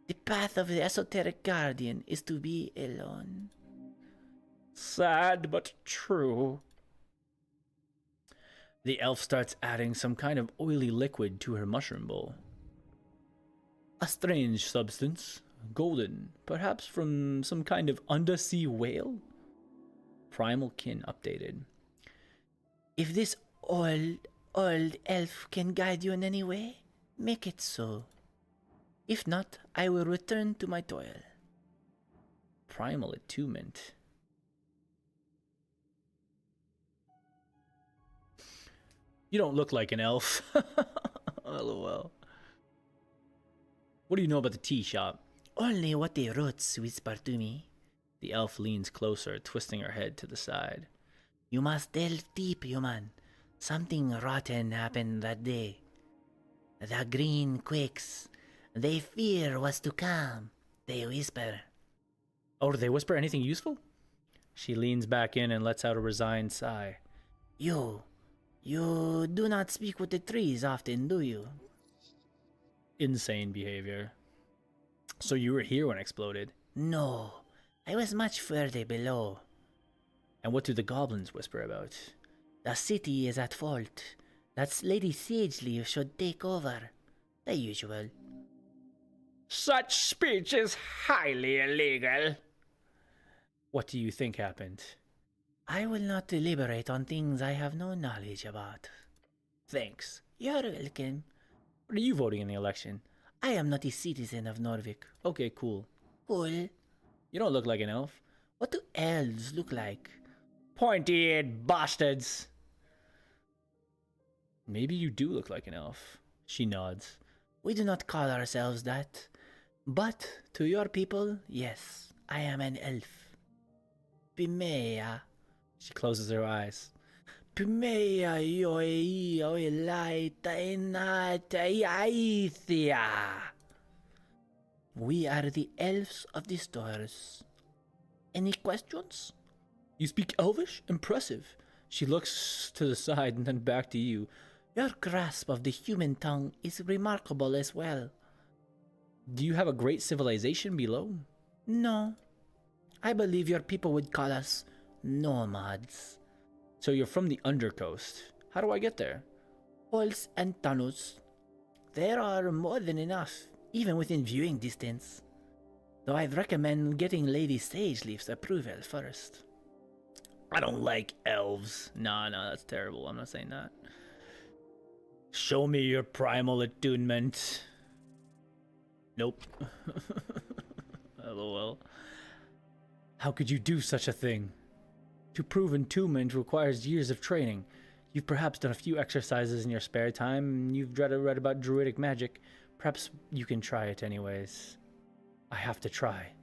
The path of the esoteric guardian is to be alone.
Sad but true. The elf starts adding some kind of oily liquid to her mushroom bowl. A strange substance, golden, perhaps from some kind of undersea whale? Primal kin updated.
If this old elf can guide you in any way, make it so. If not, I will return to my toil.
Primal attunement. You don't look like an elf. LOL. What do you know about the tea shop?
Only what the roots whisper to me.
The elf leans closer, twisting her head to the side.
You must delve deep, human. Something rotten happened that day. The green quakes. They fear what's to come. They whisper.
Oh, do they whisper anything useful? She leans back in and lets out a resigned sigh.
You do not speak with the trees often, do you?
Insane behavior. So you were here when it exploded?
No, I was much further below.
And what do the goblins whisper about?
The city is at fault. That Lady Sageleaf should take over. The usual.
Such speech is highly illegal.
What do you think happened?
I will not deliberate on things I have no knowledge about.
Thanks.
You're welcome.
What are you voting in the election?
I am not a citizen of Norvik.
Okay, cool.
Cool.
You don't look like an elf.
What do elves look like?
Pointy-eared bastards.
Maybe you do look like an elf. She nods.
We do not call ourselves that. But to your people, yes, I am an elf. Pimea.
She closes her eyes.
Pimea yoi laita inaitaithia. We are the elves of the stars. Any questions?
You speak Elvish? Impressive. She looks to the side and then back to you.
Your grasp of the human tongue is remarkable as well.
Do you have a great civilization below?
No. I believe your people would call us nomads.
So you're from the Undercoast. How do I get there?
Halls and tunnels. There are more than enough, even within viewing distance. Though I'd recommend getting Lady Sageleaf's approval first.
I don't like elves. No, that's terrible. I'm not saying that. Show me your primal attunement. Nope. LOL. How could you do such a thing? To prove attunement requires years of training. You've perhaps done a few exercises in your spare time, and you've read about druidic magic. Perhaps you can try it anyways. I have to try.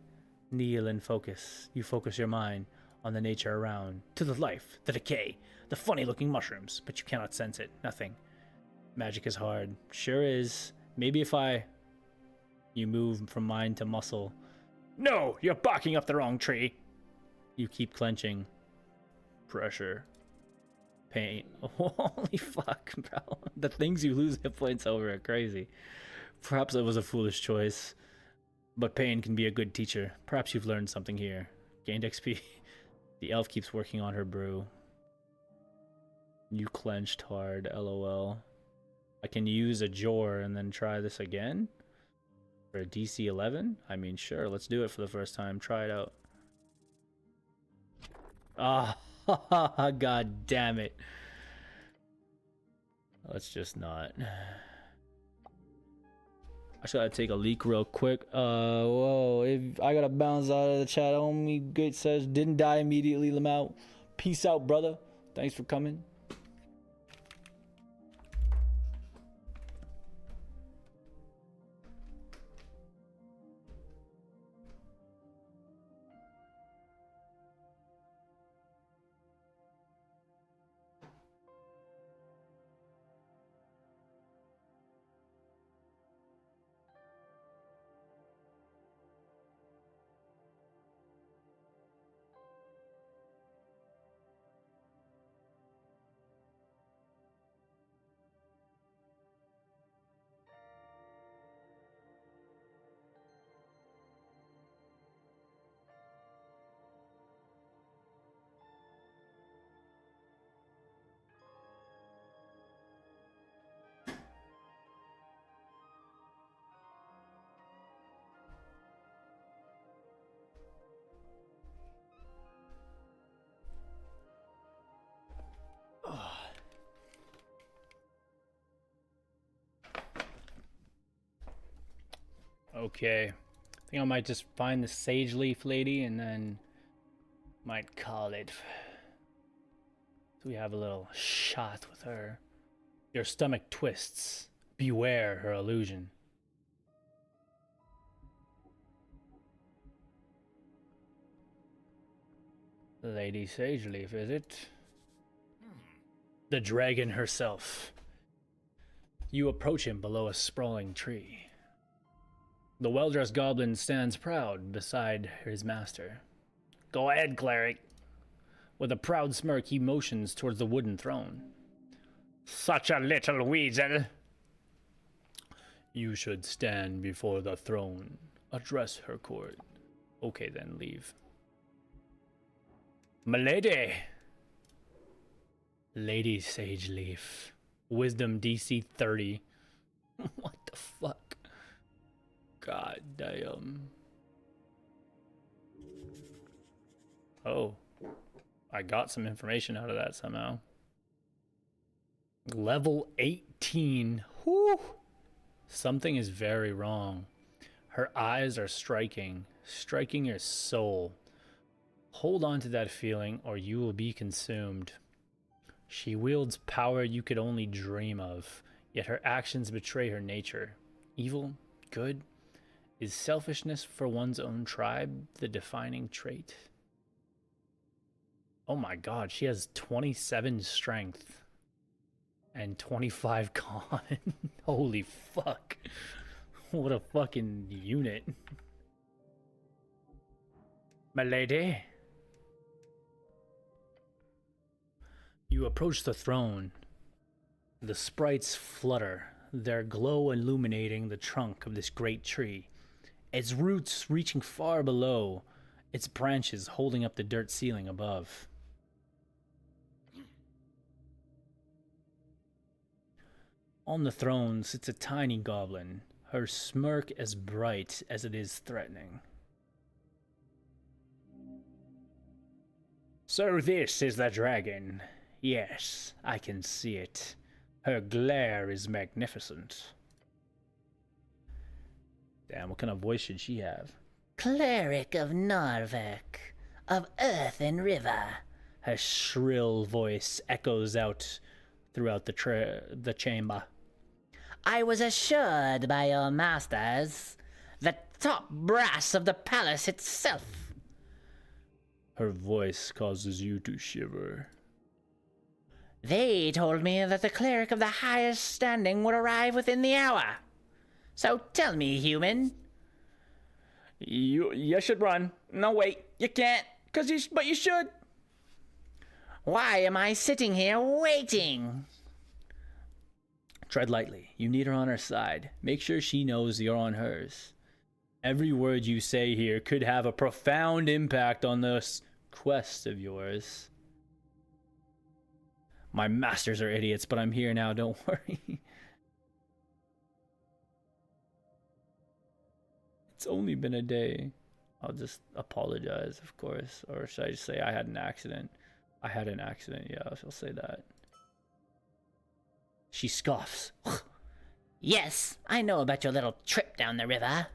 Kneel and focus. You focus your mind on the nature around, to the life, the decay, the funny-looking mushrooms, but you cannot sense it. Nothing. Magic is hard. Sure is. Maybe if You move from mind to muscle.
No, you're barking up the wrong tree.
You keep clenching. Pressure. Pain. Holy fuck, bro. The things you lose hit points over are crazy. Perhaps it was a foolish choice. But pain can be a good teacher. Perhaps you've learned something here. Gained XP. The elf keeps working on her brew. You clenched hard, LOL. I can use a Jor and then try this again? For a DC 11? I mean, sure, let's do it for the first time. Try it out. Ah, god damn it. Let's just not. I just gotta take a leak real quick. Whoa, if I gotta bounce out of the chat. Homie Great says, didn't die immediately, Lamau. Peace out, brother. Thanks for coming. Okay. I think I might just find the sage leaf lady and then might call it. So we have a little shot with her. Your stomach twists. Beware her illusion. Lady Sageleaf, is it? The dragon herself. You approach him below a sprawling tree. The well-dressed goblin stands proud beside his master. Go ahead, cleric. With a proud smirk, he motions towards the wooden throne. Such a little weasel. You should stand before the throne. Address her court. Okay, then leave. Milady. Lady Sageleaf. Wisdom DC 30. What the fuck? God damn. Oh. I got some information out of that somehow. Level 18. Whew. Something is very wrong. Her eyes are striking your soul. Hold on to that feeling or you will be consumed. She wields power you could only dream of, yet her actions betray her nature. Evil? Good? Is selfishness for one's own tribe the defining trait? Oh my god, she has 27 strength and 25 con. Holy fuck. What a fucking unit. My lady. You approach the throne. The sprites flutter, their glow illuminating the trunk of this great tree, its roots reaching far below, its branches holding up the dirt ceiling above. On the throne sits a tiny goblin, her smirk as bright as it is threatening. So this is the dragon. Yes, I can see it. Her glare is magnificent. Damn, what kind of voice should she have?
Cleric of Narvik, of earth and river.
Her shrill voice echoes out throughout the chamber.
I was assured by your masters, the top brass of the palace itself.
Her voice causes you to shiver.
They told me that the cleric of the highest standing would arrive within the hour. So tell me, human.
You should run. No, wait, you can't, but you should.
Why am I sitting here waiting?
Tread lightly. You need her on her side. Make sure she knows you're on hers. Every word you say here could have a profound impact on this quest of yours. My masters are idiots, but I'm here now, don't worry. It's only been a day. I'll just apologize, of course. Or should I just say I had an accident? I had an accident, yeah, I'll say that. She scoffs.
Yes, I know about your little trip down the river.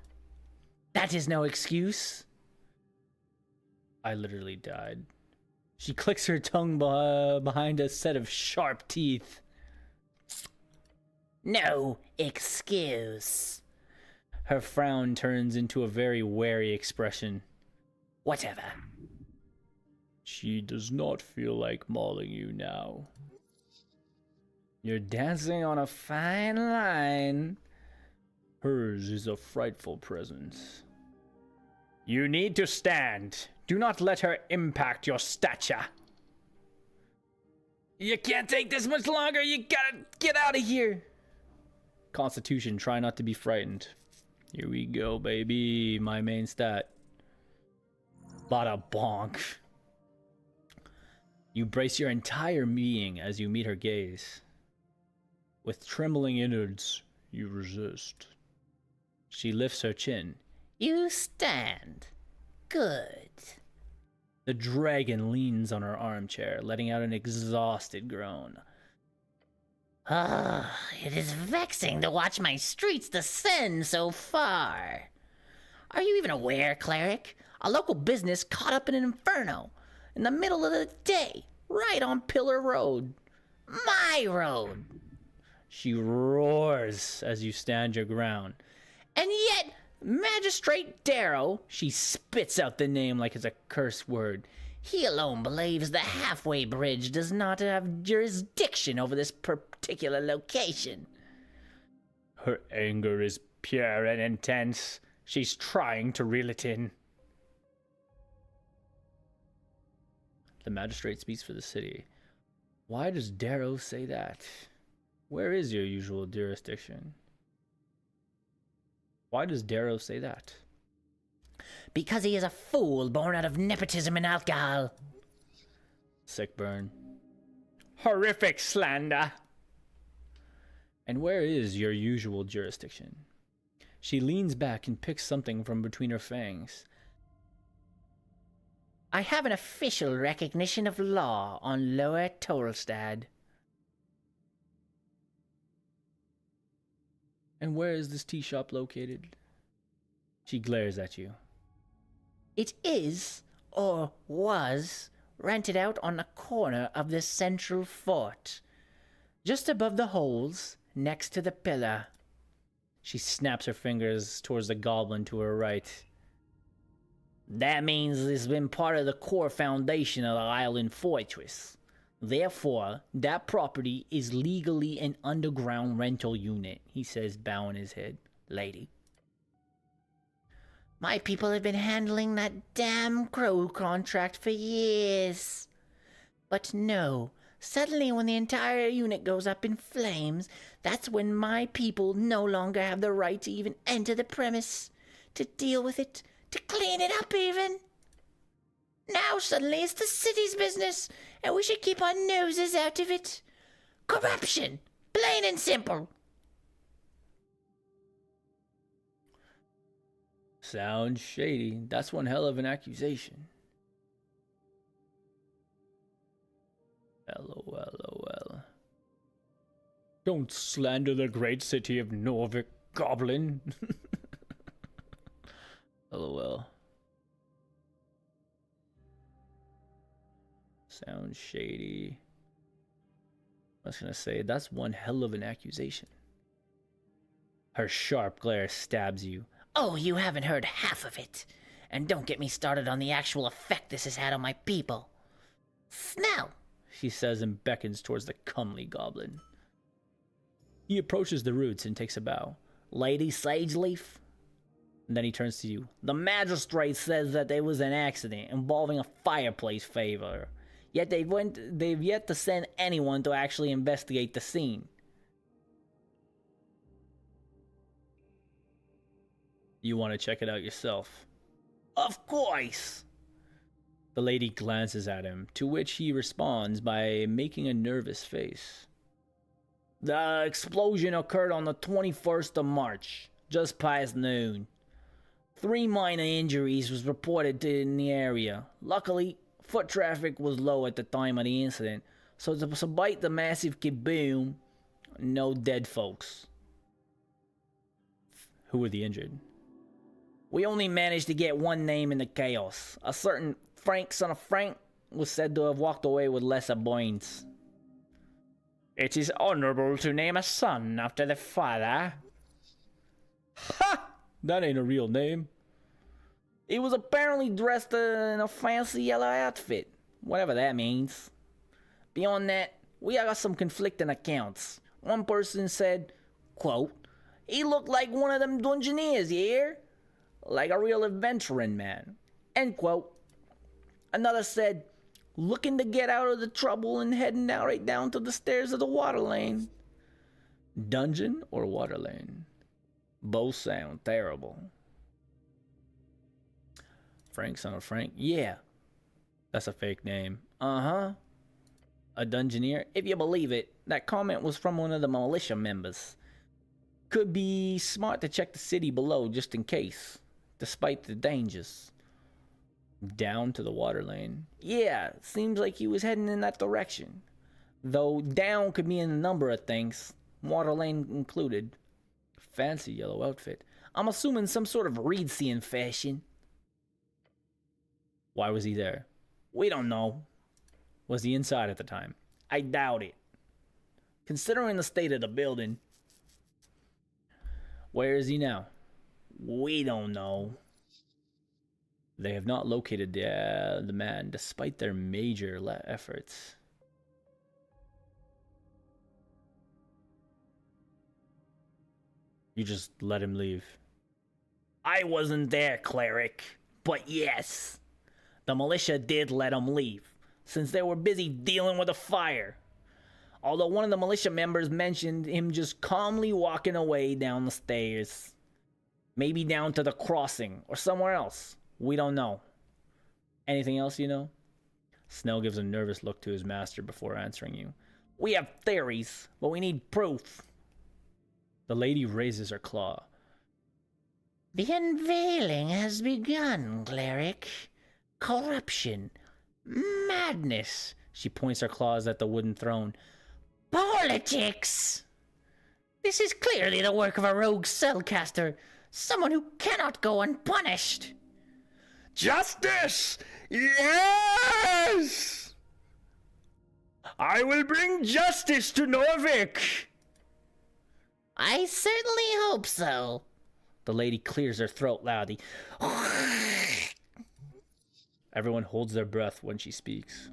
That is no excuse.
I literally died. She clicks her tongue behind a set of sharp teeth.
No excuse.
Her frown turns into a very wary expression.
Whatever.
She does not feel like mauling you now. You're dancing on a fine line. Hers is a frightful presence. You need to stand. Do not let her impact your stature.
You can't take this much longer. You gotta get out of here.
Constitution, try not to be frightened. Here we go, baby. My main stat. Bada bonk. You brace your entire being as you meet her gaze. With trembling innards, you resist. She lifts her chin.
You stand. Good.
The dragon leans on her armchair, letting out an exhausted groan.
Ah, it is vexing to watch my streets descend so far. Are you even aware, cleric? A local business caught up in an inferno in the middle of the day, right on Pillar Road. My road.
She roars as you stand your ground.
And yet, Magistrate Darrow,
She spits out the name like it's a curse word.
he alone believes the halfway bridge does not have jurisdiction over this particular location.
Her anger is pure and intense. She's trying to reel it in. The magistrate speaks for the city. Why does Darrow say that? Where is your usual jurisdiction? Why does Darrow say that?
Because he is a fool born out of nepotism and alcohol.
Sick burn.
Horrific slander.
And where is your usual jurisdiction? She leans back and picks something from between her fangs.
I have an official recognition of law on Lower Tolstad.
And where is this tea shop located? She glares at you.
It is, or was, rented out on the corner of the central fort, just above the holes, next to the pillar.
She snaps her fingers towards the goblin to her right.
That means it's been part of the core foundation of the island fortress. Therefore, that property is legally an underground rental unit, he says, bowing his head. Lady.
My people have been handling that damn crow contract for years. But no, suddenly when the entire unit goes up in flames, that's when my people no longer have the right to even enter the premise, to deal with it, to clean it up even. Now suddenly it's the city's business, and we should keep our noses out of it. Corruption, plain and simple.
Sounds shady. That's one hell of an accusation. LOL.
Don't slander the great city of Norvik, goblin.
LOL. Sounds shady. I was gonna say, that's one hell of an accusation. Her sharp glare stabs you.
Oh, you haven't heard half of it. And don't get me started on the actual effect this has had on my people. Smell!
She says and beckons towards the comely goblin. He approaches the roots and takes a bow.
Lady Sageleaf?
And then he turns to you.
The magistrate says that there was an accident involving a fireplace favor. Yet they've yet to send anyone to actually investigate the scene.
You want to check it out yourself?
Of course!
The lady glances at him, to which he responds by making a nervous face.
The explosion occurred on the 21st of March, just past noon. 3 minor injuries was reported in the area. Luckily, foot traffic was low at the time of the incident, so despite the massive kaboom, no dead folks.
Who were the injured?
We only managed to get one name in the chaos. A certain Frank, son of Frank, was said to have walked away with lesser burns.
It is honorable to name a son after the father.
Ha! That ain't a real name.
He was apparently dressed in a fancy yellow outfit, whatever that means. Beyond that, we got some conflicting accounts. One person said, quote, he looked like one of them dungeoneers, you hear? Like a real adventuring man, end quote. Another said, looking to get out of the trouble and heading down right down to the stairs of the water lane.
Dungeon or water lane?
Both sound terrible.
Frank, son of Frank?
Yeah.
That's a fake name.
Uh-huh.
A dungeoneer?
If you believe it, that comment was from one of the militia members. Could be smart to check the city below just in case, despite the dangers.
Down to the water lane?
Yeah, seems like he was heading in that direction. Though down could mean a number of things, water lane included.
Fancy yellow outfit.
I'm assuming some sort of reed-seeing fashion.
Why was he there?
We don't know.
Was he inside at the time?
I doubt it. Considering the state of the building,
Where is he now?
we don't know.
They have not located the man despite their major efforts. You just let him leave.
I wasn't there, cleric. But yes, the militia did let him leave, since they were busy dealing with a fire. Although one of the militia members mentioned him just calmly walking away down the stairs. Maybe down to the crossing, or somewhere else. We don't know.
Anything else you know? Snell gives a nervous look to his master before answering you.
We have theories, but we need proof.
The lady raises her claw.
The unveiling has begun, cleric. Corruption. Madness.
She points her claws at the wooden throne.
Politics. This is clearly the work of a rogue spellcaster. Someone who cannot go unpunished.
Justice! Yes! I will bring justice to Norvik!
I certainly hope so.
The lady clears her throat loudly. Everyone holds their breath when she speaks.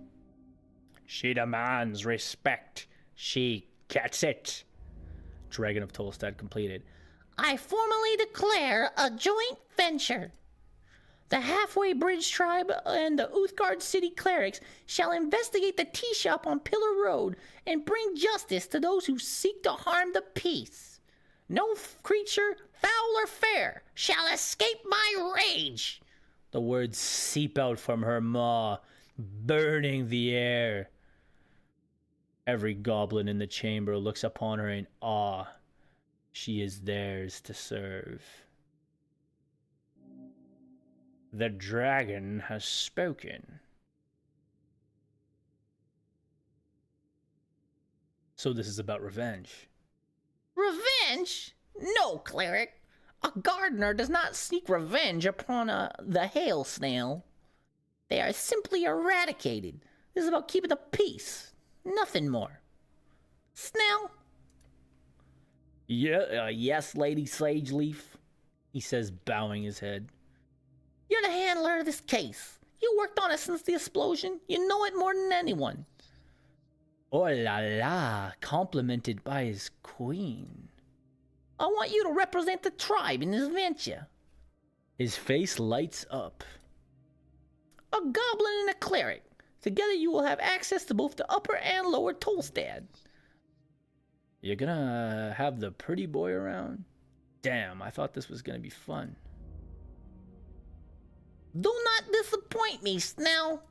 She demands respect. She gets it.
Dragon of Tolstad completed.
I formally declare a joint venture. The Halfway Bridge Tribe and the Uthgard City Clerics shall investigate the tea shop on Pillar Road and bring justice to those who seek to harm the peace. No creature, foul or fair, shall escape my rage.
The words seep out from her maw, burning the air. Every goblin in the chamber looks upon her in awe. She is theirs to serve.
The dragon has spoken.
So this is about revenge.
Revenge? No, cleric. A gardener does not seek revenge upon the hail snail. They are simply eradicated. This is about keeping the peace. Nothing more. Snail?
Yes, Lady Sageleaf.
He says, bowing his head.
You're the handler of this case. You worked on it since the explosion. You know it more than anyone.
Oh la la, complimented by his queen.
I want you to represent the tribe in this venture.
His face lights up.
A goblin and a cleric. Together you will have access to both the upper and lower Tolstad.
You're gonna have the pretty boy around? Damn, I thought this was gonna be fun.
Do not disappoint me, Snell.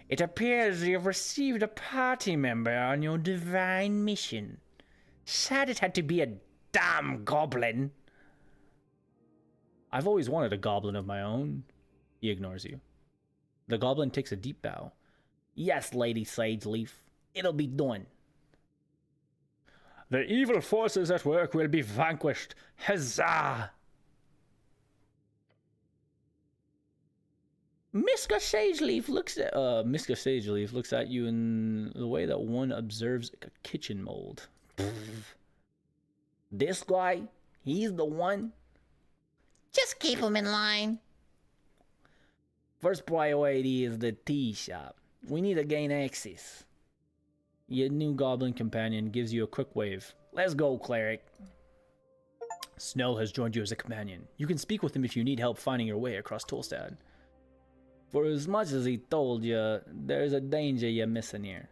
It appears you've received a party member on your divine mission. Sad it had to be a damn goblin.
I've always wanted a goblin of my own. He ignores you. The goblin takes a deep bow.
Yes, Lady Sageleaf. It'll be done.
The evil forces at work will be vanquished. Huzzah!
Miska Sageleaf looks at
Miska Sageleaf looks at you in the way that one observes a kitchen mold.
This guy, he's the one.
Just keep him in line.
First priority is the tea shop. We need to gain access.
Your new goblin companion gives you a quick wave.
Let's go, cleric.
Snell has joined you as a companion. You can speak with him if you need help finding your way across Tolstad.
For as much as he told you, there's a danger you're missing here.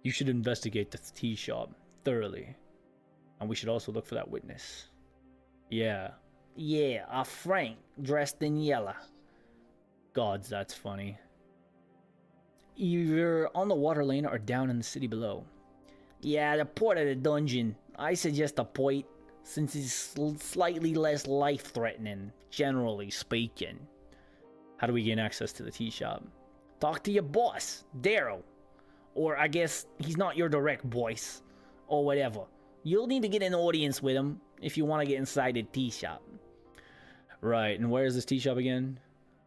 You should investigate the tea shop thoroughly. And we should also look for that witness. Yeah,
a Frank dressed in yellow.
gods, that's funny. Either on the water lane or down in the city below.
Yeah, the port of the dungeon. I suggest a point, since it's slightly less life-threatening, generally speaking.
How do we gain access to the tea shop?
Talk to your boss, Daryl. Or I guess he's not your direct boss. Or whatever. You'll need to get an audience with him. if you want to get inside a tea shop.
Right, and where is this tea shop again?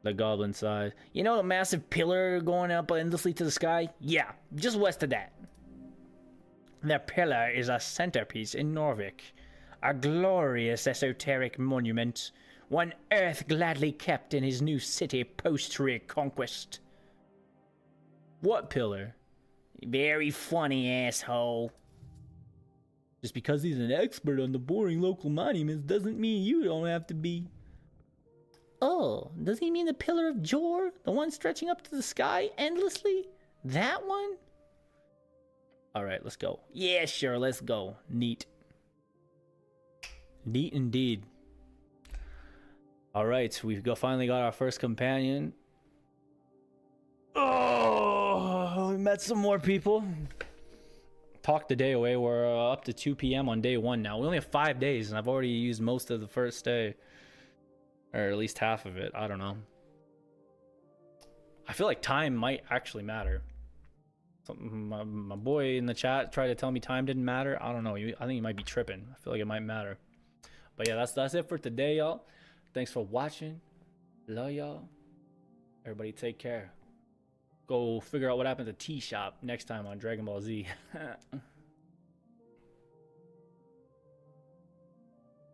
The goblin side.
You know the massive pillar going up endlessly to the sky? Yeah, just west of that.
The pillar is a centerpiece in Norvik. A glorious esoteric monument. One Earth gladly kept in his new city post-reconquest. What pillar?
Very funny, asshole.
Just because he's an expert on the boring local monuments doesn't mean you don't have to be.
Oh, does he mean the Pillar of Jor? The one stretching up to the sky endlessly? That one?
Alright, let's go.
Yeah, sure, let's go.
Neat. Neat indeed. Alright, finally got our first companion. Oh, we met some more people. Talked the day away. We're up to 2 p.m. on day 1 now. We only have 5 days, and I've already used most of the first day. Or at least half of it. I don't know. I feel like time might actually matter. My boy in the chat tried to tell me time didn't matter. I don't know. I think he might be tripping. I feel like it might matter. But yeah, that's it for today, y'all. Thanks for watching. Love y'all. Everybody take care. Go figure out what happened to Tea Shop next time on Dragon Ball Z.